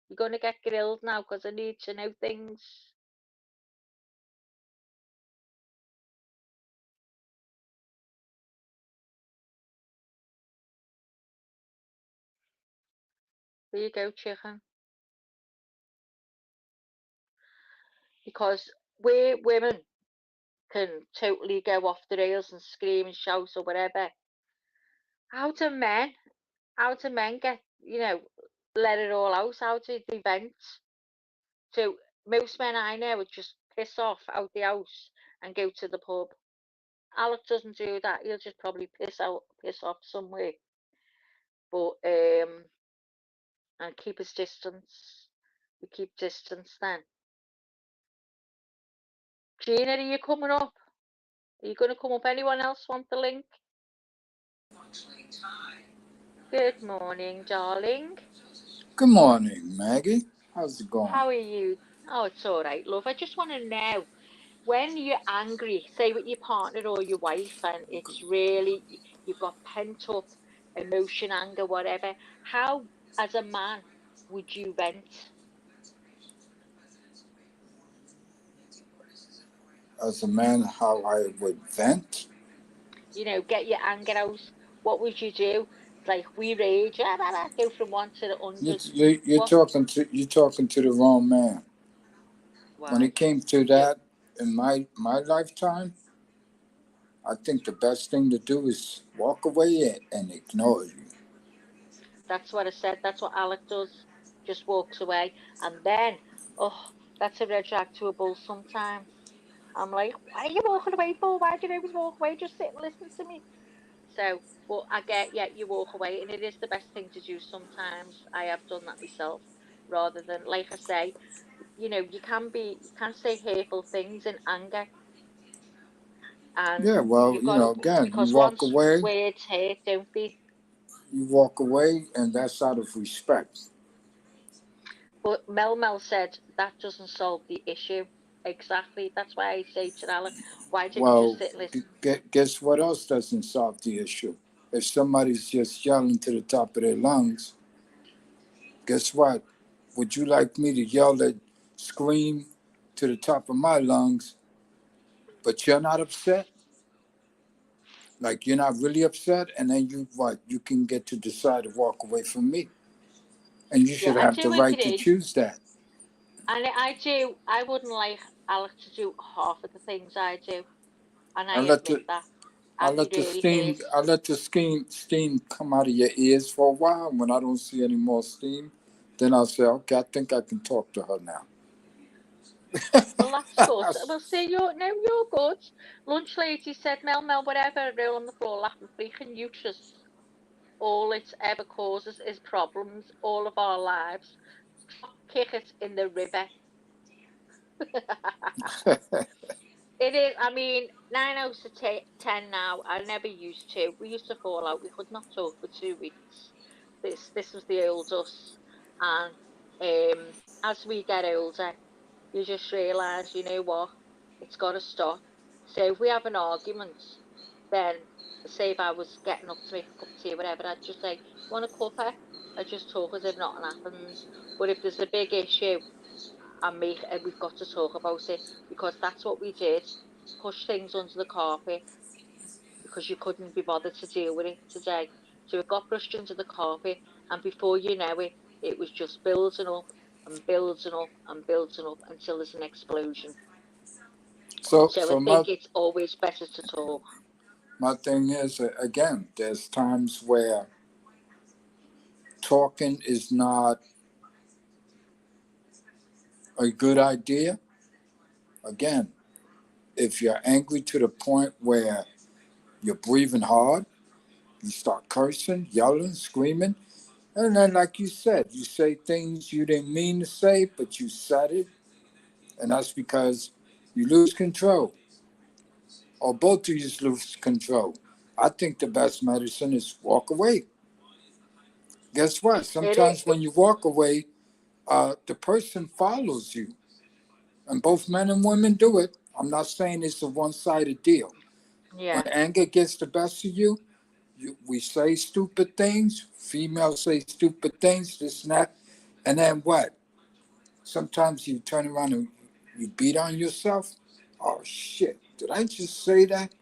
You're gonna get grilled now because I need to know things. There you go, chicken. Because we women can totally go off the rails and scream and shout or whatever. How do men? How do men get, let it all out? How do they vent? So most men I know would just piss off out the house and go to the pub. Alec doesn't do that. He'll just probably piss off somewhere, but and keep his distance. We keep distance then. Gina, are you coming up? Are you going to come up? Anyone else want the link? Good morning, darling. Good morning, Maggie. How's it going? How are you? Oh, it's all right, love. I just want to know, when you're angry, say with your partner or your wife, and it's really, you've got pent up emotion, anger, whatever, how, as a man, would you vent? As a man, how I would vent? Get your anger out. What would you do? Like, we rage, go from one to the You, hundred. you, you're What? talking to the wrong man. When Why? it came to Yeah, that in my lifetime, I think the best thing to do is walk away and ignore you. that's what I said. That's what Alec does. Just walks away. And then, oh, that's a red flag to a bull sometimes. I'm like, why are you walking away for? Why do you always walk away? Just sit and listen to me. So, but I get, yeah, you walk away, and it is the best thing to do sometimes. I have done that myself, rather than, like I say, you can say hateful things in anger, and Yeah, well, you've got to, again, because once words hurt, don't they? you walk away, and that's out of respect. But Mel said that doesn't solve the issue. Exactly. That's why I say to Alan, why don't you just Well, sit and listen? guess what else doesn't solve the issue? If somebody's just yelling to the top of their lungs, guess what? Would you like me to scream to the top of my lungs, but you're not upset? Like you're not really upset, and then you what? You can get to decide to walk away from me, and you Yeah, should I have the do right to agree. choose that. And I do. I wouldn't like Alec to do half of the things I do. And I I let admit the that. I I'd be let the really steam hurt. I let the steam come out of your ears for a while. When I don't see any more steam, then I'll say, okay, I think I can talk to her now. Well, that's good. Well, see, you're good. Lunch lady said, Mel, whatever, roll on the floor, laughing, freaking uterus. All it ever causes is problems all of our lives. Drop kick it in the river. It is. I mean, 9 out of 10 now. I never used to. We used to fall out. We could not talk for 2 weeks. This was the old us, and as we get older, you just realise, you know what, it's got to stop. So if we have an argument, then say if I was getting up to make a cup of tea or whatever, I'd just say, "Want a cuppa?" I'd just talk as if nothing happened. But if there's a big issue, and we've got to talk about it, because that's what we did. Push things under the carpet because you couldn't be bothered to deal with it today. So it got brushed under the carpet, and before you know it, it was just building up and building up and building up until there's an explosion. so, So I so think it's always better to talk. my thing is, again, there's times where talking is not a good idea. Again, if you're angry to the point where you're breathing hard, you start cursing, yelling, screaming, and then, like you said, you say things you didn't mean to say, but you said it, and that's because you lose control, or both of you lose control. I think the best medicine is walk away. Guess what? It Sometimes is, when you walk away, the person follows you, and both men and women do it. I'm not saying it's a one-sided deal. When yeah, anger gets the best of you, we say stupid things. Females say stupid things, this and that, and then what? Sometimes you turn around and you beat on yourself. Oh shit! Did I just say that?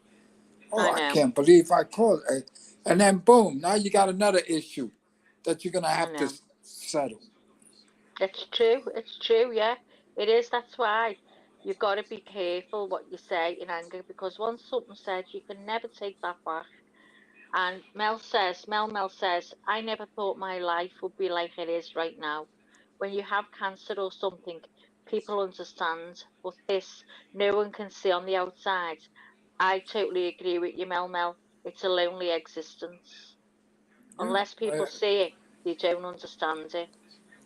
Oh, I I know, can't believe I called it. And then boom, now you got another issue that you're gonna I have to know. settle. It's true. It's true. Yeah, it is. That's why you've got to be careful what you say in anger, because once something's said, you can never take that back. And Mel says, I never thought my life would be like it is right now. When you have cancer or something, people understand, but this no one can see on the outside. I totally agree with you, Mel. It's a lonely existence. Yeah, Unless people see it, they don't understand it,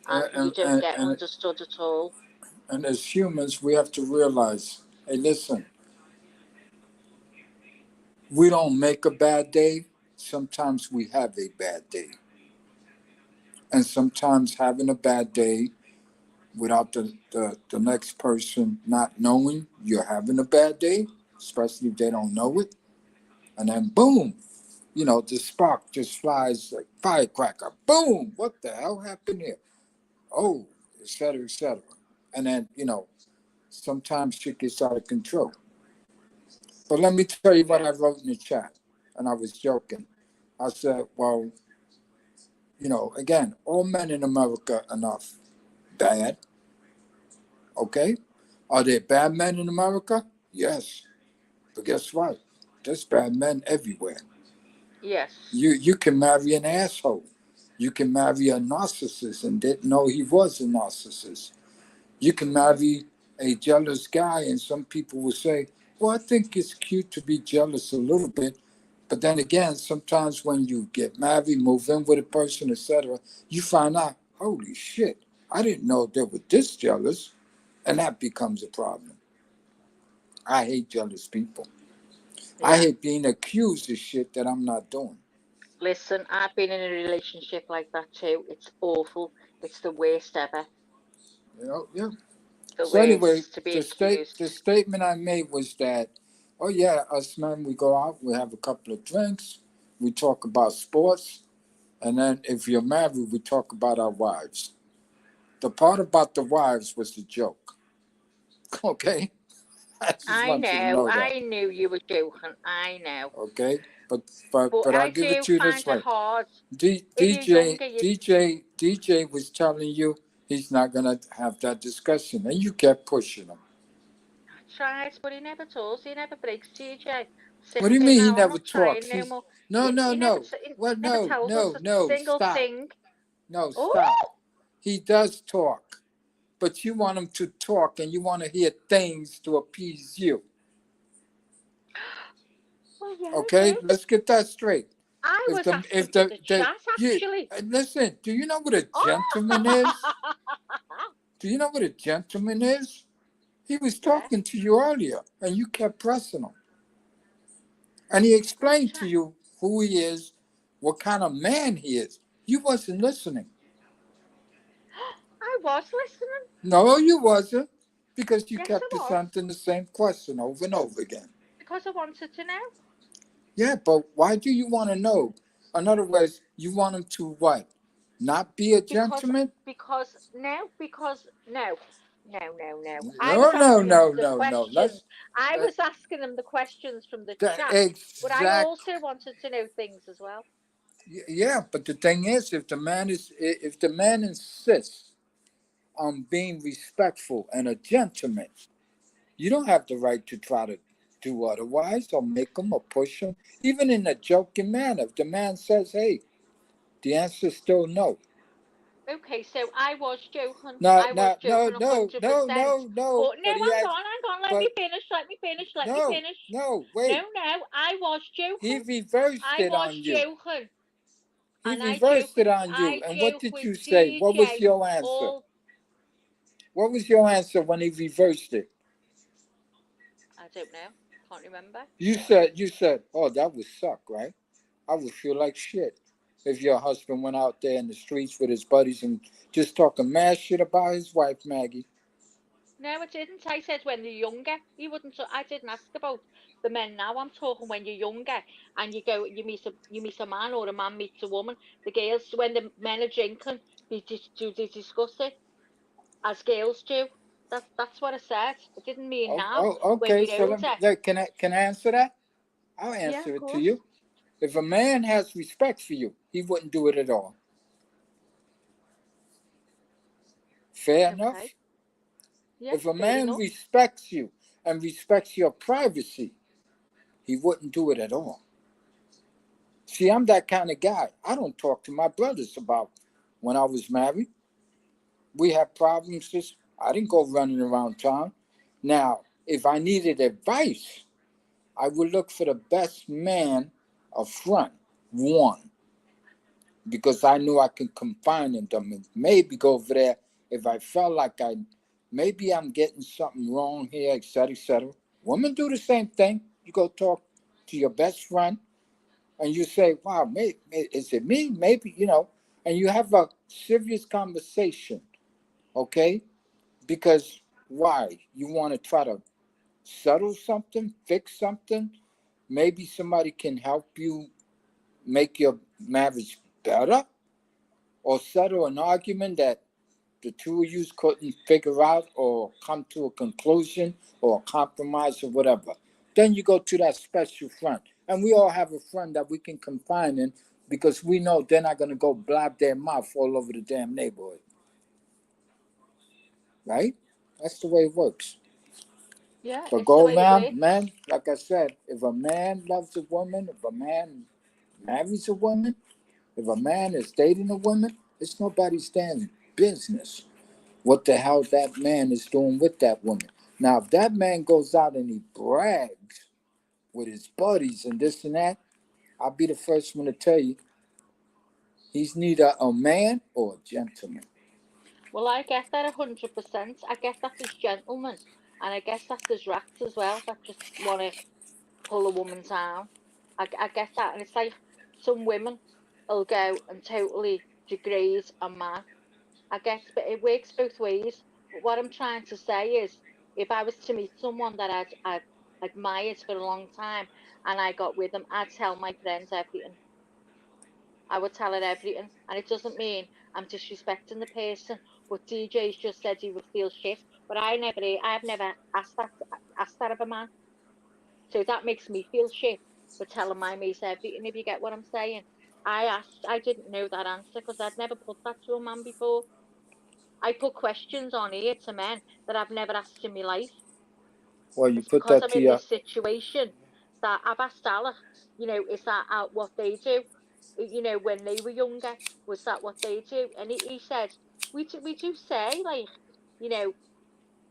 and you and don't and get and, understood at all. and as humans, we have to realize, hey, listen, we don't make a bad day. Sometimes we have a bad day, and sometimes having a bad day without the next person not knowing you're having a bad day, especially if they don't know it, and then boom, the spark just flies like firecracker. Boom! What the hell happened here? Oh, et cetera, et cetera. And then, sometimes shit gets out of control. But let me tell you what I Yeah. wrote in the chat, and I was joking. I said, well, again, all men in America are not bad, okay? Are there bad men in America? Yes. But guess what? There's bad men everywhere. Yes. You can marry an asshole. You can marry a narcissist and didn't know he was a narcissist. You can marry a jealous guy, and some people will say, well, I think it's cute to be jealous a little bit. But then again, sometimes when you get married, move in with a person, etc., you find out, holy shit, I didn't know they were this jealous. And that becomes a problem. I hate jealous people. I Yeah. hate being accused of shit that I'm not doing. Listen, I've been in a relationship like that too. It's awful. It's the worst ever. Yeah. The So anyway, worst to be the accused. statement I made was that, oh yeah, us men, we go out, we have a couple of drinks, we talk about sports, and then if you're married, we talk about our wives. The part about the wives was the joke. Okay, I just I want you to know. know that. I knew you were joking. I know. Okay, but But but I'll I give it do to you this find it way. hard. If you're DJ younger, you DJ was telling you he's not gonna have that discussion, and you kept pushing him. tries, but he never does. He never breaks TJ. Sick What do of you it mean he now. I'm never not trying talks? no more. No, no, He never, no. he Well, never no, tells us no, a no. single Stop. thing. No, Oh, stop. He does talk, but you want him to talk, and you want to hear things to appease you. well, yeah, I Okay, do. let's get that straight. I If was the asking if for the the chat you actually. listen, do you know what a Oh, gentleman is? Do you know what a gentleman is? He was Yeah. talking to you earlier, and you kept pressing him. And he explained to you who he is, what kind of man he is. You wasn't listening. I was listening. No, you wasn't, because you Yes, kept I was. presenting the same question over and over again. Because I wanted to know. Yeah, but why do you want to know? In other words, you want him to what? Not be a gentleman? Because no. I No, was no, asking him no, the no, no. questions. I That, was asking him the questions from the that chat, but I exact. also wanted to know things as well. Yeah, but the thing is, if the man insists on being respectful and a gentleman, you don't have the right to try to do otherwise or make him or push him, even in a joking manner. If the man says, "Hey," the answer is still no. Okay, so I was joking. No, I was no, no, joking no, no, 100%. no, no. But no, But he hang asked, on, hang on. Let me but finish. Let me finish. Let me no, finish. no, No, wait. no. I was He joking. reversed I it was on you. joking. He And reversed it on you. I And what joke did with you say? What was DJ your answer? all. What was your answer when he reversed it? I don't know. Can't remember. You said, oh, that would suck, right? I would feel like shit if your husband went out there in the streets with his buddies and just talking mad shit about his wife, Maggie. No, I didn't. I said when you're younger. You wouldn't. I didn't ask about the men now. I'm talking when you're younger and you meet a man or a man meets a woman. The girls, when the men are drinking, they discuss it as girls do. That's what I said. I didn't mean Oh, now oh, when okay. you're So let me. older. Can I answer that? I'll Yeah, answer of it to course. you. If a man has respect for you, he wouldn't do it at all. Fair enough. Okay. Yeah, If a fair man enough. respects you and respects your privacy, he wouldn't do it at all. See, I'm that kind of guy. I don't talk to my brothers about when I was married. We had problems. Just I didn't go running around town. Now, if I needed advice, I would look for the best man up front. One, because I knew I could confide in them and maybe go over there if I felt like maybe I'm getting something wrong here, etc., etc. Women do the same thing. You go talk to your best friend and you say, wow, maybe, is it me? Maybe, and you have a serious conversation, okay? Because why? You want to try to settle something, fix something? Maybe somebody can help you make your marriage better or settle an argument that the two of you couldn't figure out or come to a conclusion or a compromise or whatever. Then you go to that special friend. And we all have a friend that we can confide in because we know they're not going to go blab their mouth all over the damn neighborhood. Right? That's the way it works. Yeah, But it's the go way it around, works. man, like I said, if a man loves a woman, if a man marries a woman, if a man is dating a woman, it's nobody's damn business what the hell that man is doing with that woman. Now, if that man goes out and he brags with his buddies and this and that, I'll be the first one to tell you he's neither a man or a gentleman. Well, I get that 100%. I get that there's gentlemen, and I guess that there's rats as well that just want to pull a woman down. I get that, and it's like some women will go and totally degrade a man. I guess, but it works both ways. But what I'm trying to say is, if I was to meet someone that I'd admired for a long time, and I got with them, I'd tell my friends everything. I would tell her everything, and it doesn't mean I'm disrespecting the person. But DJ's just said he would feel shit, but I've never asked that of a man. So that makes me feel shit for telling my mate everything. If you get what I'm saying, I didn't know that answer because I'd never put that to a man before. I put questions on here to men that I've never asked in my life. Well, you It's put because that I'm to in your. this situation that I've asked Allah, is that what they do? When they were younger, was that what they do? And he said, we do say, like, you know,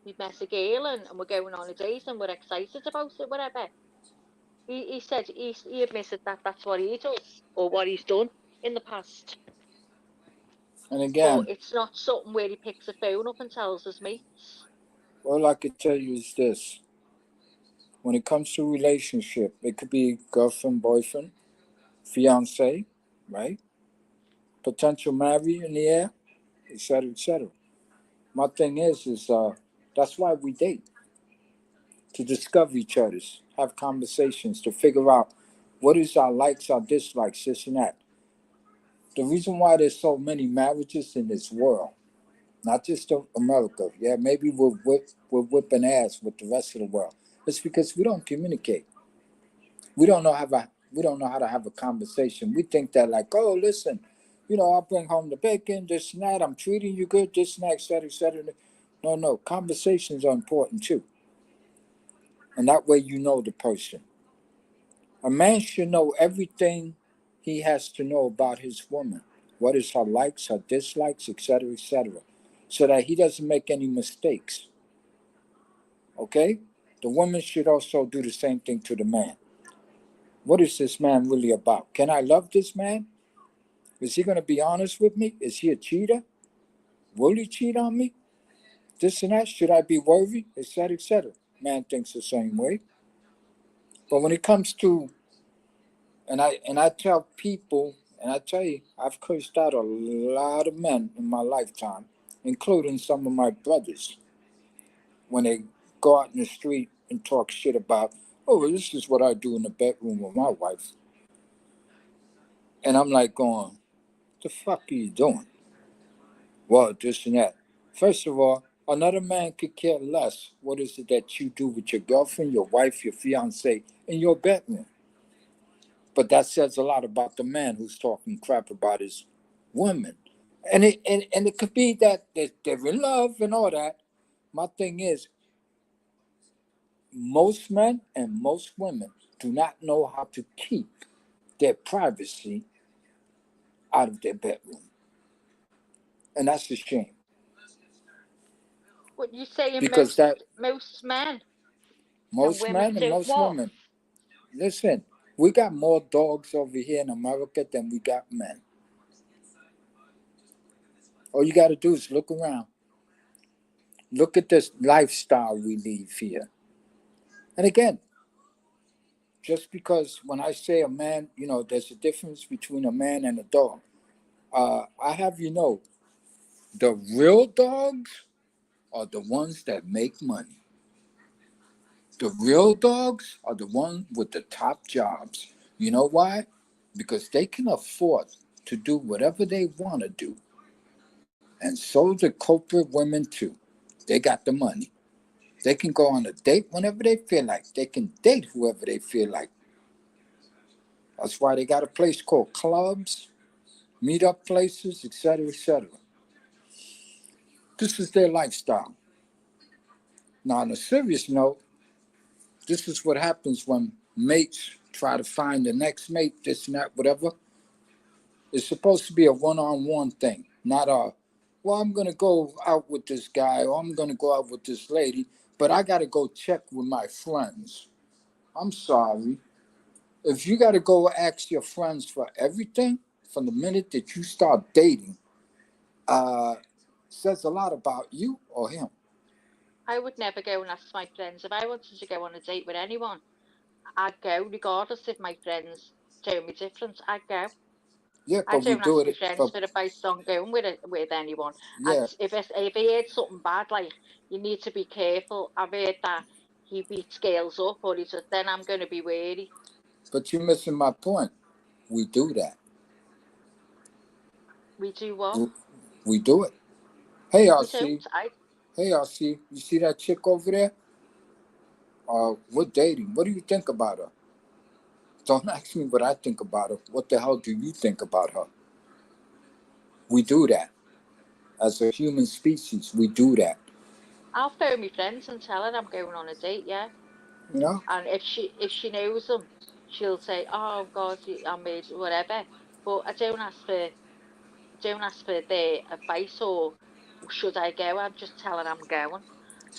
we've met a girl and we're going on a date and we're excited about it, whatever. He said he admitted that that's what he does or what he's done in the past. And But again, it's not something where he picks a phone up and tells his mates. All I could tell you is this: when it comes to relationship, it could be girlfriend, boyfriend, fiance, right? Potential marry in the air, etc., etc. My thing is that's why we date, to discover each other's, have conversations, to figure out what is our likes, our dislikes, this and that. The reason why there's so many marriages in this world, not just America, yeah, maybe we're whipping ass with the rest of the world. It's because we don't communicate. We don't know how to have a conversation. We think that like, oh, listen, I'll bring home the bacon, this and that. I'm treating you good, this and that, et cetera, et cetera. No, no, conversations are important too, and that way you know the person. A man should know everything he has to know about his woman. What is her likes, her dislikes, etc., etc., so that he doesn't make any mistakes. Okay? The woman should also do the same thing to the man. What is this man really about? Can I love this man? Is he going to be honest with me? Is he a cheater? Will he cheat on me? This and that. Should I be worthy? Etc., etc. Man thinks the same way. But when it comes to, and I tell people, and I tell you, I've cursed out a lot of men in my lifetime, including some of my brothers, when they go out in the street and talk shit about, oh, well, this is what I do in the bedroom with my wife. And I'm like going, the fuck are you doing? Well, this and that. First of all, another man could care less what is it that you do with your girlfriend, your wife, your fiance in your bedroom. But that says a lot about the man who's talking crap about his woman. And it could be that they're in love and all that. My thing is, most men and most women do not know how to keep their privacy out of their bedroom. And that's a shame. What you saying? Because that Most men and most women men and do most what? women, listen, we got more dogs over here in America than we got men. All you got to do is look around. Look at this lifestyle we live here. And again, just because when I say a man, there's a difference between a man and a dog. I have the real dogs are the ones that make money. The real dogs are the ones with the top jobs. You know why? Because they can afford to do whatever they want to do. And so the corporate women too. They got the money. They can go on a date whenever they feel like. They can date whoever they feel like. That's why they got a place called clubs, meetup places, etc., etc. This is their lifestyle. Now, on a serious note, this is what happens when mates try to find the next mate, this and that, whatever. It's supposed to be a one-on-one thing, not a, well, I'm going to go out with this guy or I'm going to go out with this lady, but I got to go check with my friends. I'm sorry. If you got to go ask your friends for everything from the minute that you start dating, uh, says a lot about you or him. I would never go and ask my friends if I wanted to go on a date with anyone. I'd go regardless if my friends told me different. I'd go. Yeah, I but we don't do ask my it. friends But for advice on going with anyone. yeah, If I heard something bad, like you need to be careful. I've heard that he beat scales up, or he said, then I'm going to be wary. but you're missing my point. We do that. We do what? We, we do it. Hey, No, we RC. don't. I Hey, RC. You see that chick over there? We're dating. What do you think about her? Don't ask me what I think about her. What the hell do you think about her? We do that. As a human species, we do that. I'll phone my friends and tell her I'm going on a date. Yeah, You know? and if she knows them, she'll say, "Oh God, I made whatever." But I don't ask for their advice or should I go. I'm just telling I'm going.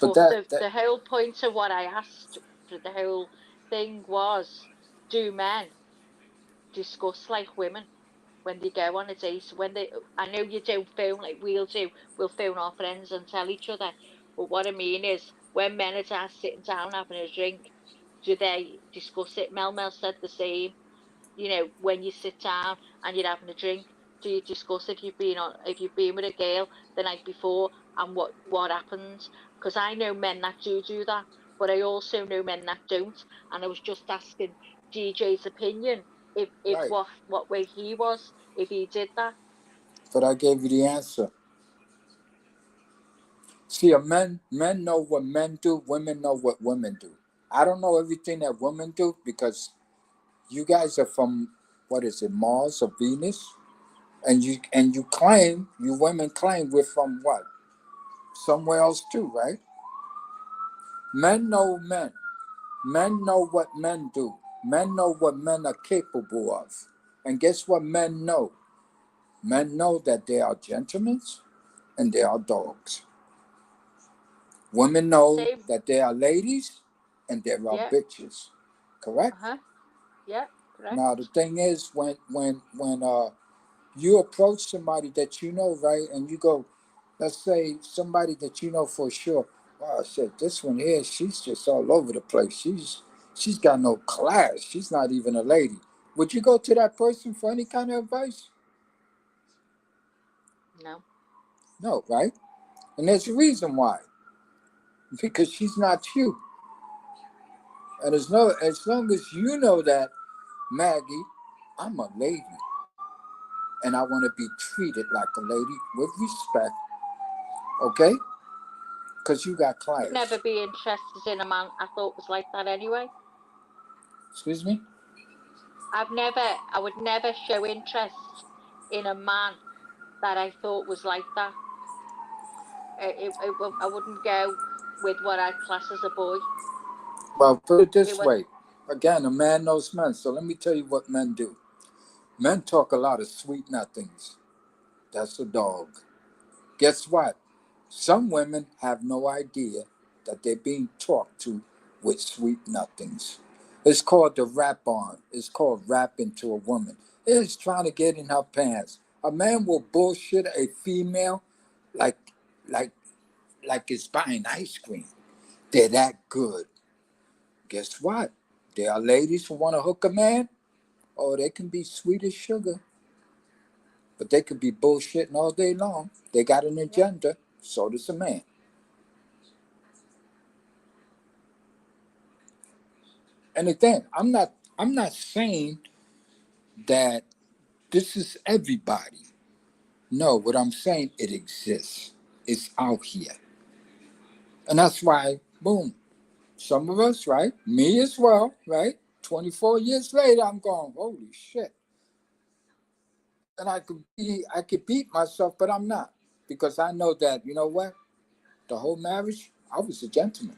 But But that, the that, whole point of what I asked for the whole thing was, do men discuss like women when they go on a date? I know you don't phone like we'll do. We'll phone our friends and tell each other. But what I mean is, when men are sitting down having a drink, do they discuss it? Mel said the same. When you sit down and you're having a drink, do you discuss if you've been with a girl the night before and what happens? Because I know men that do that, but I also know men that don't. And I was just asking DJ's opinion if Right. what way he was if he did that. But I gave you the answer. See, men know what men do. Women know what women do. I don't know everything that women do because you guys are from, what is it, Mars or Venus, and you women claim we're from what, somewhere else too, right? Men know men. Men know what men do. Men know what men are capable of. And guess what men know? Men know that they are gentlemen and they are dogs. Women know Same. that they are ladies and they are Yeah. bitches. Correct? Uh-huh. Yeah. Now the Correct. thing is, when you approach somebody that you know, right, and you go, let's say somebody that you know for sure, wow, I said this one here, she's just all over the place. She's got no class. She's not even a lady. Would you go to that person for any kind of advice? No. No, right? And there's a reason why. Because she's not you. And as long as you know that, Maggie, I'm a lady and I want to be treated like a lady with respect, okay? Because you got I'd never class. be interested in a man I thought was like that anyway. Excuse me? I would never show interest in a man that I thought was like that. I wouldn't go with what I'd class as a boy. Well, put it It this would. way. Again, a man knows men. So let me tell you what men do. Men talk a lot of sweet nothings. That's a dog. Guess what? Some women have no idea that they're being talked to with sweet nothings. It's called the rap on. It's called rapping to a woman. It's trying to get in her pants. A man will bullshit a female like like like it's buying ice cream. They're that good. Guess what? There are ladies who want to hook a man. Oh, they can be sweet as sugar, but they could be bullshitting all day long. They got an Yeah. agenda. So does a man. And again, I'm not saying that this is everybody. No, what I'm saying, it exists. It's out here. And that's why, boom, some of us, right? Me as well, right? 24 years later, I'm going, holy shit. And I could beat myself, but I'm not. Because I know that, you know what? The whole marriage, I was a gentleman.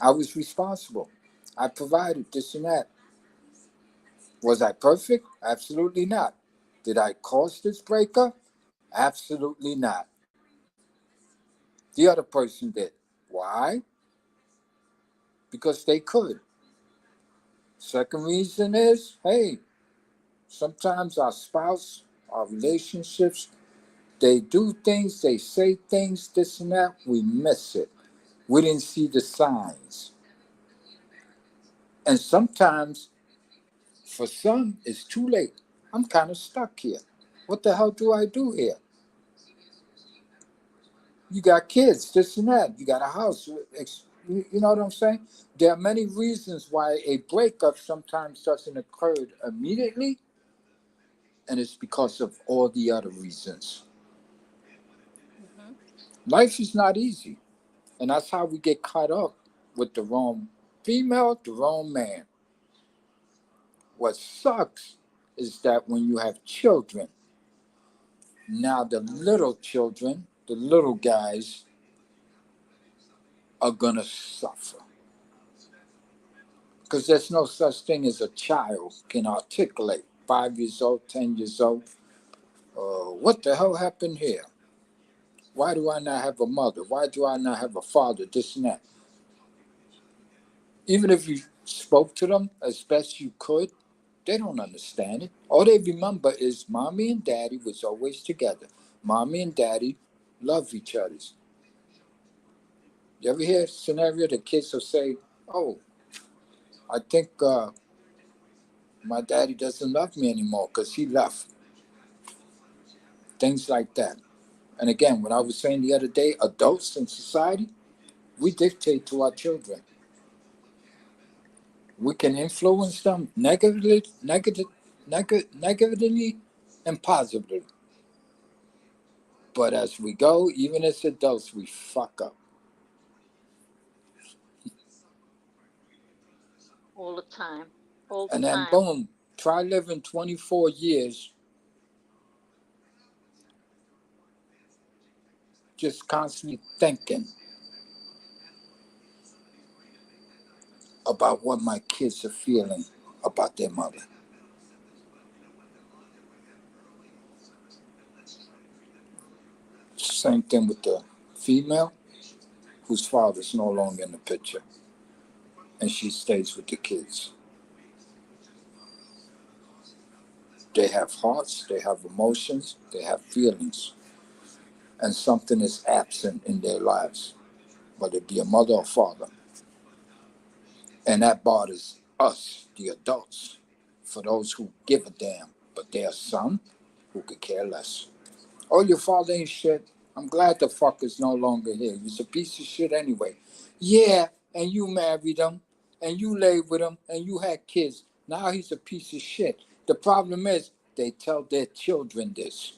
I was responsible. I provided this and that. Was I perfect? Absolutely not. Did I cause this breakup? Absolutely not. The other person did. Why? Because they could. Second reason is, hey, sometimes our spouse, our relationships, they do things, they say things, this and that, we miss it. We didn't see the signs. And sometimes, for some, it's too late. I'm kind of stuck here. What the hell do I do here? You got kids, this and that. You got a house. You know what I'm saying? There are many reasons why a breakup sometimes doesn't occur immediately, and it's because of all the other reasons. Hmm. Life is not easy, and that's how we get caught up with the wrong female, the wrong man. What sucks is that when you have children, now the little children, the little guys, are gonna suffer. Because there's no such thing as a child can articulate. 5 years old, 10 years old. What the hell happened here? Why do I not have a mother? Why do I not have a father? This and that. Even if you spoke to them as best you could, they don't understand it. All they remember is mommy and daddy was always together. Mommy and daddy love each other. You ever hear a scenario the kids will say, "Oh, I think my daddy doesn't love me anymore because he left." Things like that. And again, what I was saying the other day, adults in society, we dictate to our children. We can influence them negatively and positively. But as we go, even as adults, we fuck up. All the time. All the And then time. boom, try living 24 years just constantly thinking about what my kids are feeling about their mother. Same thing with the female whose father's no longer in the picture and she stays with the kids. They have hearts, they have emotions, they have feelings, and something is absent in their lives, whether it be a mother or father. And that bothers us, the adults, for those who give a damn. But there are some who could care less. Oh, your father ain't shit. I'm glad the fucker's no longer here. He's a piece of shit anyway. Yeah, and you married him, and you laid with him, and you had kids. Now he's a piece of shit. The problem is, they tell their children this.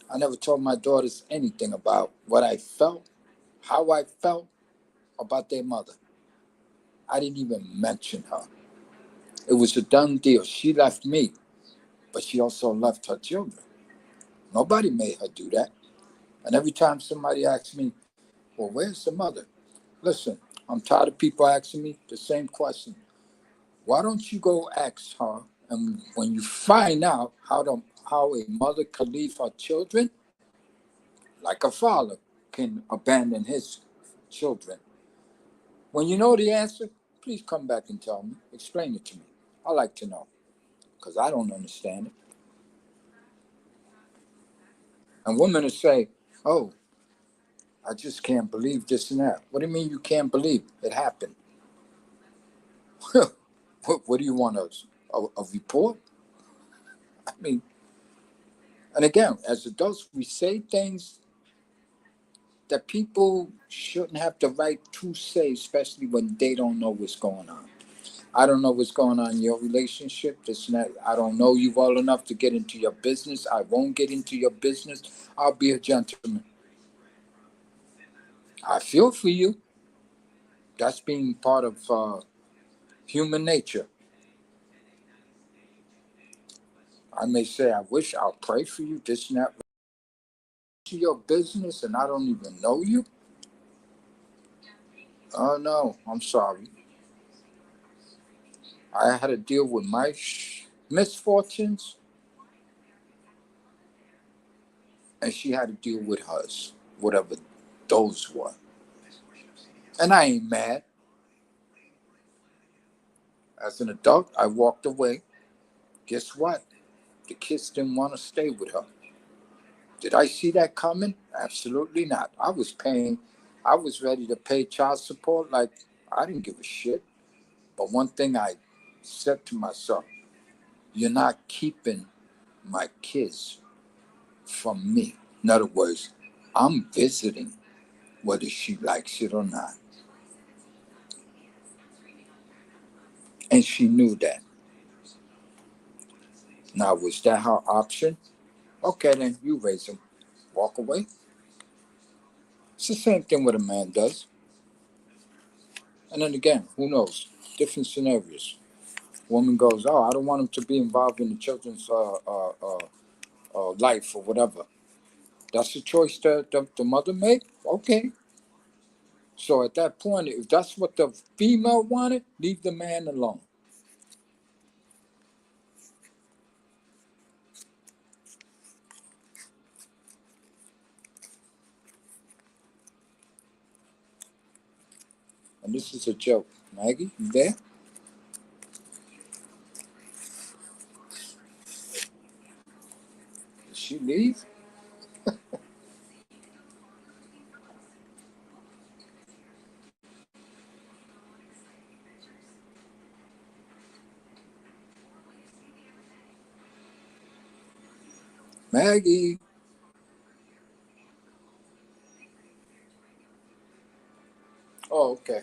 I never told my daughters anything about what I felt, how I felt about their mother. I didn't even mention her. It was a done deal. She left me, but she also left her children. Nobody made her do that. And every time somebody asks me, well, where's the mother? Listen, I'm tired of people asking me the same question. Why don't you go ask her? And when you find out how a mother can leave her children, like a father can abandon his children. When you know the answer, please come back and tell me. Explain it to me. I like to know because I don't understand it. And women will say, oh, I just can't believe this and that. What do you mean you can't believe? It happened. What do you want, a report? I mean, and again, as adults, we say things that people shouldn't have the right to say, especially when they don't know what's going on. I don't know what's going on in your relationship. This and that. I don't know you well enough to get into your business. I won't get into your business. I'll be a gentleman. I feel for you. That's being part of human nature. I may say, I wish I'll pray for you, this and that. To your business and I don't even know you? Oh, no, I'm sorry. I had to deal with my misfortunes and she had to deal with hers, whatever those were. And I ain't mad. As an adult, I walked away. Guess what? The kids didn't want to stay with her. Did I see that coming? Absolutely not. I was ready to pay child support like I didn't give a shit. But one thing I said to myself, you're not keeping my kids from me. In other words, I'm visiting whether she likes it or not. And she knew that. Now, was that her option? Okay, then you raise them. Walk away. It's the same thing what a man does. And then again, who knows? Different scenarios. Woman goes, oh, I don't want him to be involved in the children's life or whatever. That's the choice that the mother made? Okay. So at that point, if that's what the female wanted, leave the man alone. And this is a joke. Maggie, you there? Did she leave? Maggie. Oh, okay.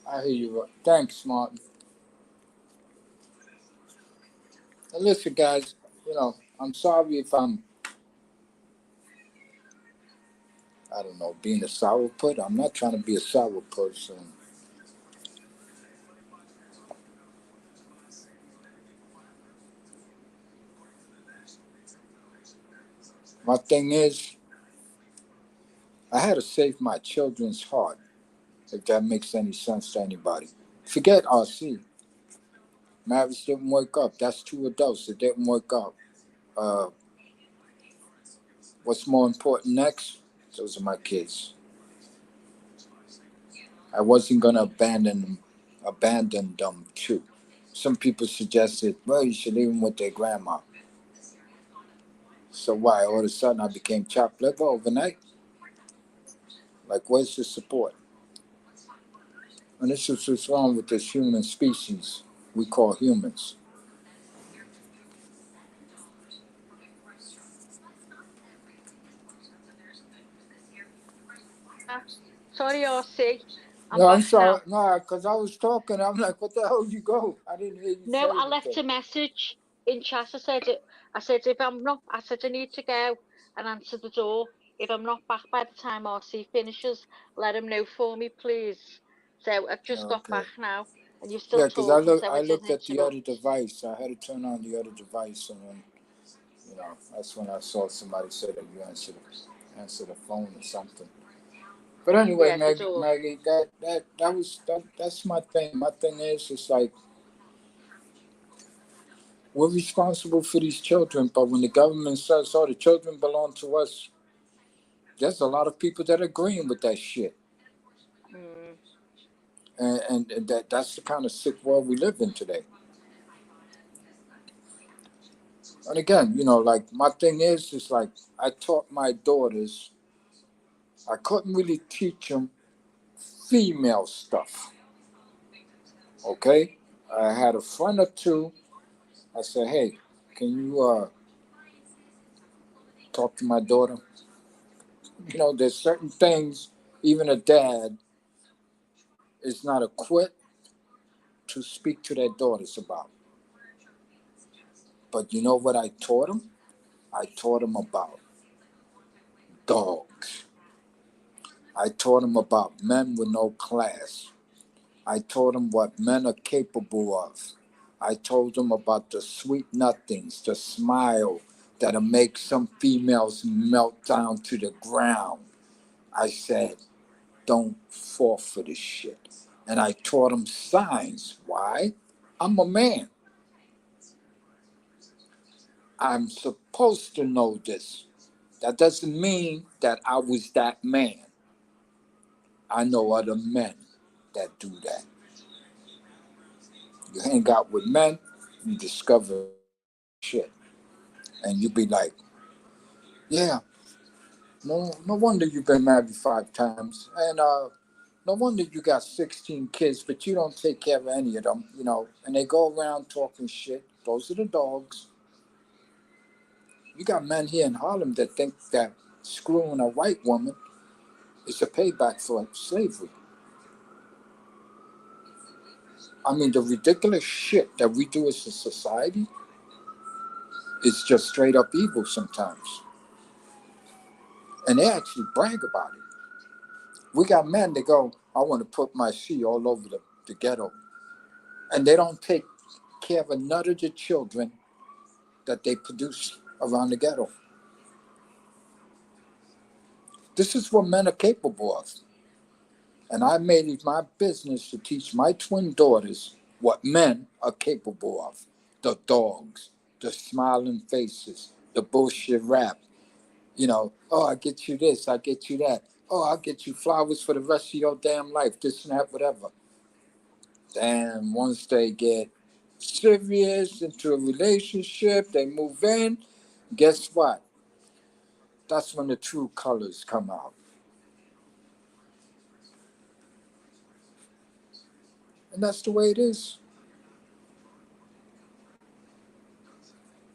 I hear you. Thanks, Martin. And listen, guys, I'm sorry if I don't know, being a sourpuss. I'm not trying to be a sour person. My thing is, I had to save my children's heart, if that makes any sense to anybody. Forget RC. Marriage didn't work out. That's two adults. It didn't work out. Uh, what's more important next? Those are my kids. I wasn't gonna abandon them too. Some people suggested, well, you should leave them with their grandma. So why? All of a sudden, I became chopped liver overnight. Like, where's the support? And this is what's wrong with this human species we call humans. Ah, sorry, RC. I'm No, I'm back sorry. now. No, because I was talking. I'm like, what the hell you go? I didn't hear you No, say I left anything. a message in chat. I said if I'm not, I said I need to go and answer the door. If I'm not back by the time RC finishes, let him know for me, please. So I've just got Okay. back now, and you're still Yeah, because I talking, so I I didn't looked at the other interrupt. device. I had to turn on the other device, and then that's when I saw somebody say that you answer the phone or something. But anyway, Yeah, the Maggie, door. Maggie, that's my thing. My thing is, it's like we're responsible for these children, but when the government says, "Oh, the children belong to us," there's a lot of people that are agreeing with that shit, Mm, and that's the kind of sick world we live in today. And again, like my thing is like I taught my daughters. I couldn't really teach them female stuff. Okay, I had a friend or two. I said, "Hey, can you talk to my daughter?" There's certain things even a dad is not equipped to speak to their daughters about. But you know what I taught them? I taught them about dogs. I taught them about men with no class. I told them what men are capable of. I told them about the sweet nothings, the smile that'll make some females melt down to the ground. I said, don't fall for this shit. And I taught them signs. Why? I'm a man. I'm supposed to know this. That doesn't mean that I was that man. I know other men that do that. You hang out with men, you discover shit. And you be like, yeah, no wonder you've been married 5 times. And no wonder you got 16 kids, but you don't take care of any of them. And they go around talking shit. Those are the dogs. You got men here in Harlem that think that screwing a white woman is a payback for slavery. I mean, the ridiculous shit that we do as a society is just straight up evil sometimes. And they actually brag about it. We got men that go, I want to put my C all over the ghetto. And they don't take care of none of the children that they produce around the ghetto. This is what men are capable of. And I made it my business to teach my twin daughters what men are capable of. The dogs, the smiling faces, the bullshit rap. Oh, I get you this, I get you that. Oh, I'll get you flowers for the rest of your damn life, this and that, whatever. Then once they get serious into a relationship, they move in, guess what? That's when the true colors come out. And that's the way it is.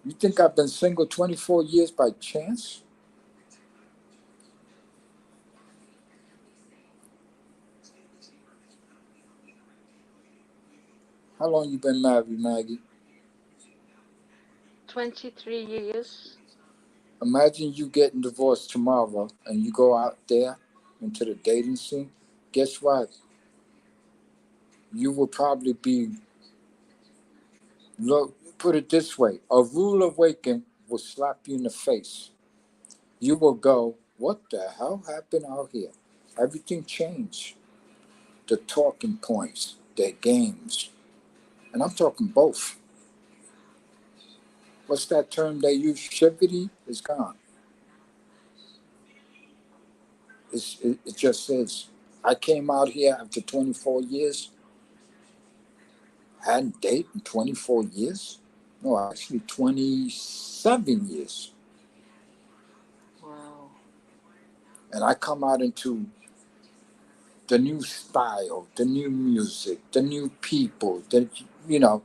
You think I've been single 24 years by chance? How long you been married, Maggie? 23 years. Imagine you getting divorced tomorrow and you go out there into the dating scene. Guess what? You will probably be, look, put it this way, a rude awakening will slap you in the face. You will go, what the hell happened out here? Everything changed. The talking points, their games. And I'm talking both. What's that term they use? Shivity is gone. It just says, I came out here after 24 years, hadn't dated in 24 years. No, actually 27 years. Wow. And I come out into the new style, the new music, the new people, you know,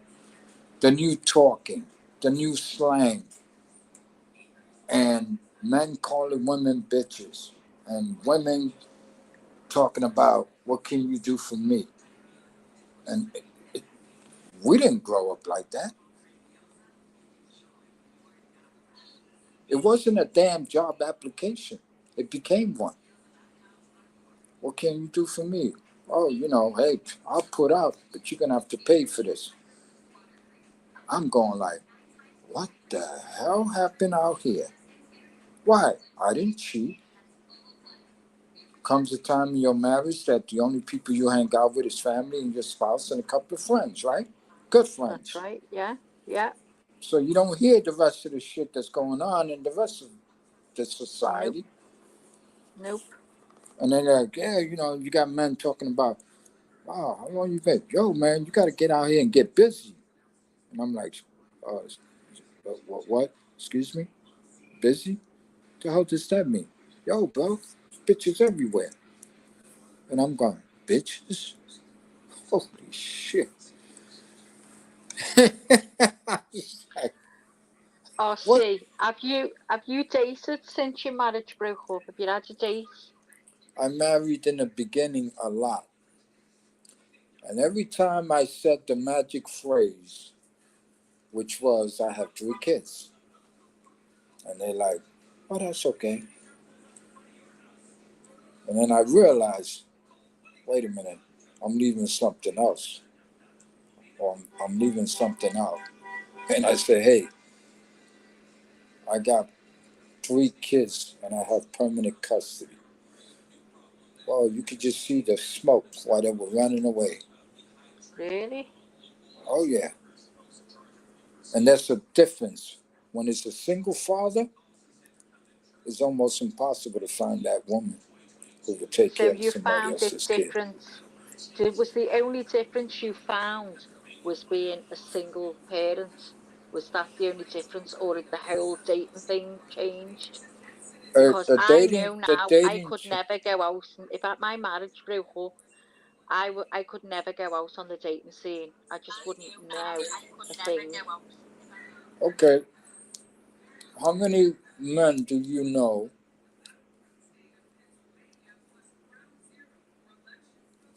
the new talking, the new slang, and men calling women bitches, and women talking about what can you do for me, and we didn't grow up like that. It wasn't a damn job application. It became one. What can you do for me? Oh, hey, I'll put out, but you're gonna have to pay for this. I'm going like, what the hell happened out here? Why? I didn't cheat. Comes a time in your marriage that the only people you hang out with is family and your spouse and a couple of friends, right? Good That's friends. right. Yeah. Yeah. So you don't hear the rest of the shit that's going on in the rest of the Nope. society. Nope. And then they're like, yeah, you got men talking about, wow, how long you been? Yo, man, you got to get out here and get busy. And I'm like, uh, what? Excuse me? Busy? The hell does that mean? Yo, bro, bitches everywhere. And I'm going, bitches? Holy shit. Oh, What? see, have you dated since your marriage broke up? Have you had a date? I married in the beginning a lot. And every time I said the magic phrase, which was, I have 3 kids. And they're like, oh, that's okay. And then I realized, wait a minute, I'm leaving something else. Or I'm leaving something out. And I say, hey, I got 3 kids and I have permanent custody. Well, you could just see the smoke while they were running away. Really? Oh, yeah. And that's the difference. When it's a single father, it's almost impossible to find that woman who would take So care of you somebody found it else's kid. different. Was the only difference you found was being a single parent? Was that the only difference, or had the whole dating thing changed? Because The I dating, know the now I dating, could never go out. If my marriage broke up, I could never go out on the dating scene. I just wouldn't know a thing. okay. How many men do you know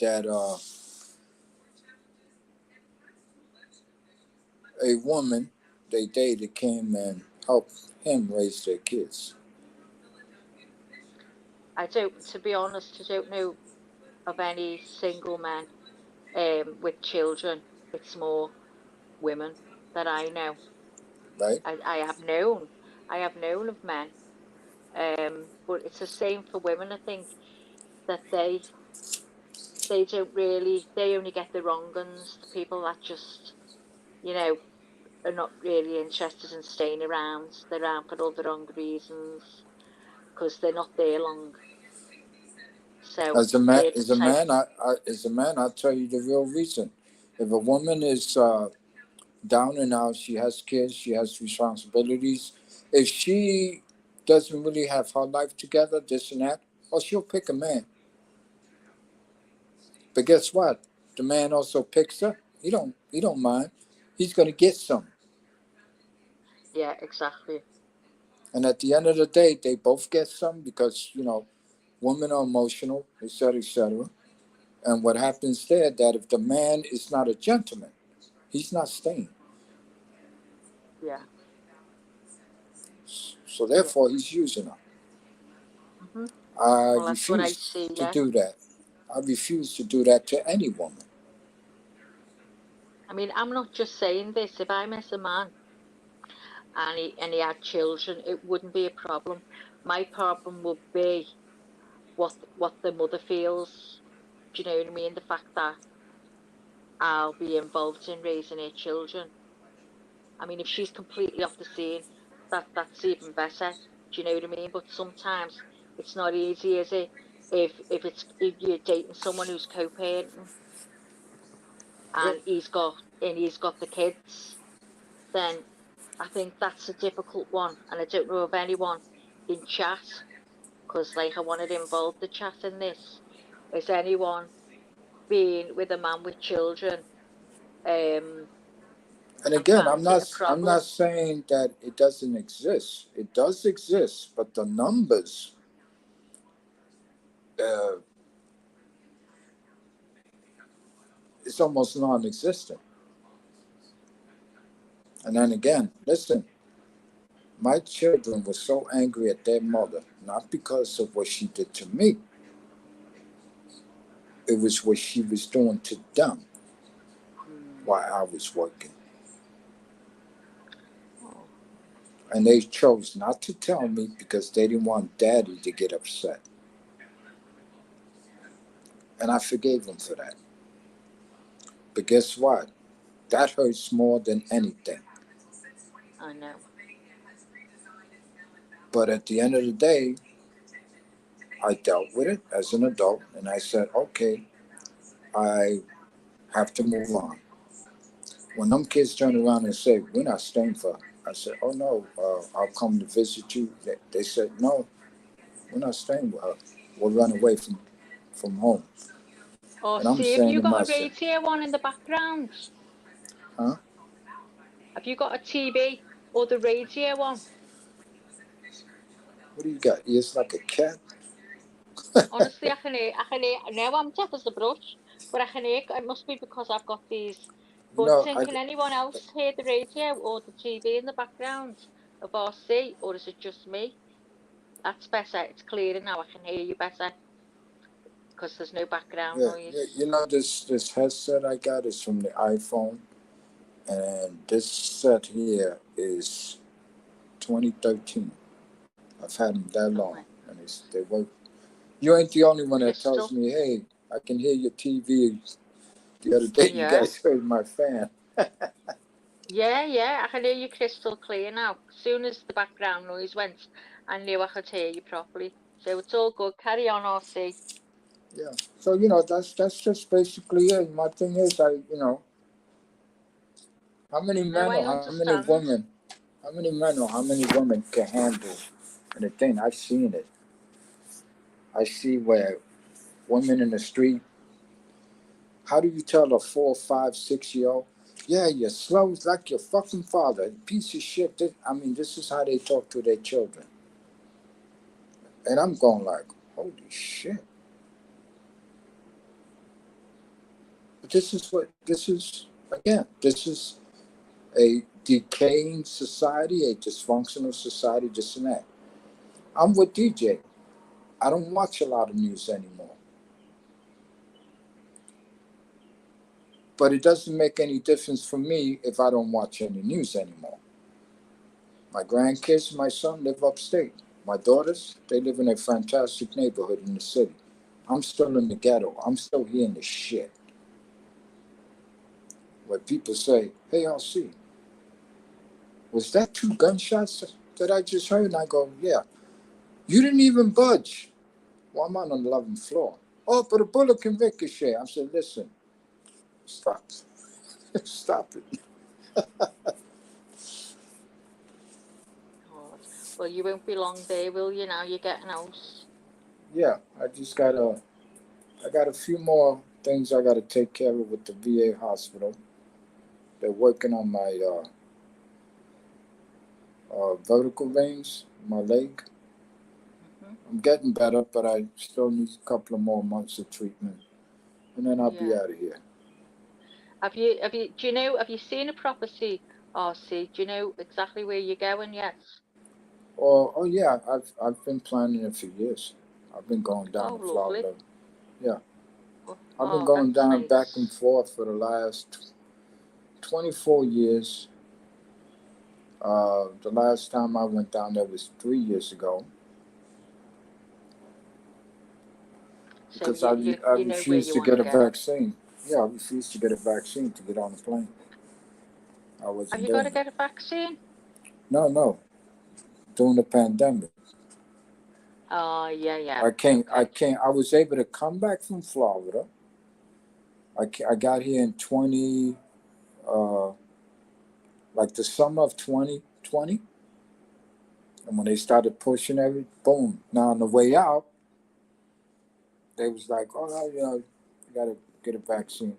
that a woman they dated came and helped him raise their kids? I don't, to be honest, I don't know of any single men with children. It's more women that I know. Right? I have known of men, but it's the same for women. I think that they don't really, they only get the wrong uns, the people that just, you know, are not really interested in staying around. They're around for all the wrong reasons because they're not there long. So As a man, they're the as a type. man, as a man, I'll tell you the real reason. If a woman is down and out, she has kids, she has responsibilities. If she doesn't really have her life together, this and that, well, she'll pick a man. But guess what? The man also picks her. He don't mind. He's gonna get some. Yeah, exactly. And at the end of the day, they both get some because, you know, women are emotional, et cetera, et cetera. And what happens there, that if the man is not a gentleman, he's not staying. Yeah. So Yeah. therefore, he's using her. Hmm. I Well, that's what I refuse see. to Yeah. do that. I refuse to do that to any woman. I mean, I'm not just saying this. If I miss a man and he had children, it wouldn't be a problem. My problem would be what the mother feels. Do you know what I mean? The fact that I'll be involved in raising her children. I mean, if she's completely off the scene, that's even better. Do you know what I mean? But sometimes it's not easy, is it? If you're dating someone who's co-parenting Yep. and he's got the kids, then I think that's a difficult one. And I don't know of anyone in chat, because like I wanted to involve the chat in this. Is anyone being with a man with children um And and again, finds it a I'm not problem? saying that it doesn't exist. It does exist, but the numbers, uh, it's almost non-existent. And then again, listen, my children were so angry at their mother, not because of what she did to me. It was what she was doing to them Hmm. while I was working. Oh, And they chose not to tell me because they didn't want daddy to get upset. And I forgave them for that. But guess what? That hurts more than anything. I know. But at the end of the day, I dealt with it as an adult and I said, okay, I have to move on. When them kids turn around and say, we're not staying for, I said, oh no, I'll come to visit you. They said, no, we're not staying with her. We'll run away from home. Oh, And I'm see, have saying you to got a myself, radio on in the background? huh? Have you got a TV or the radio on? What do you got? Ears like a cat? Honestly, I can hear, now I'm deaf as a brush, but I can hear, it must be because I've got these You buds know, in. Can anyone else hear the radio or the TV in the background of RC, or is it just me? That's better, it's clearer now, I can hear you better, because there's no background yeah, yeah, noise. you know this headset I got is from the iPhone, and this set here is 2013. I've had them that Oh long, my, and they work. You ain't the only one that tells Crystal. me, "Hey, I can hear your TV." The other day, you Yeah. guys heard my fan. Yeah, I can hear you crystal clear now. As soon as the background noise went, I knew I could hear you properly. So it's all good. Carry on, RC. Yeah. So you know that's just basically it. My thing is, how many No, men I or how many understand. women, how many men or how many women can handle? And the thing I've seen it. I see where women in the street. How do you tell a 4, 5, 6 year old? Yeah, you're slow like your fucking father, piece of shit. I mean, this is how they talk to their children, and I'm going like, holy shit. But this is again. This is a decaying society, a dysfunctional society, this and that. I'm with DJ. I don't watch a lot of news anymore. But it doesn't make any difference for me if I don't watch any news anymore. My grandkids, my son live upstate. My daughters, they live in a fantastic neighborhood in the city. I'm still in the ghetto. I'm still hearing the shit. Where people say, hey, LC, was that 2 gunshots that I just heard? And I go, yeah. You didn't even budge. Well, I'm on the 11th floor. Oh, but a bullet can ricochet. I said, listen, stop. Stop it. God. Well, you won't be long there, will you? Now you're getting out. Yeah, I got a few more things I got to take care of with the VA hospital. They're working on vertical veins in my leg. Hmm. I'm getting better, but I still need a couple of more months of treatment, and then I'll be Yeah. out of here. Do you know, have you seen a property, RC? Do you know exactly where you're going yet? Oh yeah, I've been planning it for years. I've been going down Oh, to lovely. Florida. Yeah, I've been Oh, going that's down back and nice. forth for the last 24 years. The last time I went down there was 3 years ago So because I you know where refused you to want get to a go. vaccine. Yeah, I refused to get a vaccine to get on the plane. I Have wasn't you got to doing it. get a vaccine? No, during the pandemic. Oh, yeah, yeah. I Okay. can't. I was able to come back from Florida. I got here in 20, uh, like the summer of 2020. And when they started pushing everything, boom. Now on the way out, they was like, oh, you got to get a vaccine.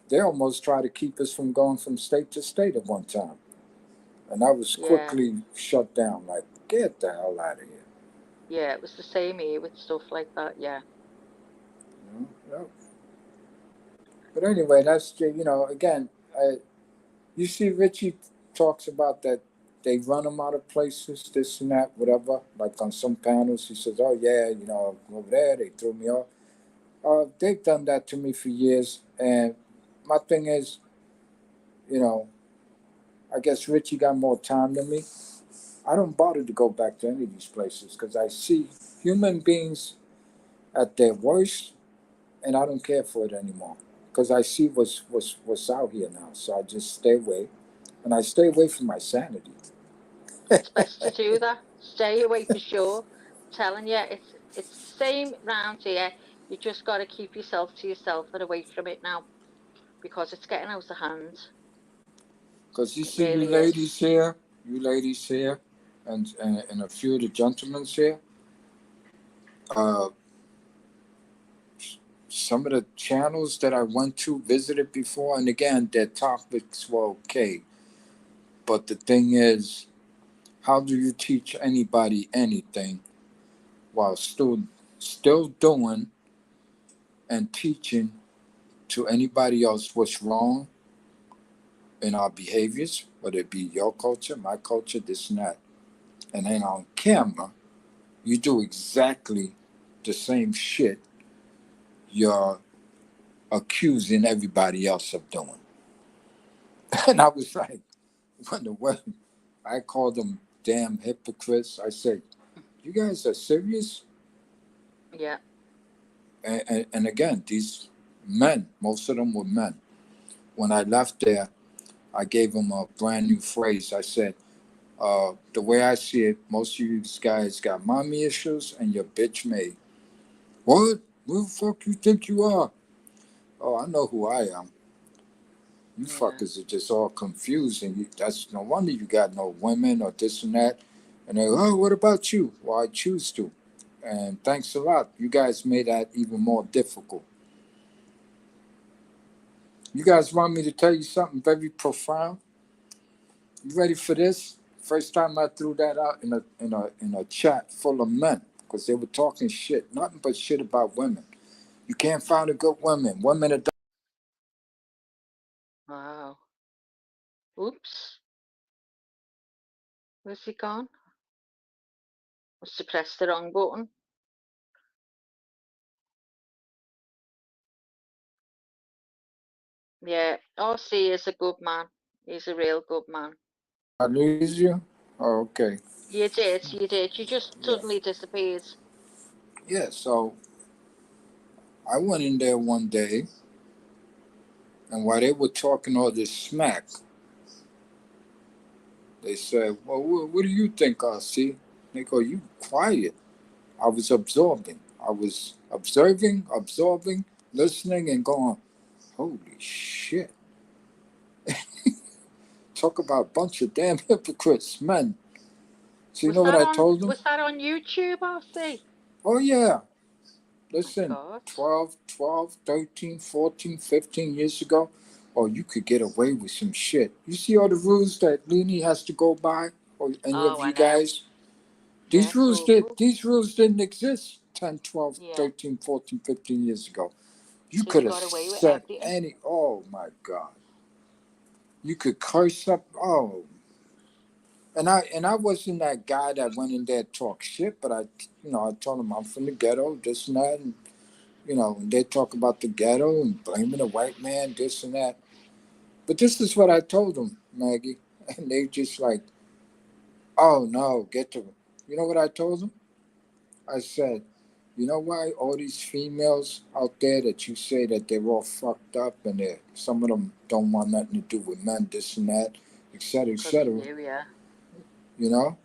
They almost tried to keep us from going from state to state at one time. And I was Yeah. quickly shut down, like, get the hell out of here. Yeah, it was the same here with stuff like that. Yeah. Yeah. But anyway, again, you see Richie talks about that they run him out of places, this and that, whatever. Like on some panels, he says, oh, yeah, over there, they threw me off. They've done that to me for years. And my thing is, you know, I guess Richie got more time than me. I don't bother to go back to any of these places because I see human beings at their worst, and I don't care for it anymore because I see what's out here now. So I just stay away, and I stay away from my sanity. It's best to do that. Stay away for sure. Telling you, it's the same round here. You just got to keep yourself to yourself and away from it now because it's getting out of hand. Because you It see, really is. you ladies here, and a few of the gentlemen here. Uh, some of the channels that I went to, visited before, and again, their topics were okay. But the thing is, how do you teach anybody anything while still doing and teaching to anybody else what's wrong in our behaviors, whether it be your culture, my culture, this and that. And then on camera, you do exactly the same shit you're accusing everybody else of doing. And I was like, when the way I called them damn hypocrites, I said, you guys are serious? Yeah. And again, these men, most of them were men. When I left there, I gave them a brand new phrase. I said, the way I see it, most of you guys got mommy issues and you're bitch made. What? Who the fuck you think you are? Oh, I know who I am. You Yeah. fuckers are just all confused, and that's no wonder you got no women or this and that. And they go, oh, what about you? Well, I choose to. And thanks a lot. You guys made that even more difficult. You guys want me to tell you something very profound? You ready for this? First time I threw that out in a chat full of men because they were talking shit, nothing but shit about women. You can't find a good woman. Women are Wow. Oops. Where's he gone? Must have pressed the wrong button. Yeah. RC is a good man. He's a real good man. I lose you. Oh, okay. You did. You did. You just Yeah. suddenly disappeared. Yeah. So I went in there one day, and while they were talking all this smack, they said, "Well, what do you think, RC?" They go, "You quiet." I was absorbing. I was absorbing, listening, and going, "Holy shit!" Talk about a bunch of damn hypocrites, man. So you know what I told them? Was that on YouTube, RC? Oh yeah, My listen, God. 12, 13, 14, 15 years ago, or you could get away with some shit. You see all the rules that Leanie has to go by, or any Oh, of I you know. guys? Yeah, it's awful. These rules didn't exist 10, 12, Yeah. 13, 14, 15 years ago. You So you could have got away with said everything. any, oh my God. You could curse up, oh. And I wasn't that guy that went in there and talk shit, but I told him I'm from the ghetto, this and that, and they talk about the ghetto and blaming the white man, this and that. But this is what I told them, Maggie, and they just like, oh no, get to, you know what I told them? I said, you know why all these females out there that you say that they're all fucked up and some of them don't want nothing to do with men, this and that, et cetera, et Because they cetera, do, yeah. you know?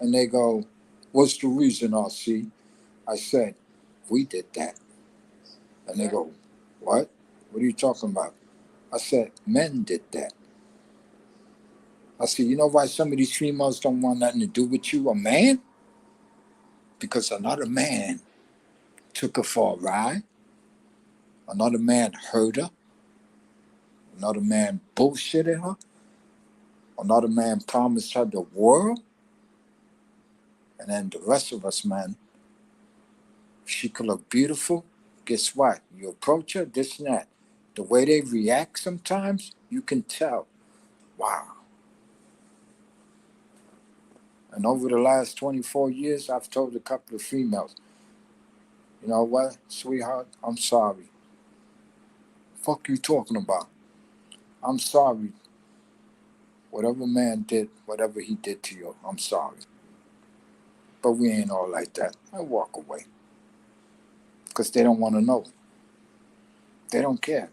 And they go, what's the reason, RC? I said, we did that. And they Yeah. go, what? What are you talking about? I said, men did that. I said, you know why some of these females don't want nothing to do with you, a man? Because another man took her for a ride. Another man hurt her. Another man bullshitted her. Another man promised her the world. And then the rest of us, man, she could look beautiful. Guess what? You approach her, this and that. The way they react sometimes, you can tell. Wow. And over the last 24 years, I've told a couple of females, you know what, sweetheart, I'm sorry. Fuck you talking about? I'm sorry. Whatever man did, whatever he did to you, I'm sorry. But we ain't all like that. I walk away. Because they don't want to know. They don't care.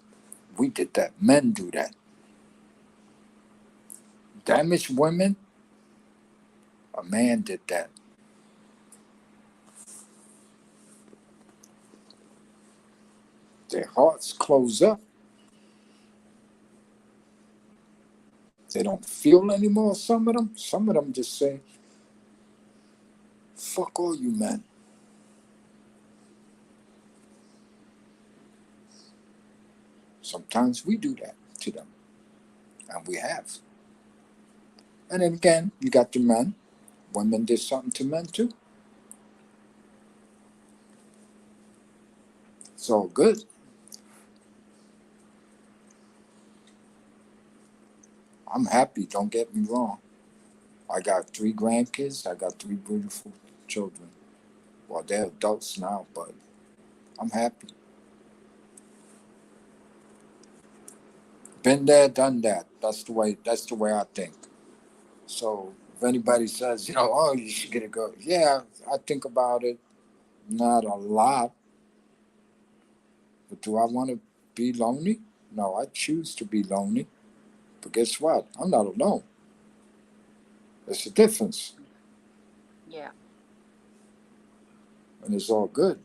We did that. Men do that. Damaged women, a man did that. Their hearts close up. They don't feel anymore, some of them. Some of them just say, fuck all you men. Sometimes we do that to them. And we have. And then again, you got the men. Women did something to men too. It's all good. I'm happy, don't get me wrong. I got 3 grandkids. I got 3 beautiful children. Well, they're adults now, but I'm happy. Been there, done that. That's the way. That's the way I think. So if anybody says, oh, you should get a girl, yeah, I think about it. Not a lot, but do I want to be lonely? No, I choose to be lonely. But guess what? I'm not alone. There's a difference, Yeah. and it's all good.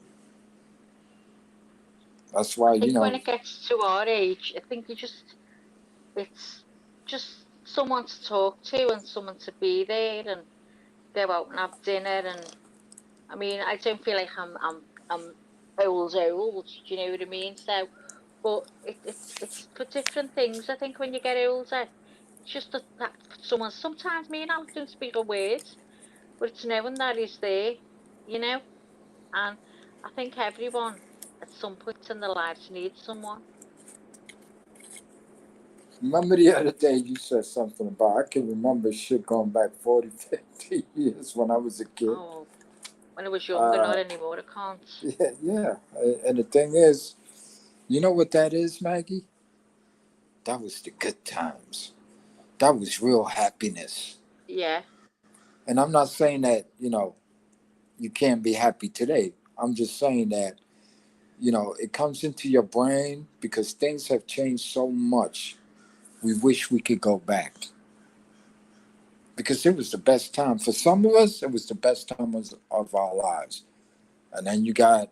That's I why, think when it gets to our age, I think it's just someone to talk to and someone to be there and go out and have dinner. And I mean, I don't feel like I'm old. Do you know what I mean? So, but it's for different things. I think when you get older, it's just that someone. Sometimes me and Alex don't speak a word, but it's knowing that he's there, you know. And I think everyone at some point in their lives needs someone. remember the other day you said something about, I can remember shit going back 40, 50 years when I was a kid. Oh, when I was younger, Uh, not anymore. I can't. yeah, yeah. And the thing is, you know what that is, Maggie? That was the good times. That was real happiness. Yeah, And I'm not saying that, you can't be happy today. I'm just saying that, it comes into your brain because things have changed so much. We wish we could go back. Because it was the best time. For some of us, it was the best time of our lives. And then you got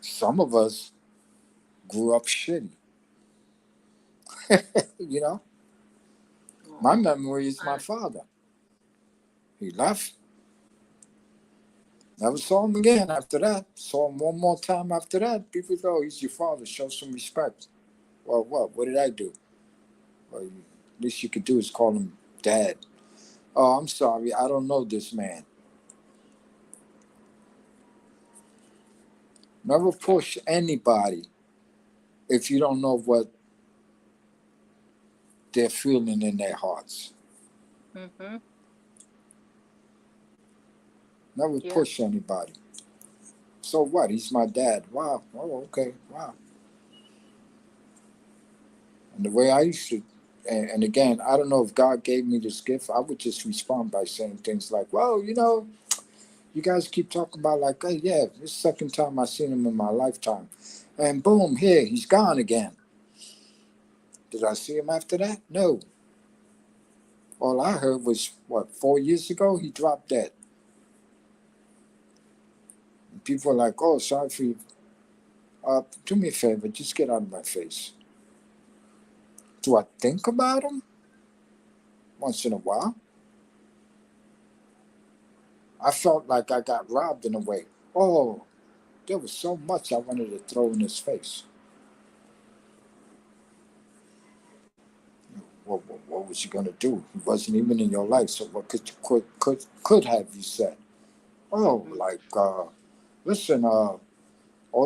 some of us grew up shitty. you know, my oh, memory is my and father. He left. Never saw him again after that. Saw him one more time after that. People go, he's your father. Show some respect. Well, what? What did I do? Or least you could do is call him Dad. Oh, I'm sorry, I don't know this man. Never push anybody if you don't know what they're feeling in their hearts. Mm-hmm. Never Yeah. push anybody. So what? He's my dad. Wow. Oh, okay. Wow. And the way I used to, and again, I don't know if God gave me this gift. I would just respond by saying things like, "Well, you guys keep talking about like, oh yeah, this is the second time I seen him in my lifetime, and boom, here he's gone again. Did I see him after that? No. All I heard was what 4 years ago he dropped dead. And people were like, oh, sorry for you. Do me a favor, just get out of my face. Do I think about him once in a while? I felt like I got robbed in a way. Oh, there was so much I wanted to throw in his face. What was you gonna do? He wasn't even in your life. So what could have you said? Oh, Mm-hmm. like listen, all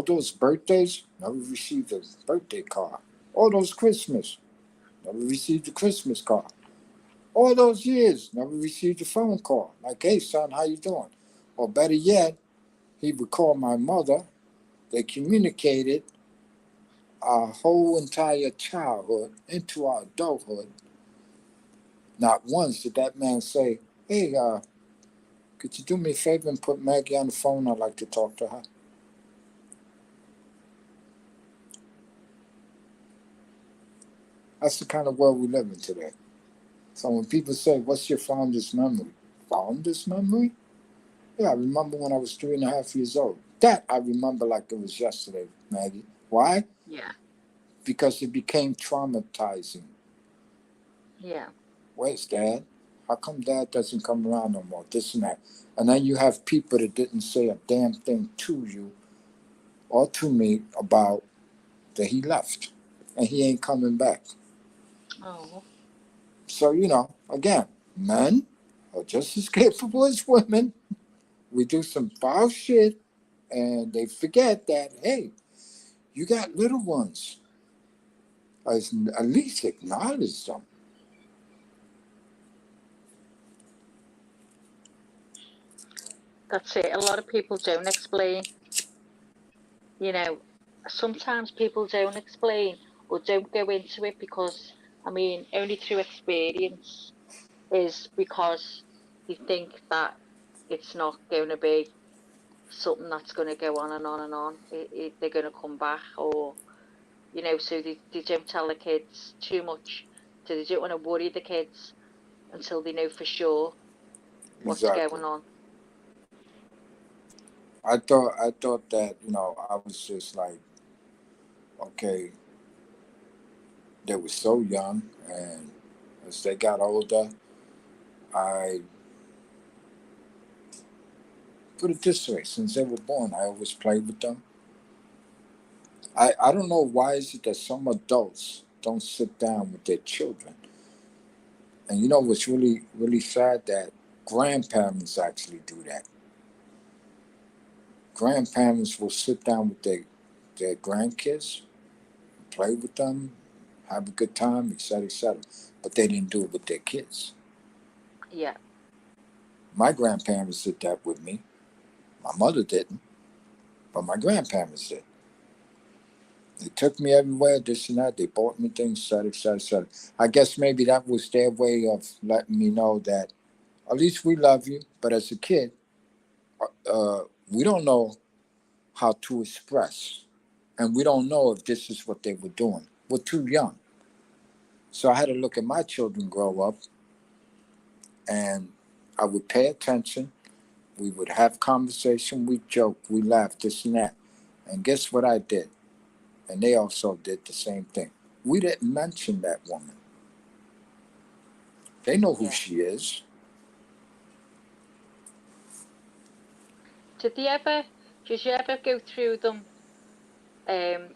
those birthdays never received a birthday card. All those Christmas never received a Christmas card. All those years never received a phone call. Like, hey son, how you doing? Or better yet, he would call my mother. They communicated our whole entire childhood into our adulthood. Not once did that man say, hey, could you do me a favor and put Maggie on the phone? I'd like to talk to her. That's the kind of world we live in today. So when people say, what's your fondest memory? Fondest memory? Yeah, I remember when I was 3.5 years old. That I remember like it was yesterday, Maggie. Why? Yeah. Because it became traumatizing. Yeah. Where's Dad? How come Dad doesn't come around no more? This and that. And then you have people that didn't say a damn thing to you or to me about that he left and he ain't coming back. Oh. So, again, men are just as capable as women. We do some foul shit and they forget that, hey, you got little ones. At least acknowledge them. That's it. A lot of people don't explain. You know, sometimes people don't explain or don't go into it because, I mean, only through experience is because they think that it's not going to be something that's going to go on and on and on. They're going to come back, or, so they don't tell the kids too much. So they don't want to worry the kids until they know for sure what's Exactly. going on. I thought that, I was just like, okay, they were so young and as they got older, I put it this way, since they were born, I always played with them. I don't know why is it that some adults don't sit down with their children. And you know what's really, really sad that grandparents actually do that. Grandparents will sit down with their grandkids, play with them, have a good time, etc., etc. But they didn't do it with their kids. Yeah, My grandparents did that with me. My mother didn't, but my grandparents did. They took me everywhere, this and that. They bought me things, etc., etc., etc. I guess maybe that was their way of letting me know that at least we love you. But as a kid, we don't know how to express, and we don't know if this is what they were doing. We're too young. So I had to look at my children grow up, and I would pay attention. We would have conversation. We joke. We laugh. This and that. And guess what I did? And they also did the same thing. We didn't mention that woman. They know who yeah. she is. Did they ever? Did you ever go through them,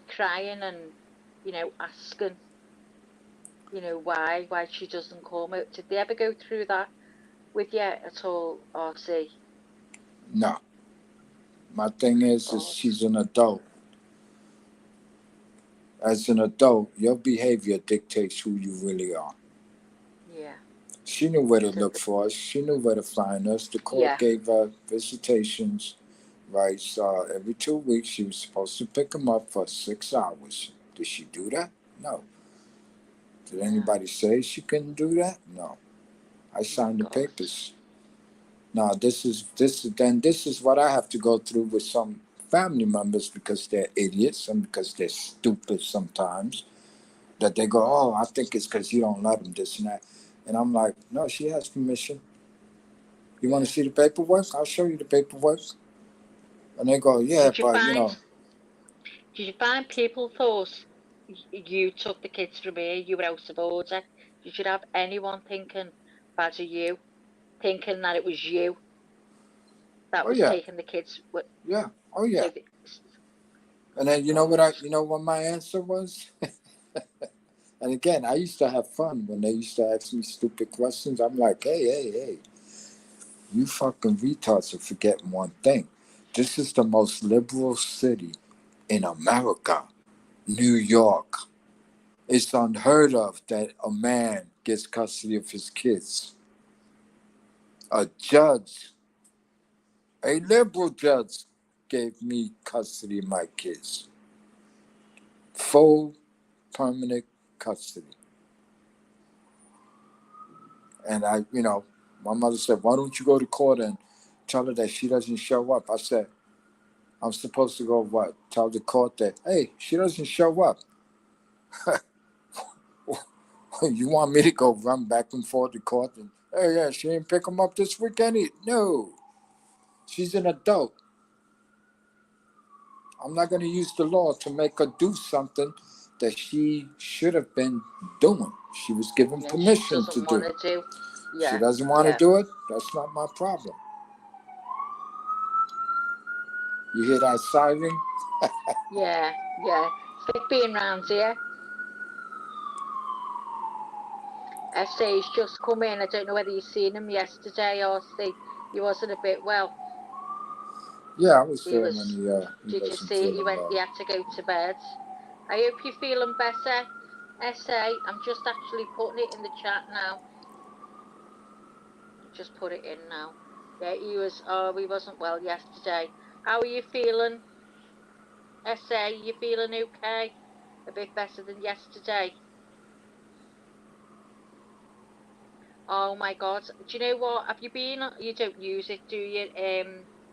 crying and asking, You know, why she doesn't come. Did they ever go through that with you at all, RC? No. My thing Thank is God. she's an adult. As an adult, your behavior dictates who you really are. Yeah. She knew where to So, look for us. She knew where to find us. The court yeah. gave her visitations rights every 2 weeks. She was supposed to pick them up for 6 hours. Did she do that? No. Did No. anybody say she couldn't do that? No. I My signed the God. papers. Now this is what I have to go through with some family members because they're idiots and because they're stupid sometimes. That they go, oh, I think it's because you don't let them this and that, and I'm like, no, she has permission. You want Yeah. to see the paperwork? I'll show you the paperwork. And they go, yeah, Did you but find? Did you find people thought you took the kids from here? You were out of order. Did you have anyone thinking bad of you, thinking that it was you that oh was yeah, taking the kids? yeah, oh yeah. So, And then God. you know what my answer was? And again, I used to have fun when they used to ask me stupid questions. I'm like, hey, you fucking retards are forgetting one thing. This is the most liberal city in America, New York. It's unheard of that a man gets custody of his kids. A judge, a liberal judge, gave me custody of my kids. Full permanent custody. And my mother said, why don't you go to court and tell her that she doesn't show up? I said, I'm supposed to go what? Tell the court that, hey, she doesn't show up. You want me to go run back and forth to court and, hey, yeah, she didn't pick him up this weekend? No. She's an adult. I'm not going to use the law to make her do something that she should have been doing. She was given And she permission to doesn't do. want to do. She Yeah. doesn't want to Yeah. do it. That's not my problem. You hear that siren? Yeah. Yeah. It's like being round here. SA's just come in. I don't know whether you've seen him yesterday or see. He wasn't a bit well. Yeah, I was He there when was. he Did you wasn't see it? He feeling went. well. He had to go to bed. I hope you're feeling better, SA. I'm just actually putting it in the chat now. Just put it in now. Yeah, he was. Oh, he wasn't well yesterday. How are you feeling, SA? You feeling okay? A bit better than yesterday. Oh my God. Do you know what? Have you been? You don't use it, do you?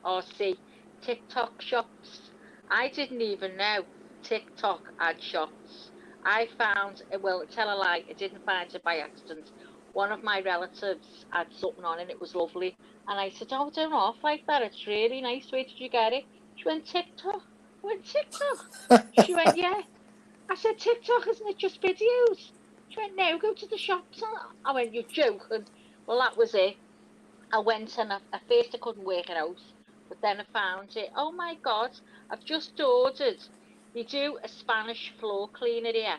RC TikTok shops. I didn't even know TikTok had shops. I found, well, tell a lie, I didn't find it by accident. One of my relatives had something on and it was lovely. And I said, oh, don't off like that. It's really nice. Where did you get it? She went, TikTok. I went, TikTok. She went, yeah. I said, TikTok, isn't it just videos? She went, no, go to the shops. I went, you're joking. Well, that was it. I went and at first I couldn't work it out, but then I found it. Oh my God, I've just ordered. You do a Spanish floor cleaner here,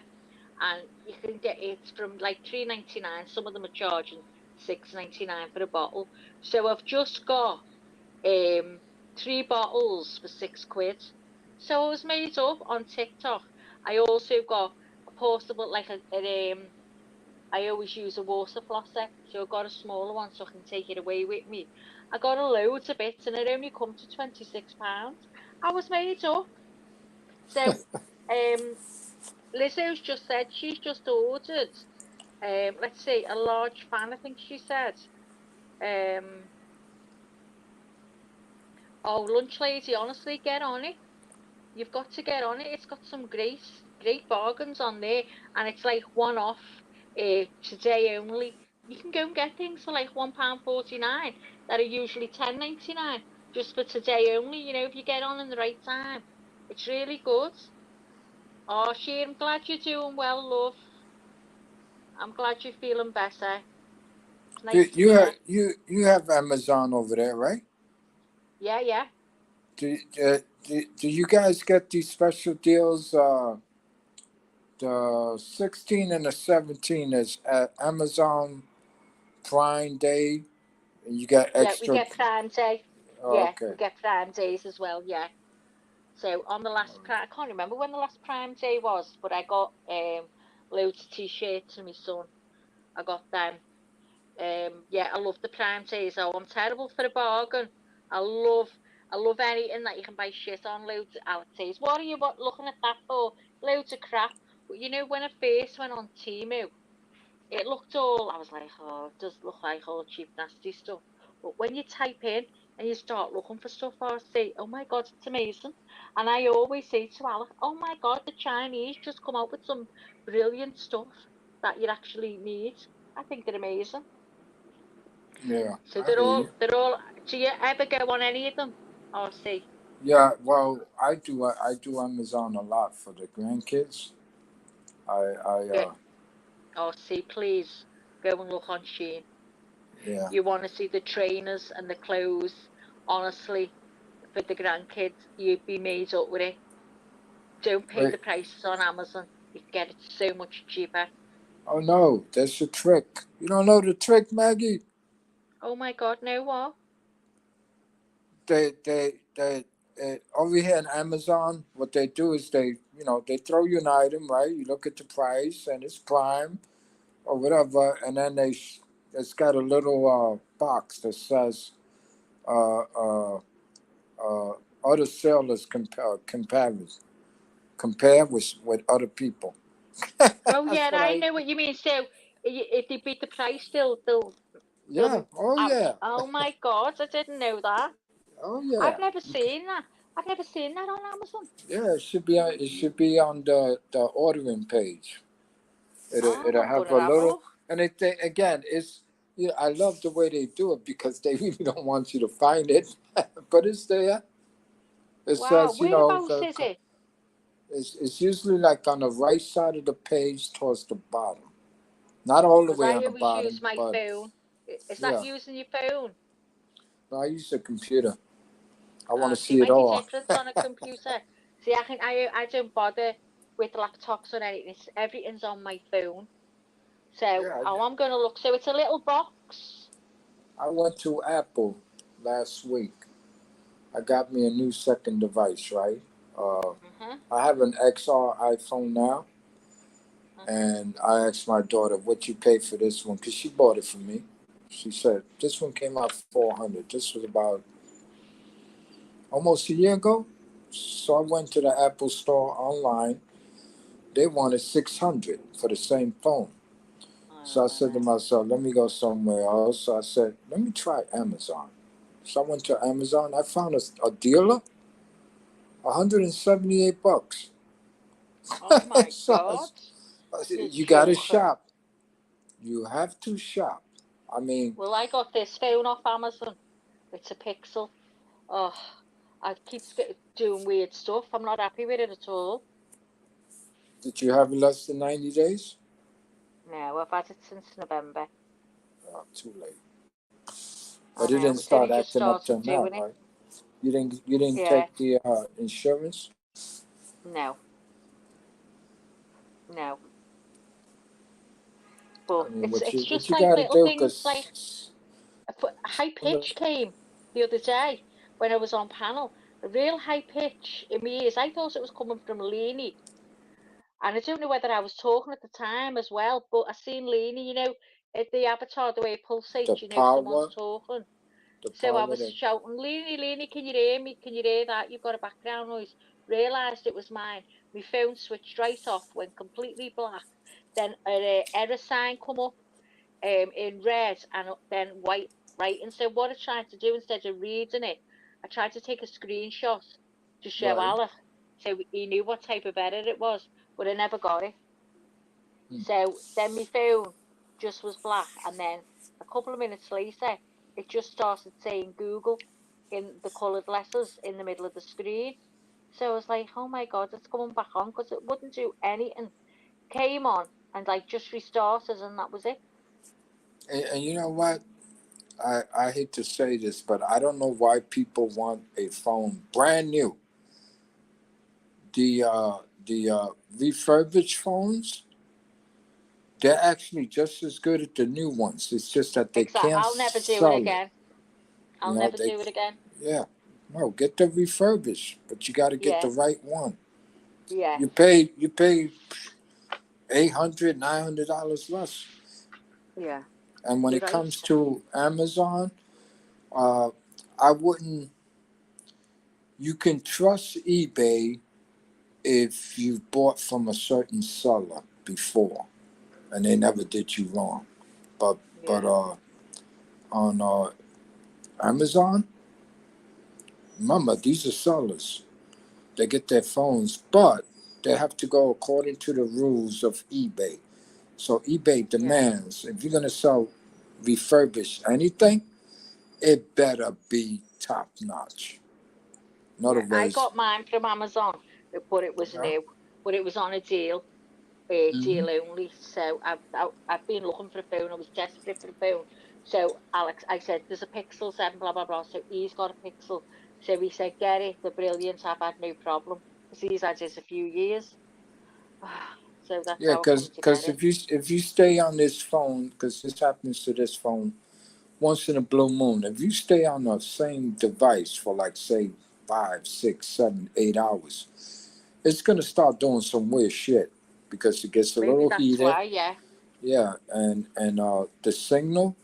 and you can get it from like £3.99. Some of them are charging £6.99 for a bottle. So I've just got 3 bottles for £6. So I was made up on TikTok. I also got a portable, like I always use a water flosser, so I got a smaller one so I can take it away with me. I got a loads of bits and it only come to £26. I was made up. So Lizzo's just said she's just ordered let's see, a large fan, I think she said. Um oh, lunch lady, honestly, get on it. You've got to get on it. It's got some great bargains on there, and it's like one off. Today only. You can go and get things for like £1.49 that are usually £10.99 just for today only. You know, if you get on in the right time, it's really good. Oh, Sheer, I'm glad you're doing well, love. I'm glad you're feeling better. It's Do nice to you have hear. you have Amazon over there, right? Yeah, yeah. Do you guys get these special deals The 16 and the 17 is at Amazon Prime Day, and you got Yeah, we extra. get Prime Day. Oh, Yeah, okay. we get Prime Days as well. Yeah. So on the last Prime, I can't remember when the last Prime Day was, but I got loads of t-shirts for my son. I got them. Yeah, I love the Prime Days. Oh, I'm terrible for a bargain. I love, I love anything that you can buy shit on. Loads. I would say, what are you looking at that for? Loads of crap. But you know, when I first went on Temu, it looked all, I was like, oh, it does look like all cheap, nasty stuff. But when you type in and you start looking for stuff, I say, oh my God, it's amazing. And I always say to Alec, oh my God, the Chinese just come out with some brilliant stuff that you actually need. I think they're amazing. Yeah, So I hear you. they're all, do you ever go on any of them? Or see? Yeah, well, I do. I do Amazon a lot for the grandkids. I Go, or see, please go and look on Shein. yeah. You want to see the trainers and the clothes. Honestly, for the grandkids, you'd be made up with it. Don't pay Wait. the prices on Amazon. You can get it so much cheaper. Oh no, that's a trick. You don't know the trick, Maggie? Oh my God, no what? They over here in Amazon, what they do is they throw you an item, right? You look at the price and it's Prime or whatever, and then it's got a little box that says uh, uh, uh, other sellers compare with other people. Oh That's yeah, what I I. know what you mean. So if they beat the price, they'll Yeah. Oh out. yeah. Oh my God, I didn't know that. Oh yeah. I've never seen that. I've never seen that on Amazon. Yeah. It should be on the ordering page. It'll Oh, I'm have gonna a have a little, look. and again, it's I love the way they do it because they really don't want you to find it, but it's there. It Wow, says whereabouts is it? it's usually like on the right side of the page towards the bottom, not all the Because way I on the always use bottom, my but phone. Is that yeah. using your phone? No, I use a computer. I want to See, it see it might be all. different on a computer. See, I don't bother with laptops or anything. Everything's on my phone. So, Yeah, oh, I'm gonna look. So it's a little box. I went to Apple last week. I got me a new second device, right? Uh, Mhm, I have an XR iPhone now, mhm. and I asked my daughter, "What you pay for this one?" Because she bought it for me. She said this one came out 400. This was about almost a year ago. So I went to the Apple store online. They wanted 600 for the same phone. So I Oh said to no. myself, "Let me go somewhere else." So I said, "Let me try Amazon." So I went to Amazon. I found a dealer, $178. Oh my So God. You're you got to joking. shop. You have to shop. I mean, Well, I got this phone off Amazon. It's a Pixel. Oh, I keeps doing weird stuff. I'm not happy with it at all. did you have it less than 90 days? No, I've had it since November. Oh, too late. But I it didn't know. It's only start just acting up started till now, doing it. right? You didn't Yeah. take the insurance. No, no. I But mean, it's what you it's what just you like got to little do? things like Cause a high pitch came the other day when I was on panel. A real high pitch in my ears. I thought it was coming from Lainey. And I don't know whether I was talking at the time as well, but I seen Lainey, at the avatar, the way it the pulsates, someone's power, talking. the So I power was that shouting, Lainey, Lainey, can you hear me? Can you hear that? You've got a background noise. Realised it was mine. My phone switched right off, went completely black. Then an error sign come up in red and then white, right? And so what I tried to do instead of reading it, I tried to take a screenshot to show right. Alec so he knew what type of error it was, but I never got it. Hmm. So then my phone just was black, and then a couple of minutes later, it just started saying Google in the coloured letters in the middle of the screen. So I was like, oh my God, it's coming back on because it wouldn't do anything. Came on and like just restarted, and that was it. And you know what? I hate to say this, but I don't know why people want a phone brand new the refurbished phones, they're actually just as good as the new ones. It's just that they Exactly. can't I'll never do it sell it. again. You I'll know, never they do it again. yeah. No, get the refurbished, but you got to get Yeah. the right one. Yeah. You pay $800, $900 less. Yeah. And when You're it right. comes to Amazon, I wouldn't. You can trust eBay if you've bought from a certain seller before and they never did you wrong. But Yeah. on Amazon, remember these are sellers. They get their phones, but they have to go according to the rules of eBay. So eBay Yeah. demands if you're gonna sell refurbished anything, it better be top notch. In other Yeah. I words, got mine from Amazon, but it was yeah. new. But it was on a deal. Hmm. Deal only. So I've been looking for a phone. I was desperate for a phone. So Alex, I said, "There's a Pixel 7, blah blah blah." So he's got a Pixel. So he said, "Get it. They're brilliant. I've had no problem because he's had it a few years." So that's Yeah, how I come to get because it. if you stay on this phone, because this happens to this phone once in a blue moon, if you stay on the same device for like say 5, 6, 7, 8 hours, it's gonna start doing some weird shit because it gets a Maybe little that's heated. why. Yeah. Yeah, and the signal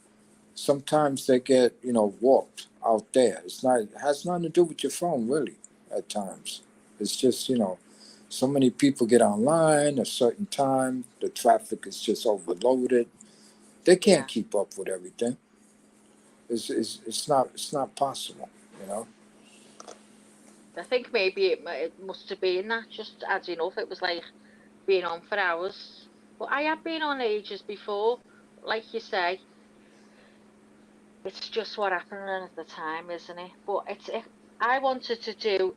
sometimes they get warped out there. It has nothing to do with your phone really. At times, it's just so many people get online a certain time. The traffic is just overloaded. They can't Yeah. keep up with everything. It's not possible. You know. I think maybe it must have been that just adding up. It was like being on for hours. But I have been on ages before, like you say. It's just what happened at the time, isn't it? But I wanted to do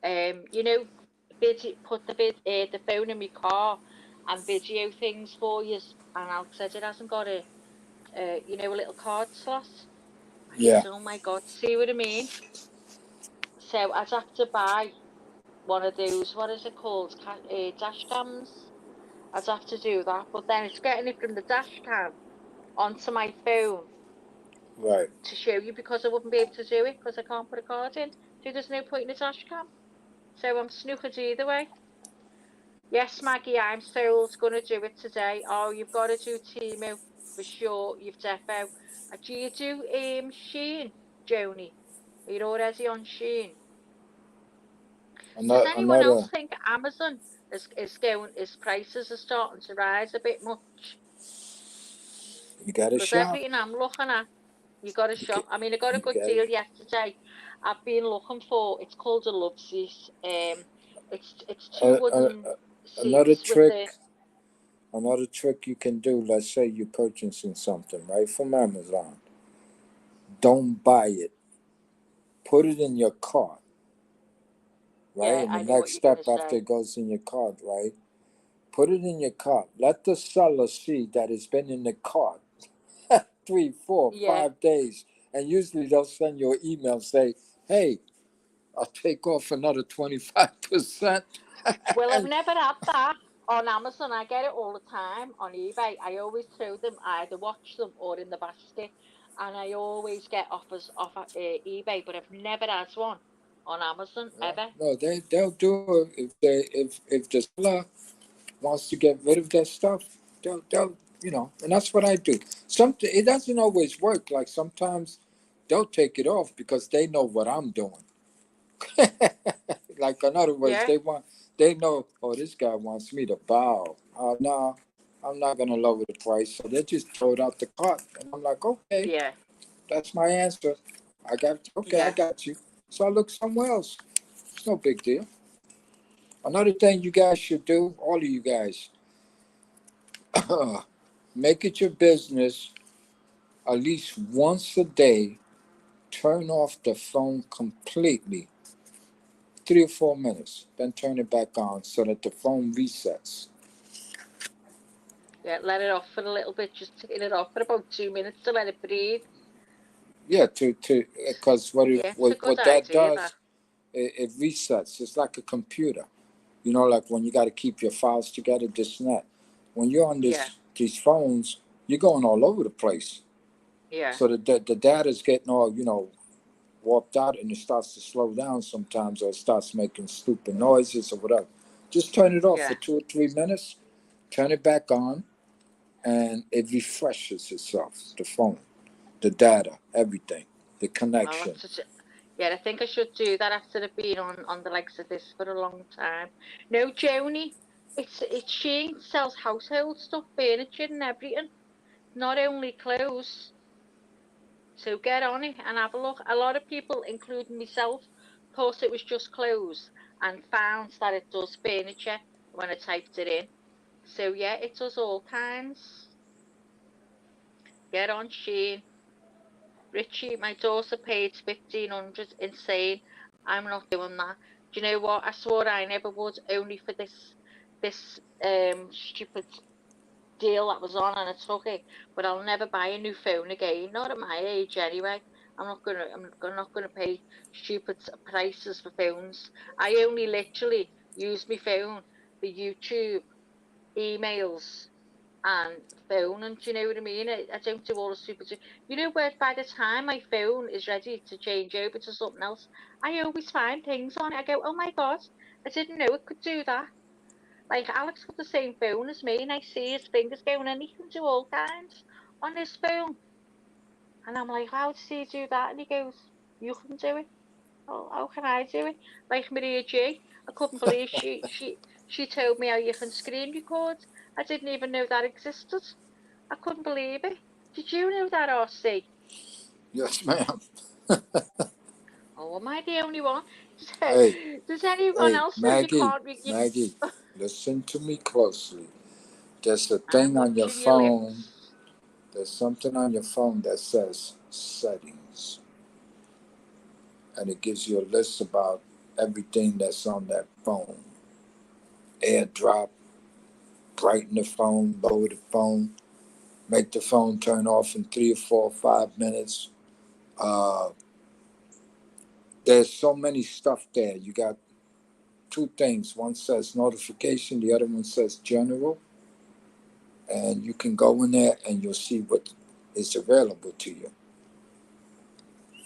video, put the phone in my car and video things for you. And Alex said it hasn't got a little card slot. I Yeah. said, oh my God, see what I mean? So I'd have to buy one of those. What is it called? Dash cams. I'd have to do that, but then it's getting it from the dash cam onto my phone Right. to show you because I wouldn't be able to do it because I can't put a card in. So there's no point in a dash cam. So I'm snookered either way. Yes, Maggie, I'm sold. Going to do it today. Oh, you've got to do Timu for sure. You've defo. Do you do Sheen, Joni? Are you already on Sheen? Does anyone else Another. think Amazon is prices are starting to rise a bit much? You got to Because shop. everything I'm looking at, you got to You got. shop. I mean, I got a You good got deal yesterday. I've been looking for. It's called a love seat. It's two wooden another seats with the. trick. Another trick you can do. Let's say you're purchasing something right from Amazon. Don't buy it. Put it in your cart, right? Yeah, And the I know next what you're gonna step after say. it goes in your cart, right? Put it in your cart. Let the seller see that it's been in the cart 3, 4, Yeah. 5 days. And usually they'll send you an email say, hey, I'll take off another 25%. Well, I've never had that on Amazon. I get it all the time on eBay. I always throw them. I either watch them or in the basket, and I always get offers off eBay. But I've never had one on Amazon Yeah. ever. No, they'll do it if the seller wants to get rid of that stuff, they'll and that's what I do. It doesn't always work. Like sometimes they'll take it off because they know what I'm doing. Like in other words, Yeah. they know, oh, this guy wants me to bow. No, I'm not gonna lower the price. So they just throw it out the cart, and I'm like, okay, Yeah. that's my answer. I Yeah. got you. So I look somewhere else. It's no big deal. Another thing you guys should do, all of you guys, make it your business at least once a day. Turn off the phone completely, 3 or 4 minutes, then turn it back on so that the phone resets. Yeah. Let it off for a little bit. Just turn it off for about 2 minutes to let it breathe. Yeah, to because Yeah, it's a good what that idea. does, That. it resets. It's like a computer. You know, like when you got to keep your files together, this and that. When you're on Yeah. these phones, you're going all over the place. Yeah. So the data's getting all, you know, warped out, and it starts to slow down sometimes, or it starts making stupid noises or whatever. Just turn it off for Yeah. 2 or 3 minutes, turn it back on, and it refreshes itself. The phone, the data, everything, the Well, connection. that's such a, yeah, I think I should do that after I've been on the likes of this for a long time. No, Joni, it's Shane sells household stuff, furniture and everything, not only clothes. So get on it and have a look. A lot of people, including myself, thought it was just clothes and found that it does furniture when I typed it in. So yeah, it does all kinds. Get on, Shane. Richie, my daughter paid 1,500. Insane. I'm not doing that. Do you know what? I swore I never would, only for this stupid deal that was on, and I took it. But I'll never buy a new phone again. Not at my age, anyway. I'm not gonna pay stupid prices for phones. I only literally use my phone for YouTube, emails, and phone, and do you know what I mean? I don't do all the stupid. You know where by the time my phone is ready to change over to something else, I always find things on it. I go, oh my god, I didn't know it could do that. Like Alex got the same phone as me, and I see his fingers going, and he can do all kinds on his phone. And I'm like, how does he do that? And he goes, you can do it. Oh, how can I do it? Like Maria G. I couldn't believe she told me how you can screen record. I didn't even know that existed. I couldn't believe it. Did you know that, RC? Yes, ma'am. Oh, am I the only one? So, Hey, does anyone hey, else know you Maggie, can't read? Maggie, listen to me closely. There's a I'm thing on your watching your phone. lips. There's something on your phone that says settings, and it gives you a list about everything that's on that phone. AirDrop, brighten the phone, lower the phone, make the phone turn off in 3 or 4 or 5 minutes. Uh, there's so many stuff there. You got two things. One says notification, the other one says general. And you can go in there and you'll see what is available to you.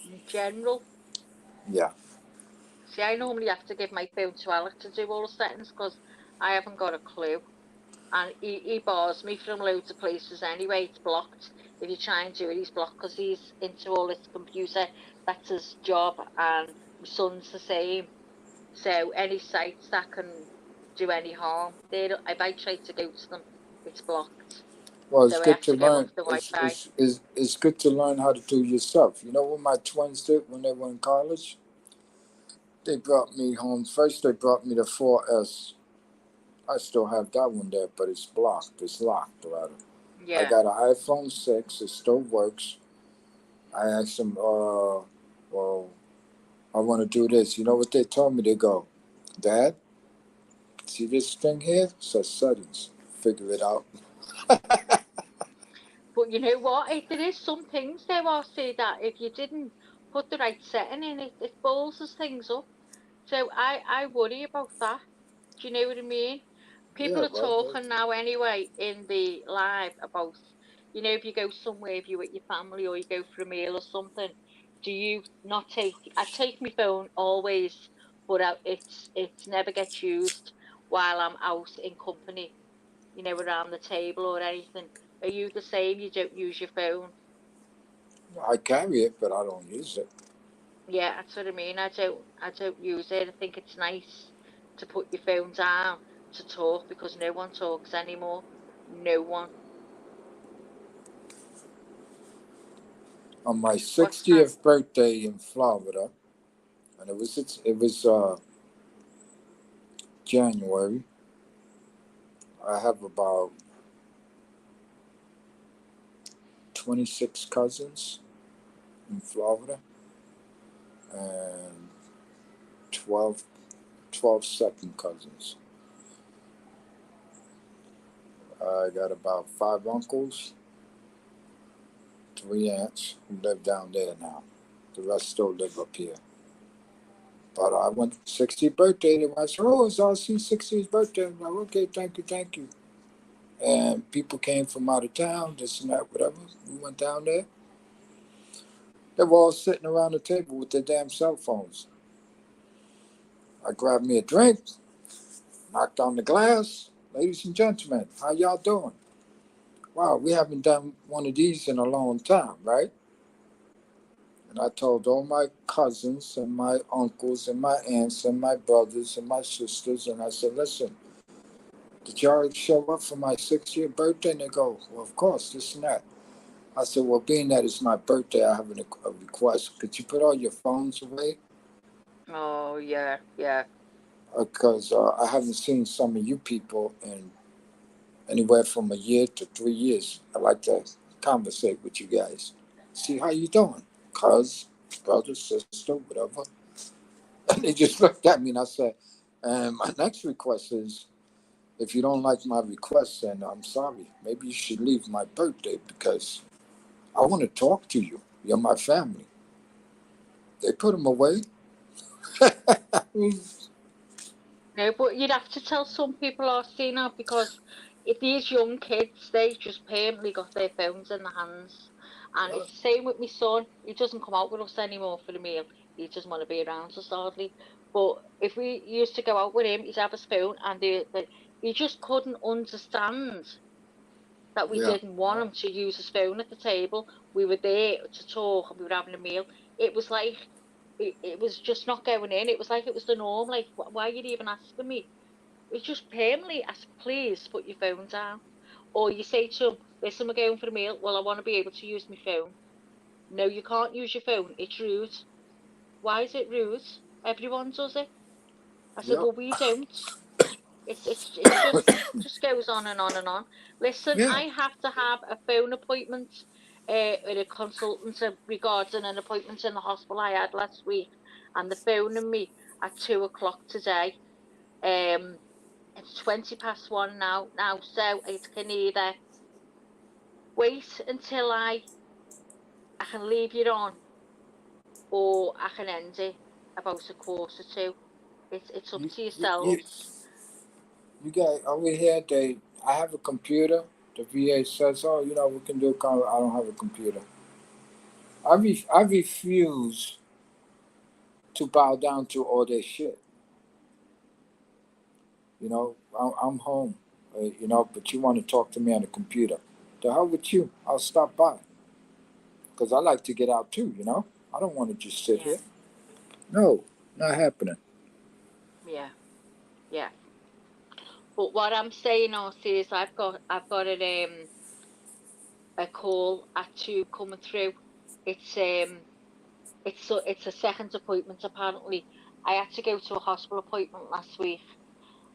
In general, Yeah. see, I normally have to give my phone to Alex to do all the settings because I haven't got a clue. And he bars me from loads of places anyway. It's blocked. If you try and do it, he's blocked because he's into all this computer. That's his job, and my son's the same. So any sites that can do any harm, if I try to go to them, it's blocked. Well, it's So I good have to to go learn. off the Wi-Fi. It's good to learn how to do yourself. You know what my twins did when they were in college? They brought me home. First, they brought me the 4S. I still have that one there, but it's blocked. It's locked, rather. I Yeah. got an iPhone 6. It still works. I asked them, well, I want to do this. You know what they told me? They go, Dad, see this thing here? It says settings. Figure it out. But you know what? There is some things there, I'll say that if you didn't put the right setting in, it balls things up. So I worry about that. Do you know what I mean? Yeah, People are well, talking now anyway in the live about, if you go somewhere, if you're with your family or you go for a meal or something, do you not take? I take my phone always, but it's never gets used while I'm out in company, around the table or anything. Are you the same? You don't use your phone? I carry it, but I don't use it. Yeah, that's what I mean. I don't use it. I think it's nice to put your phone down to talk because no one talks anymore. No one. On my What's that? 60th birthday in Florida, and it was January. I have about 26 cousins in Florida and 12, 12 second cousins. I got about 5 uncles, 3 aunts who live down there now. The rest still live up here. But I went 60th birthday. I said, oh, it's RC's 60th birthday. I'm like, okay, thank you. And people came from out of town, this and that, whatever. We went down there. They were all sitting around the table with their damn cell phones. I grabbed me a drink, knocked on the glass. Ladies and gentlemen, how y'all doing? Wow, we haven't done one of these in a long time, right? And I told all my cousins and my uncles and my aunts and my brothers and my sisters, and I said, listen, did y'all show up for my 60th birthday? And they go, well, of course, this and that. I said, well, being that it's my birthday, I have a request. Could you put all your phones away? Oh, yeah. Because I haven't seen some of you people in anywhere from a year to 3 years. I like to conversate with you guys. See how you doing? Cuz, brother, sister, whatever. And they just looked at me and I said, and my next request is, if you don't like my request, then I'm sorry. Maybe you should leave my birthday because I want to talk to you. You're my family. They put them away. No, but you'd have to tell some people are seeing now, because if these young kids, they just permanently got their phones in their hands. And Yeah, it's the same with my son. He doesn't come out with us anymore for the meal. He doesn't want to be around us hardly. But if we used to go out with him, he'd have his phone, and he just couldn't understand that we yeah, didn't want him to use his phone at the table. We were there to talk and we were having a meal. It was like it was just not going in. It was like it was the norm. Like, why are you even asking me? We just permanently ask, please put your phone down. Or you say to them, listen, we're going for a meal. Well, I want to be able to use my phone. No, you can't use your phone. It's rude. Why is it rude? Everyone does it. I said, yeah, well, we don't. It's just goes on and on and on. Listen, yeah. I have to have a phone appointment with a consultant regarding an appointment in the hospital I had last week, and they're phoning me at 2 o'clock today. It's 1:20 now. So it can either wait until I can leave you on, or I can end it about 1:15. It's up You, to you, you, yourselves. you got over here. I have a computer. The VA says, oh, we can do I don't have a computer. I refuse to bow down to all this shit. I'm home. But you want to talk to me on the computer. The hell with you. I'll stop by. Because I like to get out too. I don't want to just sit Yeah, here. No, not happening. yeah, yeah. But what I'm saying also is I've got a call at 2 coming through. It's it's a second appointment apparently. I had to go to a hospital appointment last week,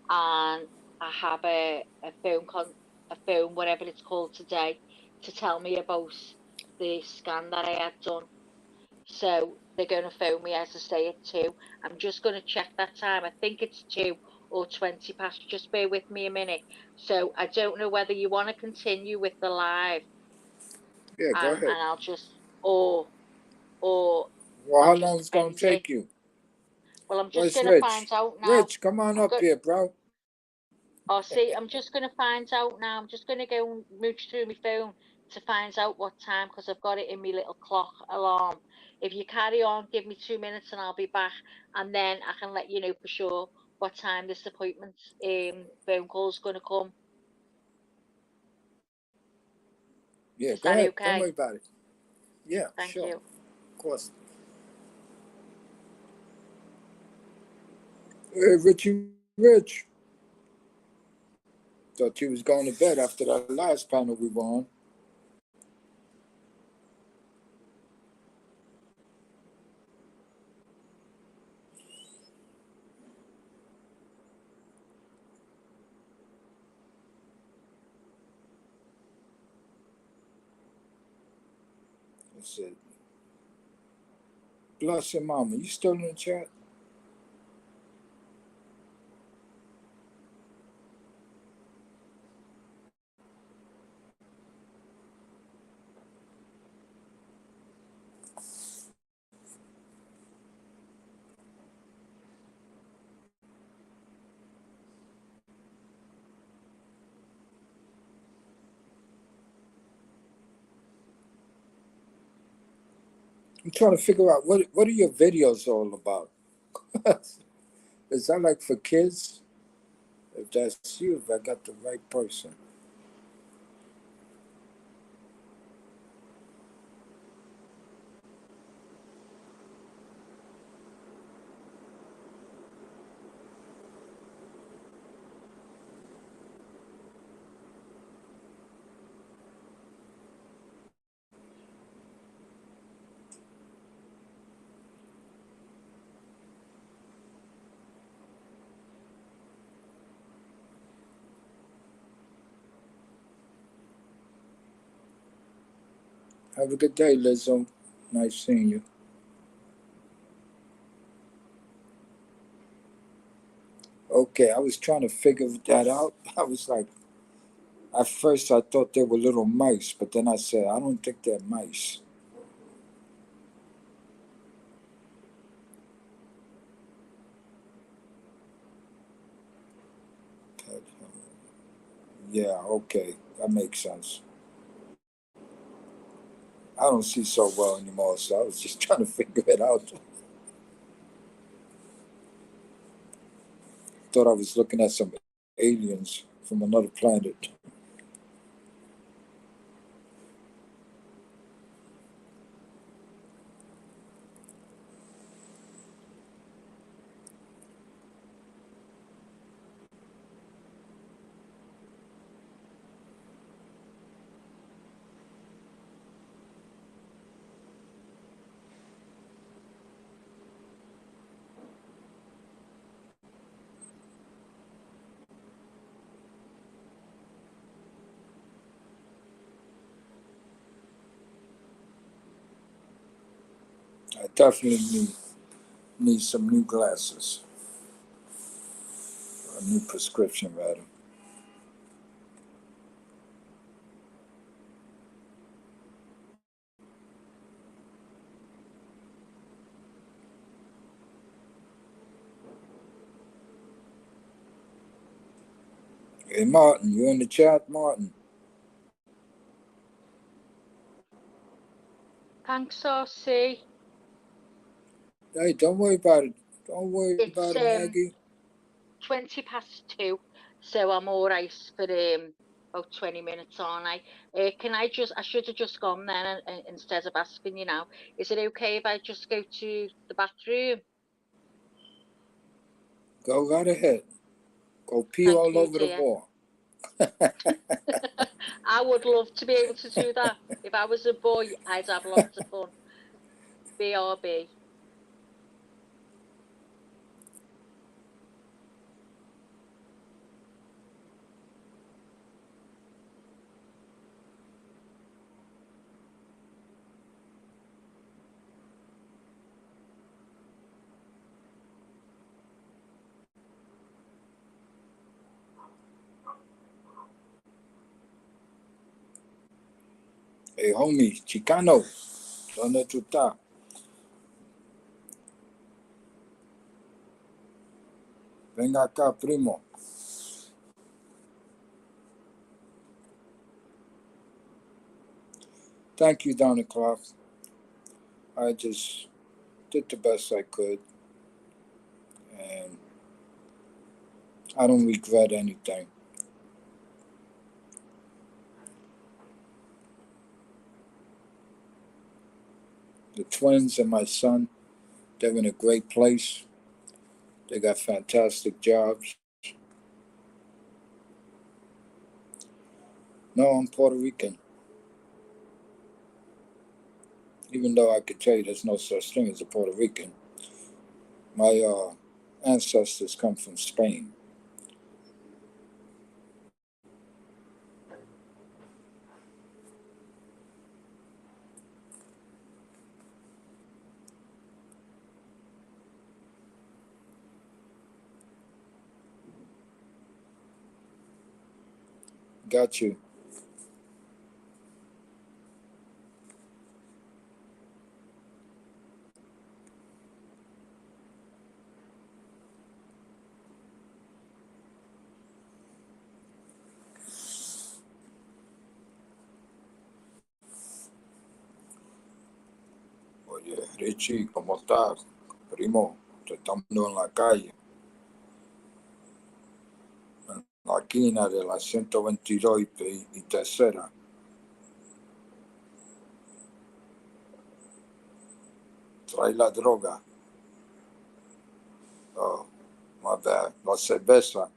and I have a phone, whatever it's called today, to tell me about the scan that I had done. So they're going to phone me, as I say, at 2. I'm just going to check that time. I think it's 2 or 20 past. Just bear with me a minute. So I don't know whether you want to continue with the live, Yeah, go ahead. and I'll just, or Well, I'll how long just is it going end to it. take you? Well, I'm just Where's going to find Rich? out now. Rich, come on I'm up good. here, bro. Oh, see, I'm just going to find out now. I'm just going to go and mooch through my phone to find out what time, because I've got it in my little clock alarm. If you carry on, give me 2 minutes and I'll be back, and then I can let you know for sure what time this appointment phone call is going to come. Yeah, Is go that ahead. Don't okay? worry about it. Yeah, Thank sure. you. Of course. Hey, Richie Rich. Thought you was going to bed after that last panel we were on. I said, bless your mama. You still in the chat? I'm trying to figure out what are your videos all about? Is that like for kids? If that's you, if I got the right person. Have a good day, Lizzo. Nice seeing you. Okay, I was trying to figure that out. I was like, at first I thought they were little mice, but then I said, I don't think they're mice. Yeah, okay, that makes sense. I don't see so well anymore, so I was just trying to figure it out. Thought I was looking at some aliens from another planet. I definitely need some new glasses, a new prescription rather. Hey Martin, you in the chat, Martin? Thanks, RC. Hey, don't worry about it. Don't worry It's about it, Maggie. 2:20, so I'm all right for about 20 minutes, aren't I? I should have just gone then instead of asking you now. Is it okay if I just go to the bathroom? Go right ahead. Go pee Thank all you, over the dear. wall. I would love to be able to do that. If I was a boy, I'd have lots of fun. BRB. Hey, homie, Chicano, ¿dónde tú estás? Venga acá, primo. Thank you, Donna Clark. I just did the best I could, and I don't regret anything. The twins and my son, they're in a great place. They got fantastic jobs. No, I'm Puerto Rican, even though I could tell you there's no such thing as a Puerto Rican. My ancestors come from Spain. Got you. Oh, yeah. Richie, ¿cómo estás? Primo, te estamos viendo en la calle, en la esquina de la 122 y tercera. Trae la droga. Oh, my bad. La cerveza.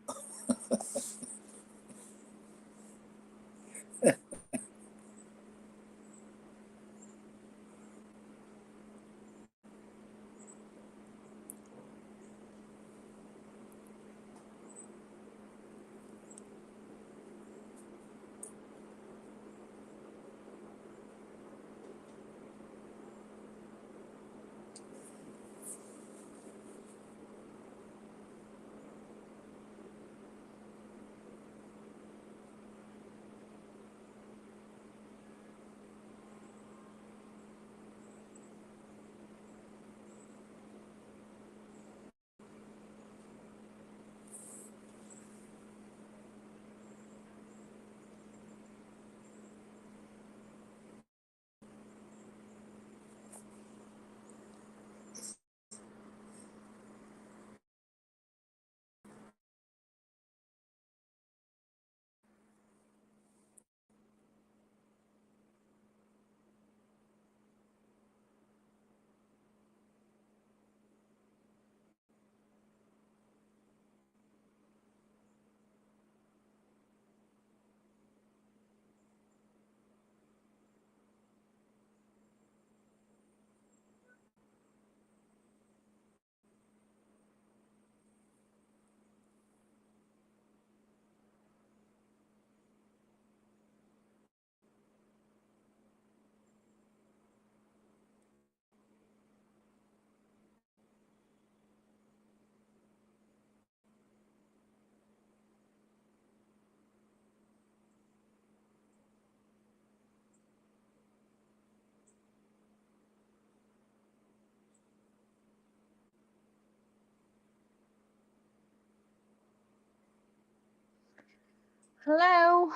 Hello.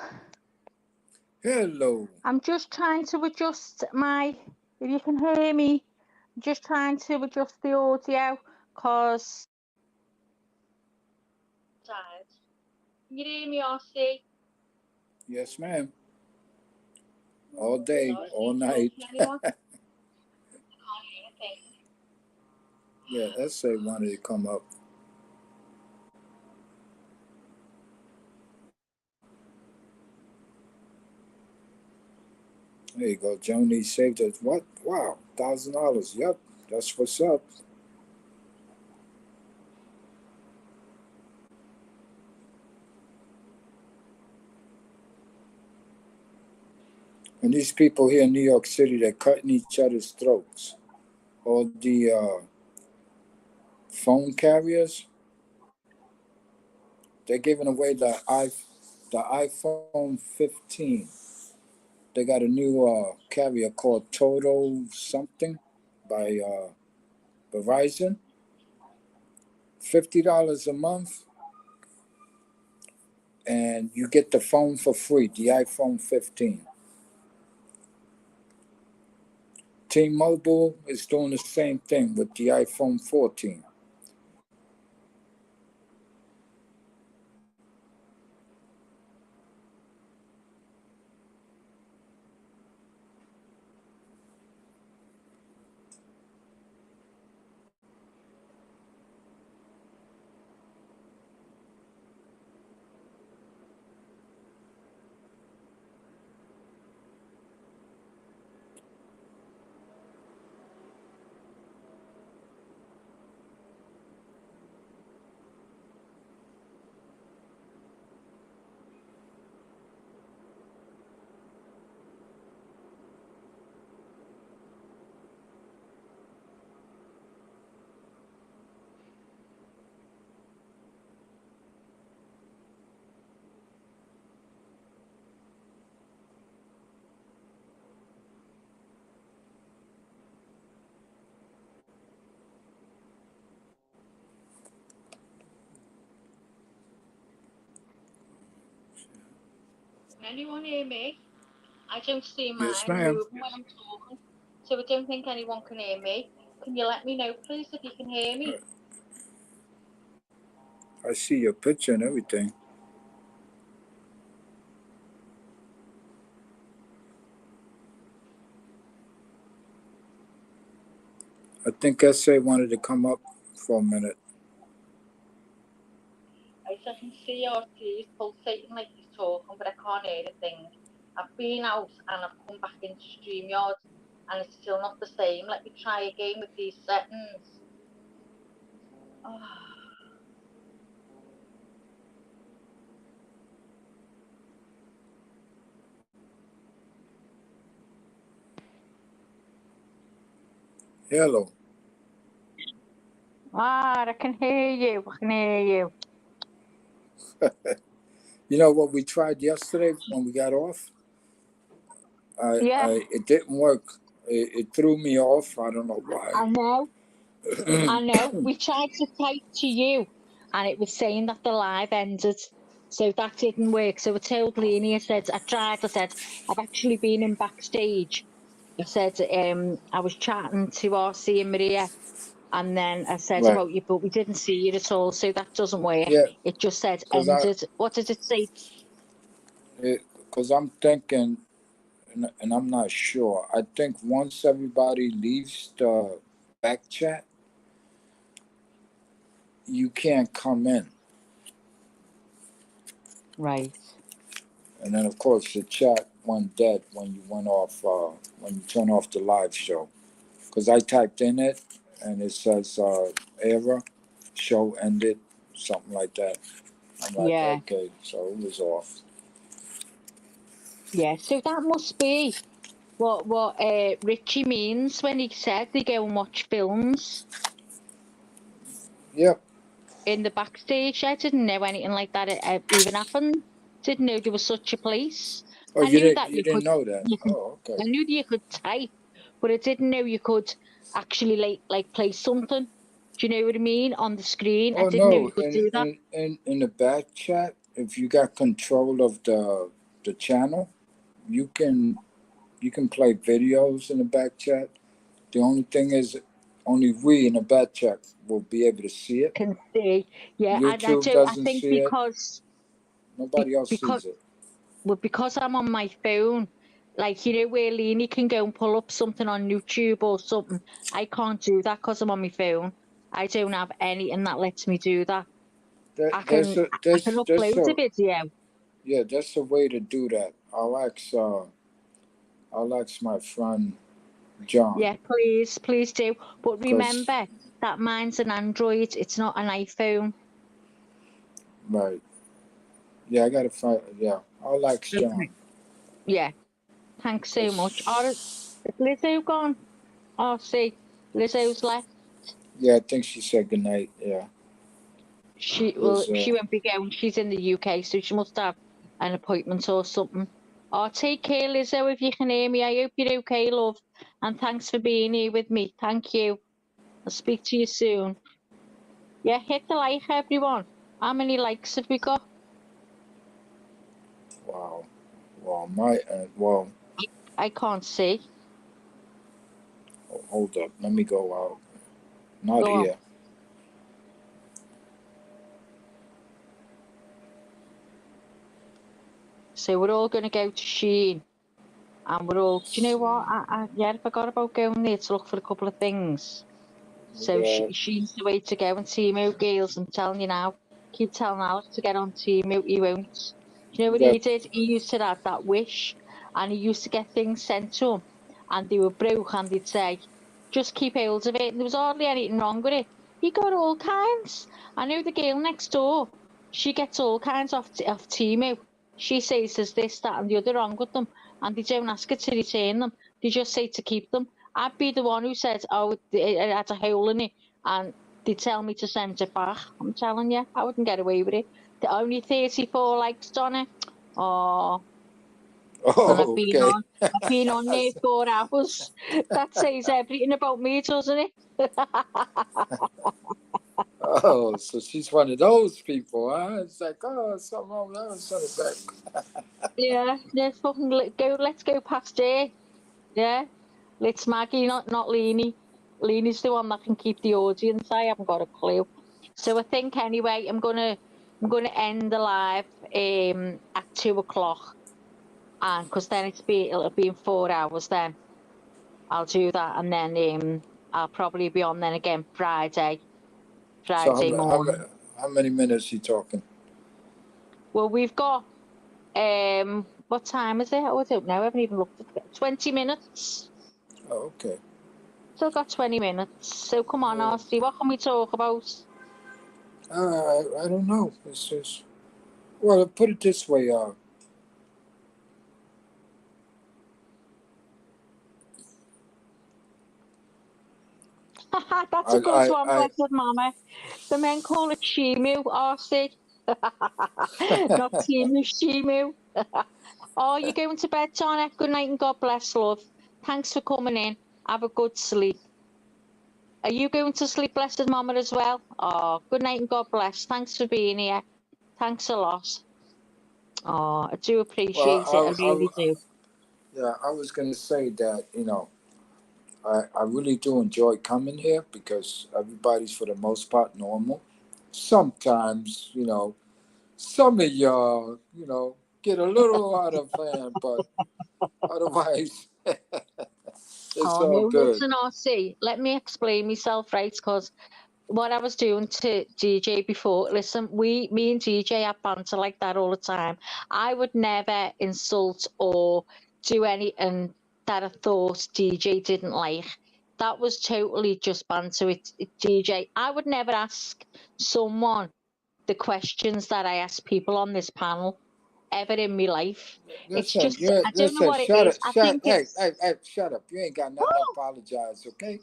Hello. I'm just trying to adjust if you can hear me, I'm just trying to adjust the audio because. Can you hear me, RC? Yes, ma'am. All day, all night. Yeah, essay wanted to come up. There you go. Joni saved us. What? Wow, $1,000. Yep, that's what's up. And these people here in New York City, they're cutting each other's throats. All the phone carriers, they're giving away the iPhone 15. They got a new carrier called Toto something by Verizon. $50 a month, and you get the phone for free, the iPhone 15. T-Mobile is doing the same thing with the iPhone 14. Can anyone hear me? I don't see mine Yes, ma'am. moving when I'm talking, so I don't think anyone can hear me. Can you let me know, please, if you can hear me? I see your picture and everything. I think S.A. wanted to come up for a minute. I can see your teeth pulsating like he's talking, but I can't hear a thing. I've been out and I've come back into StreamYard and it's still not the same. Let me try again with these settings. Oh. Hello. I can hear you. I can hear you. You know what we tried yesterday when we got off? It didn't work. It threw me off. I don't know why. I know. I know. We tried to type to you and it was saying that the live ended. So that didn't work. So I told Leanie, I said, I've actually been in backstage. I said, I was chatting to RC and Maria, and then I said Right. about you, but we didn't see you at all, so that doesn't work. Yeah. It just said 'Cause ended. What did it say? Because I'm thinking, and I'm not sure. I think once everybody leaves the back chat, you can't come in. Right. And then, of course, the chat went dead when you went off, when you turn off the live show. Because I typed in it, and it says error, show ended, something like that. I'm like, Yeah. okay, so it was off. Yeah. So that must be what Richie means when he said they go and watch films Yep. in the backstage. I didn't know anything like that even happened. Didn't know there was such a place. Oh, I you knew that didn't know that? Oh, okay. I knew that you could type, but I didn't know you could actually like play something. Do you know what I mean on the screen? I Oh didn't know no, you could do that. in the back chat, if you got control of the channel, you can play videos in the back chat. The only thing is, only we in the back chat will be able to see it. Can see, yeah. I YouTube do. I doesn't think see it. Nobody else because sees it. because I'm on my phone, like you know where Leanie can go and pull up something on YouTube or something. I can't do that because I'm on my phone. I don't have anything that lets me do that. I can upload a video. Yeah, that's a way to do that. I'll ask my friend John. Yeah, please do. But 'Cause- remember that mine's an Android. It's not an iPhone. Right. Yeah, I gotta find. Yeah, I'll ask John. Yeah. Thanks so much. Is Lizzo gone? Oh, see, Lizzo's left. Yeah, I think she said goodnight. Yeah. She Lizzo. won't be going. She's in the UK, so she must have an appointment or something. Oh, take care, Lizzo, if you can hear me. I hope you're okay, love. And thanks for being here with me. Thank you. I'll speak to you soon. Yeah, hit the like, everyone. How many likes have we got? Wow. Well, I can't see. hold up. Let me go out. Not Go on. here. So we're all going to go to Shein. And we're all, do you know what? I forgot about going there to look for a couple of things. So Shein's the way to go. And Timo, girls, I'm telling you now, keep telling Alex to get on Timo, he won't. Do you know what he did? He used to have that Wish, and he used to get things sent to him, and they were broke, and they'd say, just keep hold of it. And there was hardly anything wrong with it. He got all kinds. I know the girl next door, she gets all kinds off Timo. She says there's this, that, and the other wrong with them, and they don't ask her to return them. They just say to keep them. I'd be the one who said, oh, it had a hole in it, and they tell me to send it back. I'm telling you, I wouldn't get away with it. The only 34 likes on it. Oh, and I've been on there 4 hours. That says everything about me, doesn't it? Oh, so she's one of those people, huh? It's like, oh, something wrong with her, send it back. Yeah, let's fucking let's go past there. Yeah, let's Maggie, not Leanie. Lena's the one that can keep the audience. I haven't got a clue. So I think anyway, I'm gonna end the live at 2:00, and because then it'll be in 4 hours. Then I'll do that, and then I'll probably be on then again Friday So morning. how many minutes you talking? Well, we've got what time is it? Oh, I don't know. I haven't even looked at it. 20 minutes. Oh, okay. Still got 20 minutes. So come on, RC, what can we talk about? I don't know. It's just, well, put it this way, That's a good one, blessed mama. The men call it Shimu, RC. Not Timu, Shimu. Oh, you're going to bed, Tana? Good night and God bless, love. Thanks for coming in. Have a good sleep. Are you going to sleep, blessed mama, as well? Oh, good night and God bless. Thanks for being here. Thanks a lot. Oh, I do appreciate it. I really do. Yeah, I was going to say that, I really do enjoy coming here because everybody's for the most part normal. Sometimes, some of y'all, get a little out of hand, but otherwise, it's all no, good. listen, RC, let me explain myself, right? Because what I was doing to DJ before, listen, me and DJ have banter like that all the time. I would never insult or do anything that I thought DJ didn't like. That was totally just banter with DJ. I would never ask someone the questions that I ask people on this panel ever in my life. It's just, I don't know what it is. I think it's... Hey, shut up. You ain't got nothing to apologize, okay?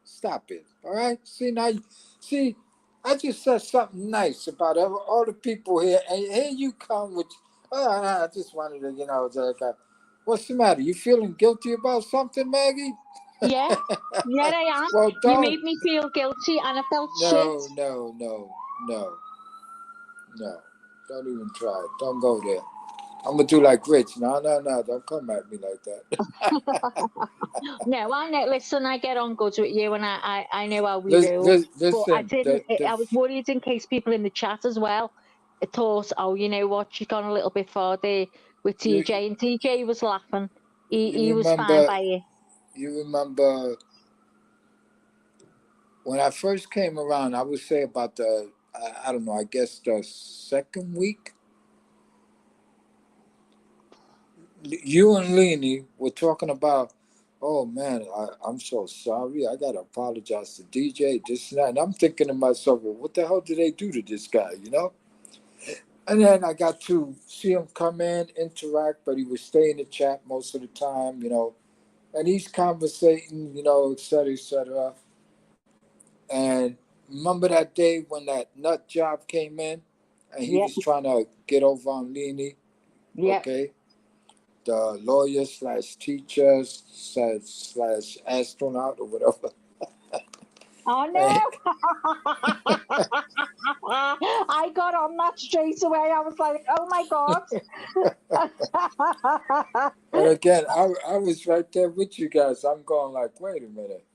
Stop it, all right? See, I just said something nice about all the people here, and here you come with, I just wanted to, what's the matter? You feeling guilty about something, Maggie? Yeah, I am. Well, you made me feel guilty, and I felt shit. No. Don't even try it. Don't go there. I'm gonna do like Rich. No. Don't come at me like that. No, I know. Listen, I get on good with you, and I know how we do. Listen, but I didn't. I was worried in case people in the chat as well thought, oh, you know what, she's gone a little bit far there with TJ, and TJ was laughing. He was fine by it. You remember when I first came around? I would say about I don't know. I guess the second week. You and Leanie were talking about, oh man, I'm so sorry. I gotta apologize to DJ, this and that. And I'm thinking to myself, well, what the hell did they do to this guy, And then I got to see him come in, interact, but he would stay in the chat most of the time, and he's conversating, et cetera, et cetera. And remember that day when that nut job came in and he was trying to get over on Leanie? Okay. The lawyer / teacher / astronaut or whatever. Oh no! I got on that straight away. I was like, oh my God. And again, I was right there with you guys. I'm going like, wait a minute.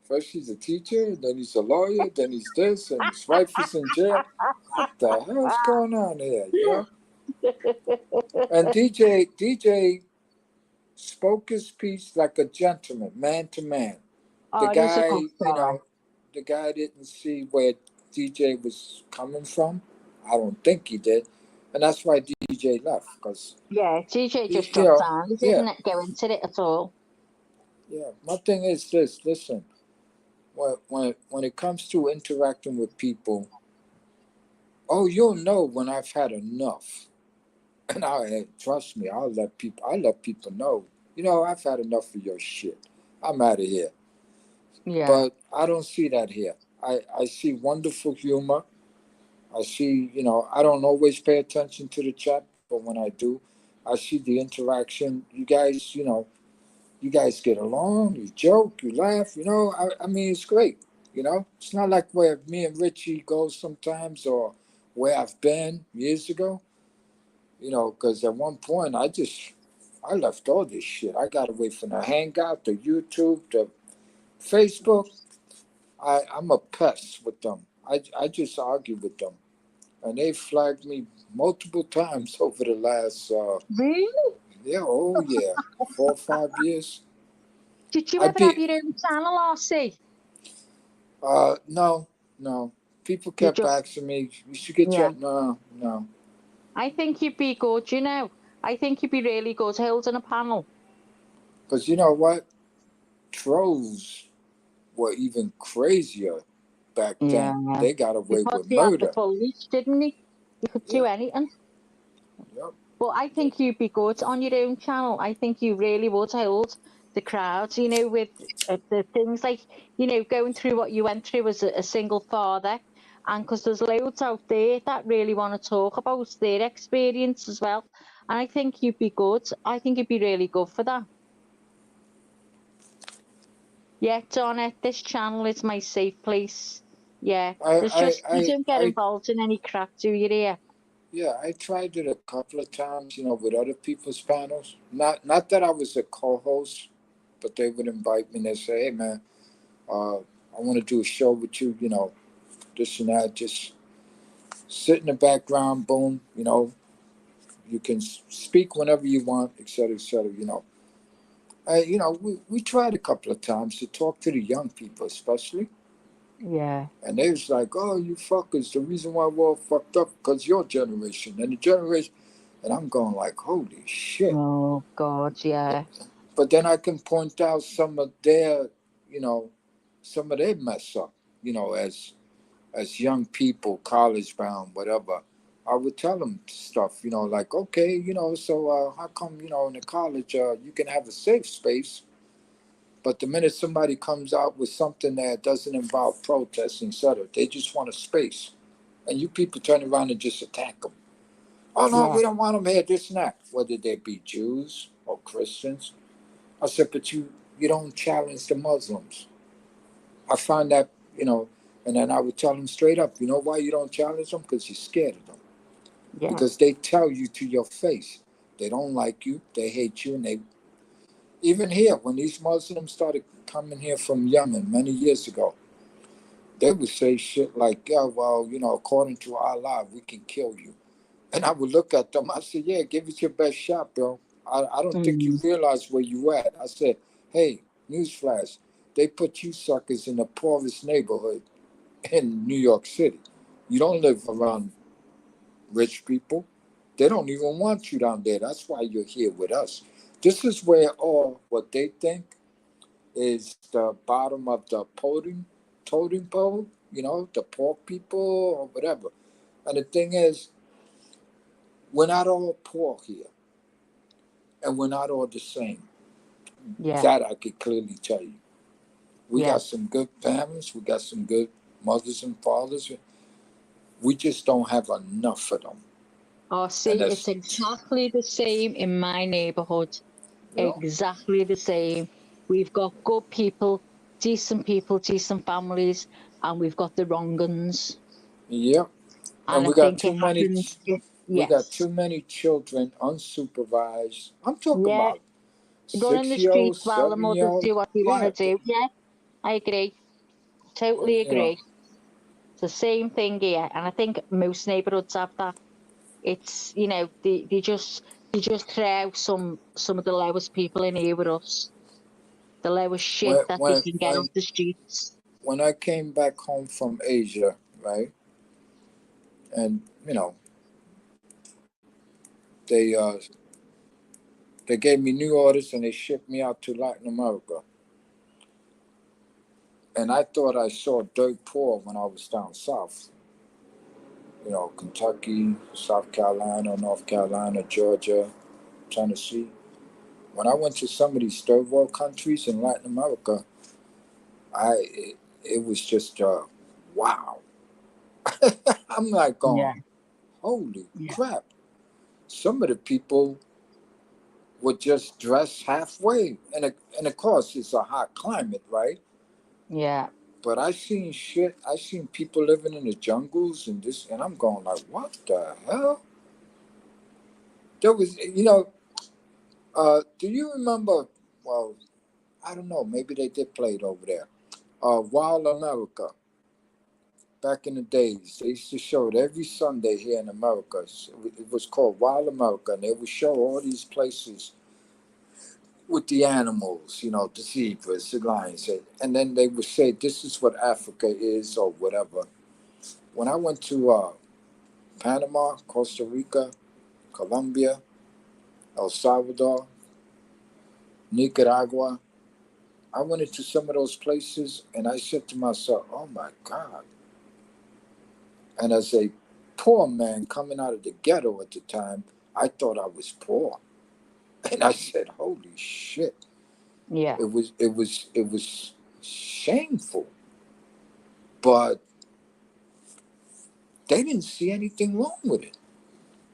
First he's a teacher, then he's a lawyer, then he's this, and his wife is in jail. What the hell's going on here, And DJ spoke his piece like a gentleman, man to man. The guy, the guy didn't see where DJ was coming from. I don't think he did, and that's why DJ left. Cause DJ just dropped down. He didn't go into it at all. Yeah, my thing is this. Listen, when it comes to interacting with people, you'll know when I've had enough. And trust me, I let people know. I've had enough of your shit. I'm out of here. Yeah. But I don't see that here. I see wonderful humor. I see, I don't always pay attention to the chat, but when I do, I see the interaction. You guys, you guys get along, you joke, you laugh, I mean, it's great. It's not like where me and Richie go sometimes or where I've been years ago. Because at one point I left all this shit. I got away from the Hangout, the YouTube, the Facebook. I'm a pest with them. I just argue with them, and they flagged me multiple times over the last Really? yeah, oh yeah, 4 or 5 years. Did you I ever have be your own channel, RC? no, no. People You kept just, asking me, "You should get yeah. your no, no." I think you'd be good, you know. I think you'd be really good holding a panel. Because you know what, trolls were even crazier back Yeah. then. They got away Because with he had the murder. police, didn't he? You could Yeah, do anything. yep. But I think you'd be good on your own channel. I think you really would hold the crowd, you know, with the things like, you know, going through what you went through as a single father. And because there's loads out there that really want to talk about their experience as well. And I think you'd be good. I think you'd be really good for that. Yeah, Donna, this channel is my safe place. Yeah, I, there's I, just, you I, don't get I, involved in any crap, do you, here? yeah, I tried it a couple of times, with other people's panels. Not that I was a co-host, but they would invite me and they say, "Hey, man, I want to do a show with you, this and that. Just sit in the background, boom, you can speak whenever you want, et cetera, et cetera, we tried a couple of times to talk to the young people, especially. Yeah. And they was like, "Oh, you fuckers, the reason why we're all fucked up because your generation and the generation." And I'm going like, "Holy shit." Oh, God, yeah. But then I can point out you know, some of their mess up, as young people, college bound, whatever. I would tell them stuff, like, okay, so how come, in the college, you can have a safe space, but the minute somebody comes out with something that doesn't involve protesting, etc., they just want a space. And you people turn around and just attack them. Oh, no, Yeah. we don't want them here, this and that. Whether they be Jews or Christians. I said, but you don't challenge the Muslims. I find that, and then I would tell them straight up, you know why you don't challenge them? Because you're scared of them. Yeah. Because they tell you to your face. They don't like you, they hate you, and they, even here, when these Muslims started coming here from Yemen many years ago, they would say shit like, yeah, well, according to Allah, we can kill you. And I would look at them. I said, yeah, give it your best shot, bro. I don't think you Mm, realize where you at. I said, hey, newsflash, they put you suckers in the poorest neighborhood in New York City. You don't live around rich people. They don't even want you down there. That's why you're here with us. This is where all what they think is the bottom of the totem pole, the poor people or whatever. And the thing is, we're not all poor here, and we're not all the same. yeah. That I could clearly tell you. We Yeah. got some good families, we got some good mothers and fathers. We just don't have enough of them. Oh, And see, it's that's, exactly the same in my neighbourhood. you know, Exactly the same. We've got good people, decent families, and we've got the wrong uns. yeah. And And I think it we got yes. too many children unsupervised. I'm talking Yeah. about Running the 6 year old, streets while the 7 year mothers old. do what they want Yeah, to do. Yeah, I agree. Totally you know, agree. It's the same thing here. And I think most neighbourhoods have that. It's, they just throw out some of the lowest people in here with us. The lowest shit when that they when can get off when the streets. when I came back home from Asia, right, and they uh they gave me new orders and they shipped me out to Latin America. And I thought I saw dirt poor when I was down south. Kentucky, South Carolina, North Carolina, Georgia, Tennessee. When I went to some of these third world countries in Latin America, it was just wow. I'm like Yeah. going, holy Yeah. crap. Some of the people would just dress halfway. And of course, it's a hot climate, right? Yeah. But I seen shit. I seen people living in the jungles and this, and I'm going like, what the hell? There was, do you remember? Well, I don't know. Maybe they did play it over there. Wild America. Back in the days, they used to show it every Sunday here in America. It was called Wild America, and they would show all these places with the animals, the zebras, the lions, and then they would say, "This is what Africa is," or whatever. When I went to Panama, Costa Rica, Colombia, El Salvador, Nicaragua, I went into some of those places, and I said to myself, "Oh my God!" And as a poor man coming out of the ghetto at the time, I thought I was poor. And I said, "Holy shit." Yeah. It was shameful. But they didn't see anything wrong with it.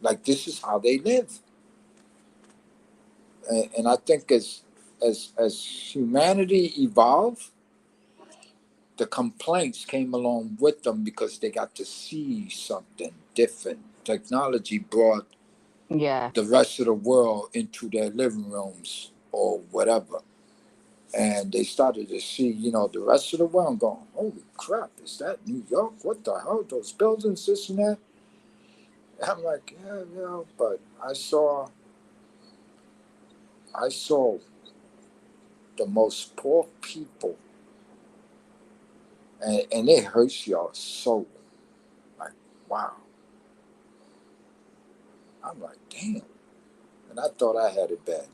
Like, this is how they live. And I think as humanity evolved, the complaints came along with them because they got to see something different. Technology brought Yeah. the rest of the world into their living rooms or whatever. And they started to see, the rest of the world going, "Holy crap, is that New York? What the hell? Those buildings, this and that." And I'm like, yeah, but I saw the most poor people, and it hurts your soul. Like, wow. I'm like, damn. And I thought I had it bad.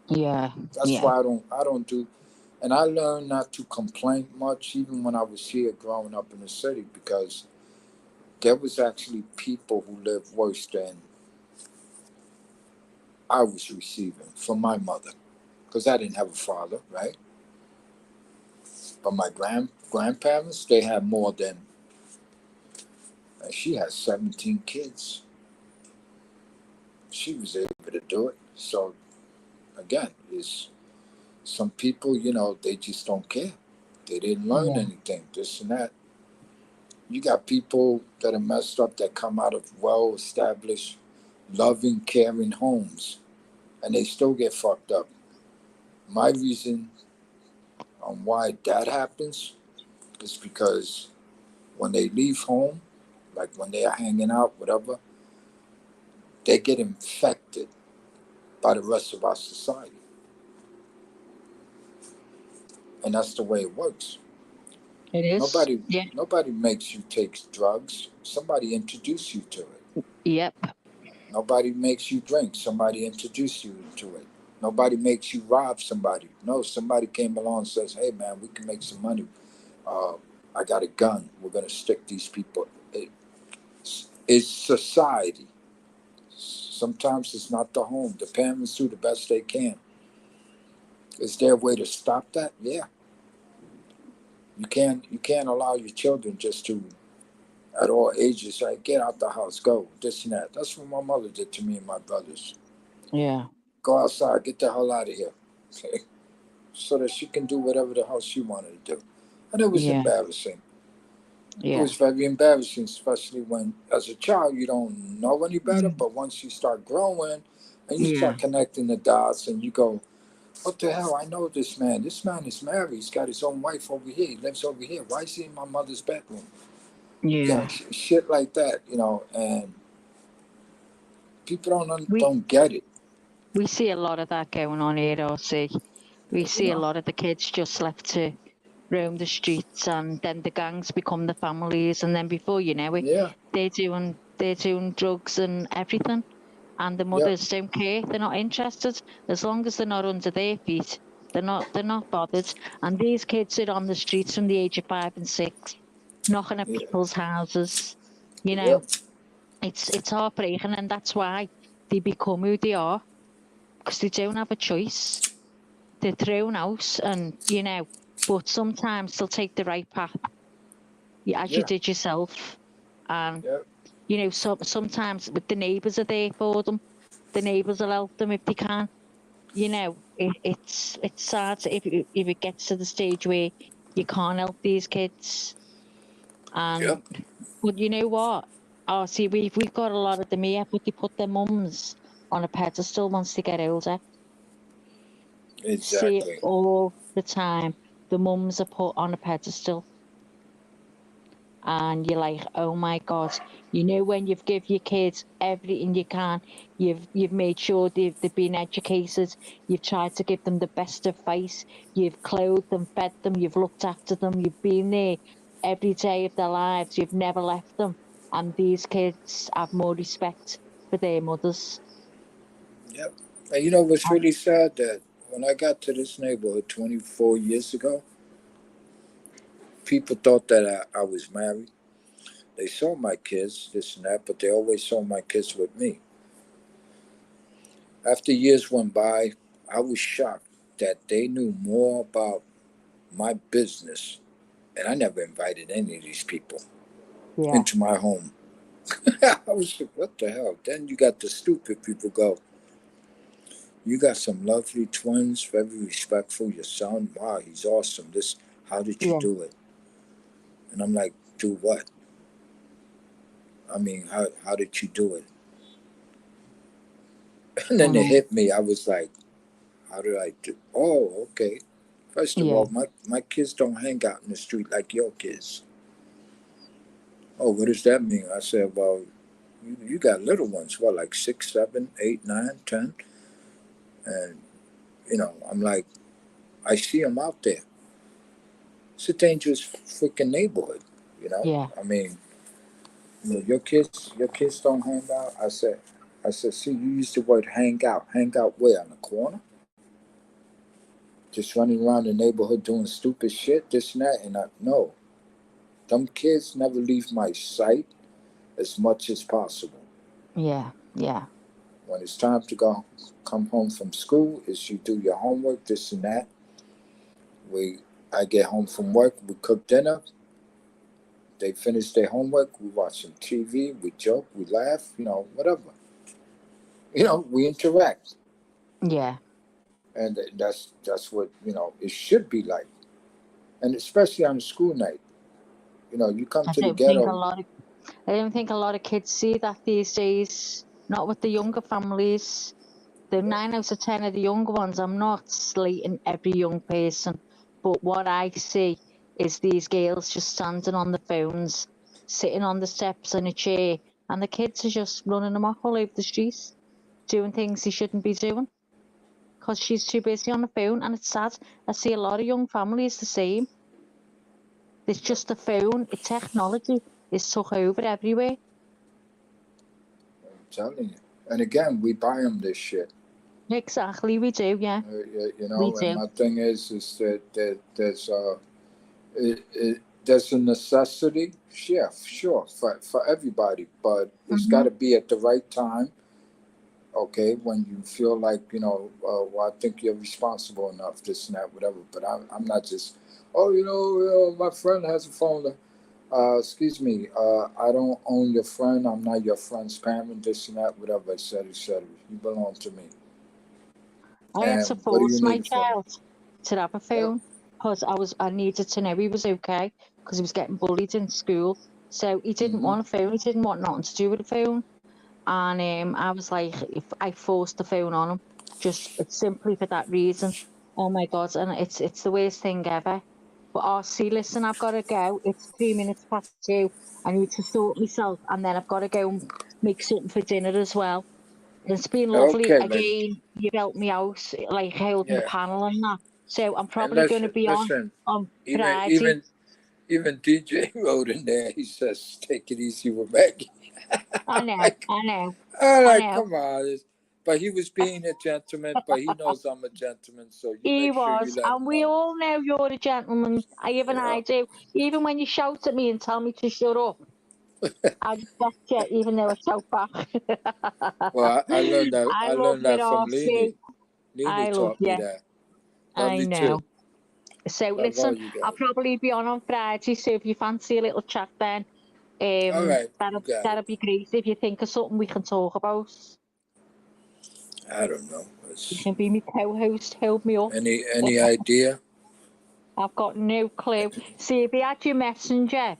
Yeah. That's Yeah. why I don't do. And I learned not to complain much, even when I was here growing up in the city, because there was actually people who lived worse than I was receiving from my mother, because I didn't have a father, right? But my grandparents, they had more than. And she has 17 kids. She was able to do it. So again, is some people, they just don't care. They didn't learn Yeah. anything, this and that. You got people that are messed up that come out of well-established, loving, caring homes, and they still get fucked up. My reason on why that happens is because when they leave home, like when they are hanging out, whatever, they get infected by the rest of our society. And that's the way it works. It is. Nobody Yeah. nobody makes you take drugs. Somebody introduce you to it. Yep. Nobody makes you drink. Somebody introduce you to it. Nobody makes you rob somebody. No, somebody came along and says, "Hey man, we can make some money. Uh, I got a gun. We're gonna stick these people." It's society. Sometimes it's not the home. The parents do the best they can. Is there a way to stop that? Yeah. You can't allow your children just to at all ages, like, "Get out the house, go," this and that. That's what my mother did to me and my brothers. Yeah. Go outside, get the hell out of here. Okay? So that she can do whatever the hell she wanted to do. And it was Yeah. embarrassing. It Yeah. was very embarrassing, especially when, as a child, you don't know any better. But once you start growing and you Yeah. start connecting the dots and you go, "What the hell? I know this man. This man is married. He's got his own wife over here. He lives over here. Why is he in my mother's bedroom?" Yeah. Shit like that, and people We don't get it, we see a lot of that going on here, RC. We you see a know. lot of the kids just left to roam the streets, and then the gangs become the families, and then before you know it, Yeah, they're doing drugs and everything, and the yep, mothers don't care. They're not interested as long as they're not under their feet. They're not bothered. And these kids are on the streets from the age of 5 and 6, knocking at yeah, people's houses. You know, yep, it's heartbreaking, and that's why they become who they are, because they don't have a choice. They're thrown out, and but sometimes they'll take the right path, as you yeah, did yourself. And yep, sometimes the neighbours are there for them. The neighbours will help them if they can. It's sad if it gets to the stage where you can't help these kids. yep, And but you know what? Oh, see, we've got a lot of them here, but they put their mums on a pedestal once they get older. See it exactly. all the time. the mums are put on a pedestal. And you're like, oh my God, you know, when you've give your kids everything you can, you've made sure they've been educated, you've tried to give them the best advice, you've clothed them, fed them, you've looked after them, you've been there every day of their lives, you've never left them. And these kids have more respect for their mothers. Yep. And you know what's really sad, that when I got to this neighborhood 24 years ago, people thought that I was married. They saw my kids, this and that, but they always saw my kids with me. After years went by, I was shocked that they knew more about my business, and I never invited any of these people Yeah, into my home. I was like, what the hell? Then you got the stupid people go, you got some lovely twins, very respectful. Your son, wow, he's awesome. This, how did you yeah, do it? And I'm like, do what? I mean, how did you do it? And I then it know. hit me. I was like, how did I do? Oh, okay. First of Yeah, all, my kids don't hang out in the street like your kids. Oh, what does that mean? I said, well, you got little ones, what, like 6, 7, 8, 9, 10? And, I'm like, I see them out there. It's a dangerous freaking neighborhood, you know? yeah, I mean, your kids don't hang out. I said, see, you used the word hang out. Hang out where? On the corner? Just running around the neighborhood doing stupid shit, this and that. And no, them kids never leave my sight as much as possible. yeah, yeah, When it's time to come home from school, is you do your homework, this and that. I get home from work, we cook dinner, they finish their homework, we watch some TV, we joke, we laugh, whatever. We interact. yeah. And that's what, it should be like. And especially on a school night. You come I to the don't think a ghetto. lot of I don't think a lot of kids see that these days. Not with the younger families. The Yeah. 9 out of 10 of the younger ones, I'm not slating every young person, but what I see is these girls just standing on the phones, sitting on the steps in a chair, and the kids are just running them off all over the streets, doing things they shouldn't be doing because she's too busy on the phone. And it's sad. I see a lot of young families the same. It's just the phone, technology is took over everywhere. I'm telling you. And again, we buy them this shit. Exactly, we do, yeah, we And do. my thing is that there's a necessity, yeah, sure, for everybody, but it's got Hmm. to be at the right time. Okay, when you feel like well, I think you're responsible enough, this and that, whatever. But I'm not just, oh, my friend has a phone. Excuse me, I don't own your friend. I'm not your friend's parent, this and that, whatever, etc., etc. You belong to me. I had to And what do you force need my it for? child to have a Yeah. phone because I needed to know he was okay because he was getting bullied in school. So he didn't Hmm. want a phone. He didn't want nothing to do with a phone. And I was like, if I forced the phone on him, just simply for that reason. Oh my God! And it's the worst thing ever. But see, listen, I've got to go. It's 3 minutes past 2. I need to sort myself, and then I've got to go and make something for dinner as well. It's been lovely. Okay, lady. Again, you've helped me out, like holding the Yeah. panel and that. So I'm And probably going to listen, be listen. on Even Friday. even even DJ wrote in there. He says, "Take it easy with Maggie." I know, like, I know, I'm I like, know. come on. But he was being a gentleman. But he knows I'm a gentleman. So you He make sure you was, let and him we know. all know you're a gentleman. Even Yeah. I do. Even when you shout at me and tell me to shut up, I respect you, even though I shout back. Well, I learned that. I I love learned you, that from Leanie. RC. Leanie I love taught me you. that. Love I you too. know. So Love all listen, you I'll guys. probably be on Friday. So if you fancy a little chat, then All right, you that'll got it. be great. If you think of something we can talk about, I don't know. you can be my co-host. Hold me up. Any idea? I've got no clue. See, if you had your messenger,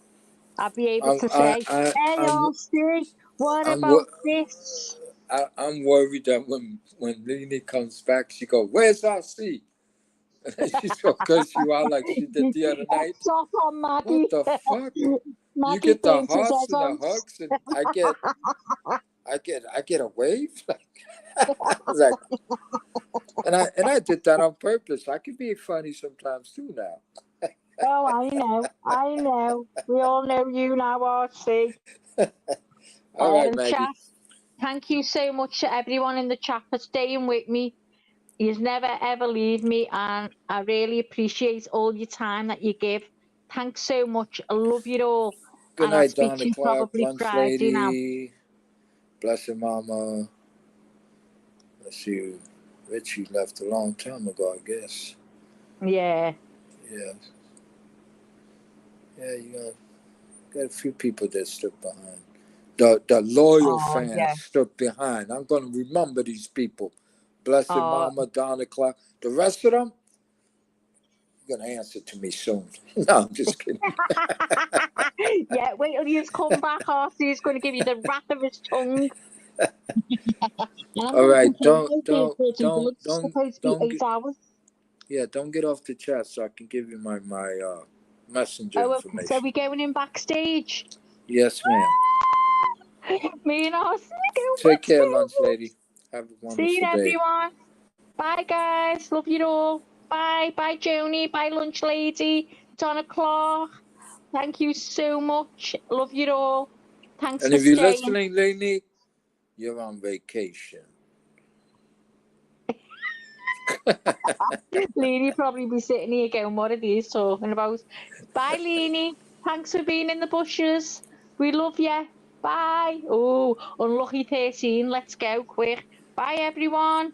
I'd be able I'm to I, say, I "Hey, I'm Austin, what I'm about this?" I'm worried that when Leanie comes back, she go, "Where's our seat?" She's gonna cuss you out like she did the other night. Heads off on Maggie. What the fuck? You Maggie get the burnt his hearts head and the out. hugs, and I get a wave. Like, and I did that on purpose. I can be funny sometimes too now. Oh, I know. We all know you now, RC. All right, Maggie. Chat, thank you so much to everyone in the chat for staying with me. You've never ever leave me, and I really appreciate all your time that you give. Thanks so much. I love you all. Good And I'll night, speak Donna to you Clark, probably Lunch Friday now. Lady, Blessed Mama. Let's see, Richie left a long time ago, I guess. Yeah. Yeah. Yeah, you got a few people that stood behind. The loyal fans stood behind. I'm going to remember these people. Blessed Mama, Donna Clark. The rest of them, you're going to answer to me soon. No, I'm just kidding. Yeah, wait till he's come back. RC is going to give you the wrath of his tongue. All right, don't get off the chat so I can give you my messenger information. So we going in backstage? Yes, ma'am. Me and RC Take care, Lunch Lady. Have a wonderful See you, day. everyone. Bye, guys. Love you all. Bye. Bye, Joni. Bye, Lunch Lady. Donna Clark. Thank you so much. Love you all. Thanks and for if you're staying. listening, Lainey, you're on vacation. Leanie probably be sitting here going, what are these talking about? Bye, Leanie. Thanks for being in the bushes. We love you. Bye. Oh, unlucky 13. Let's go quick. Bye, everyone.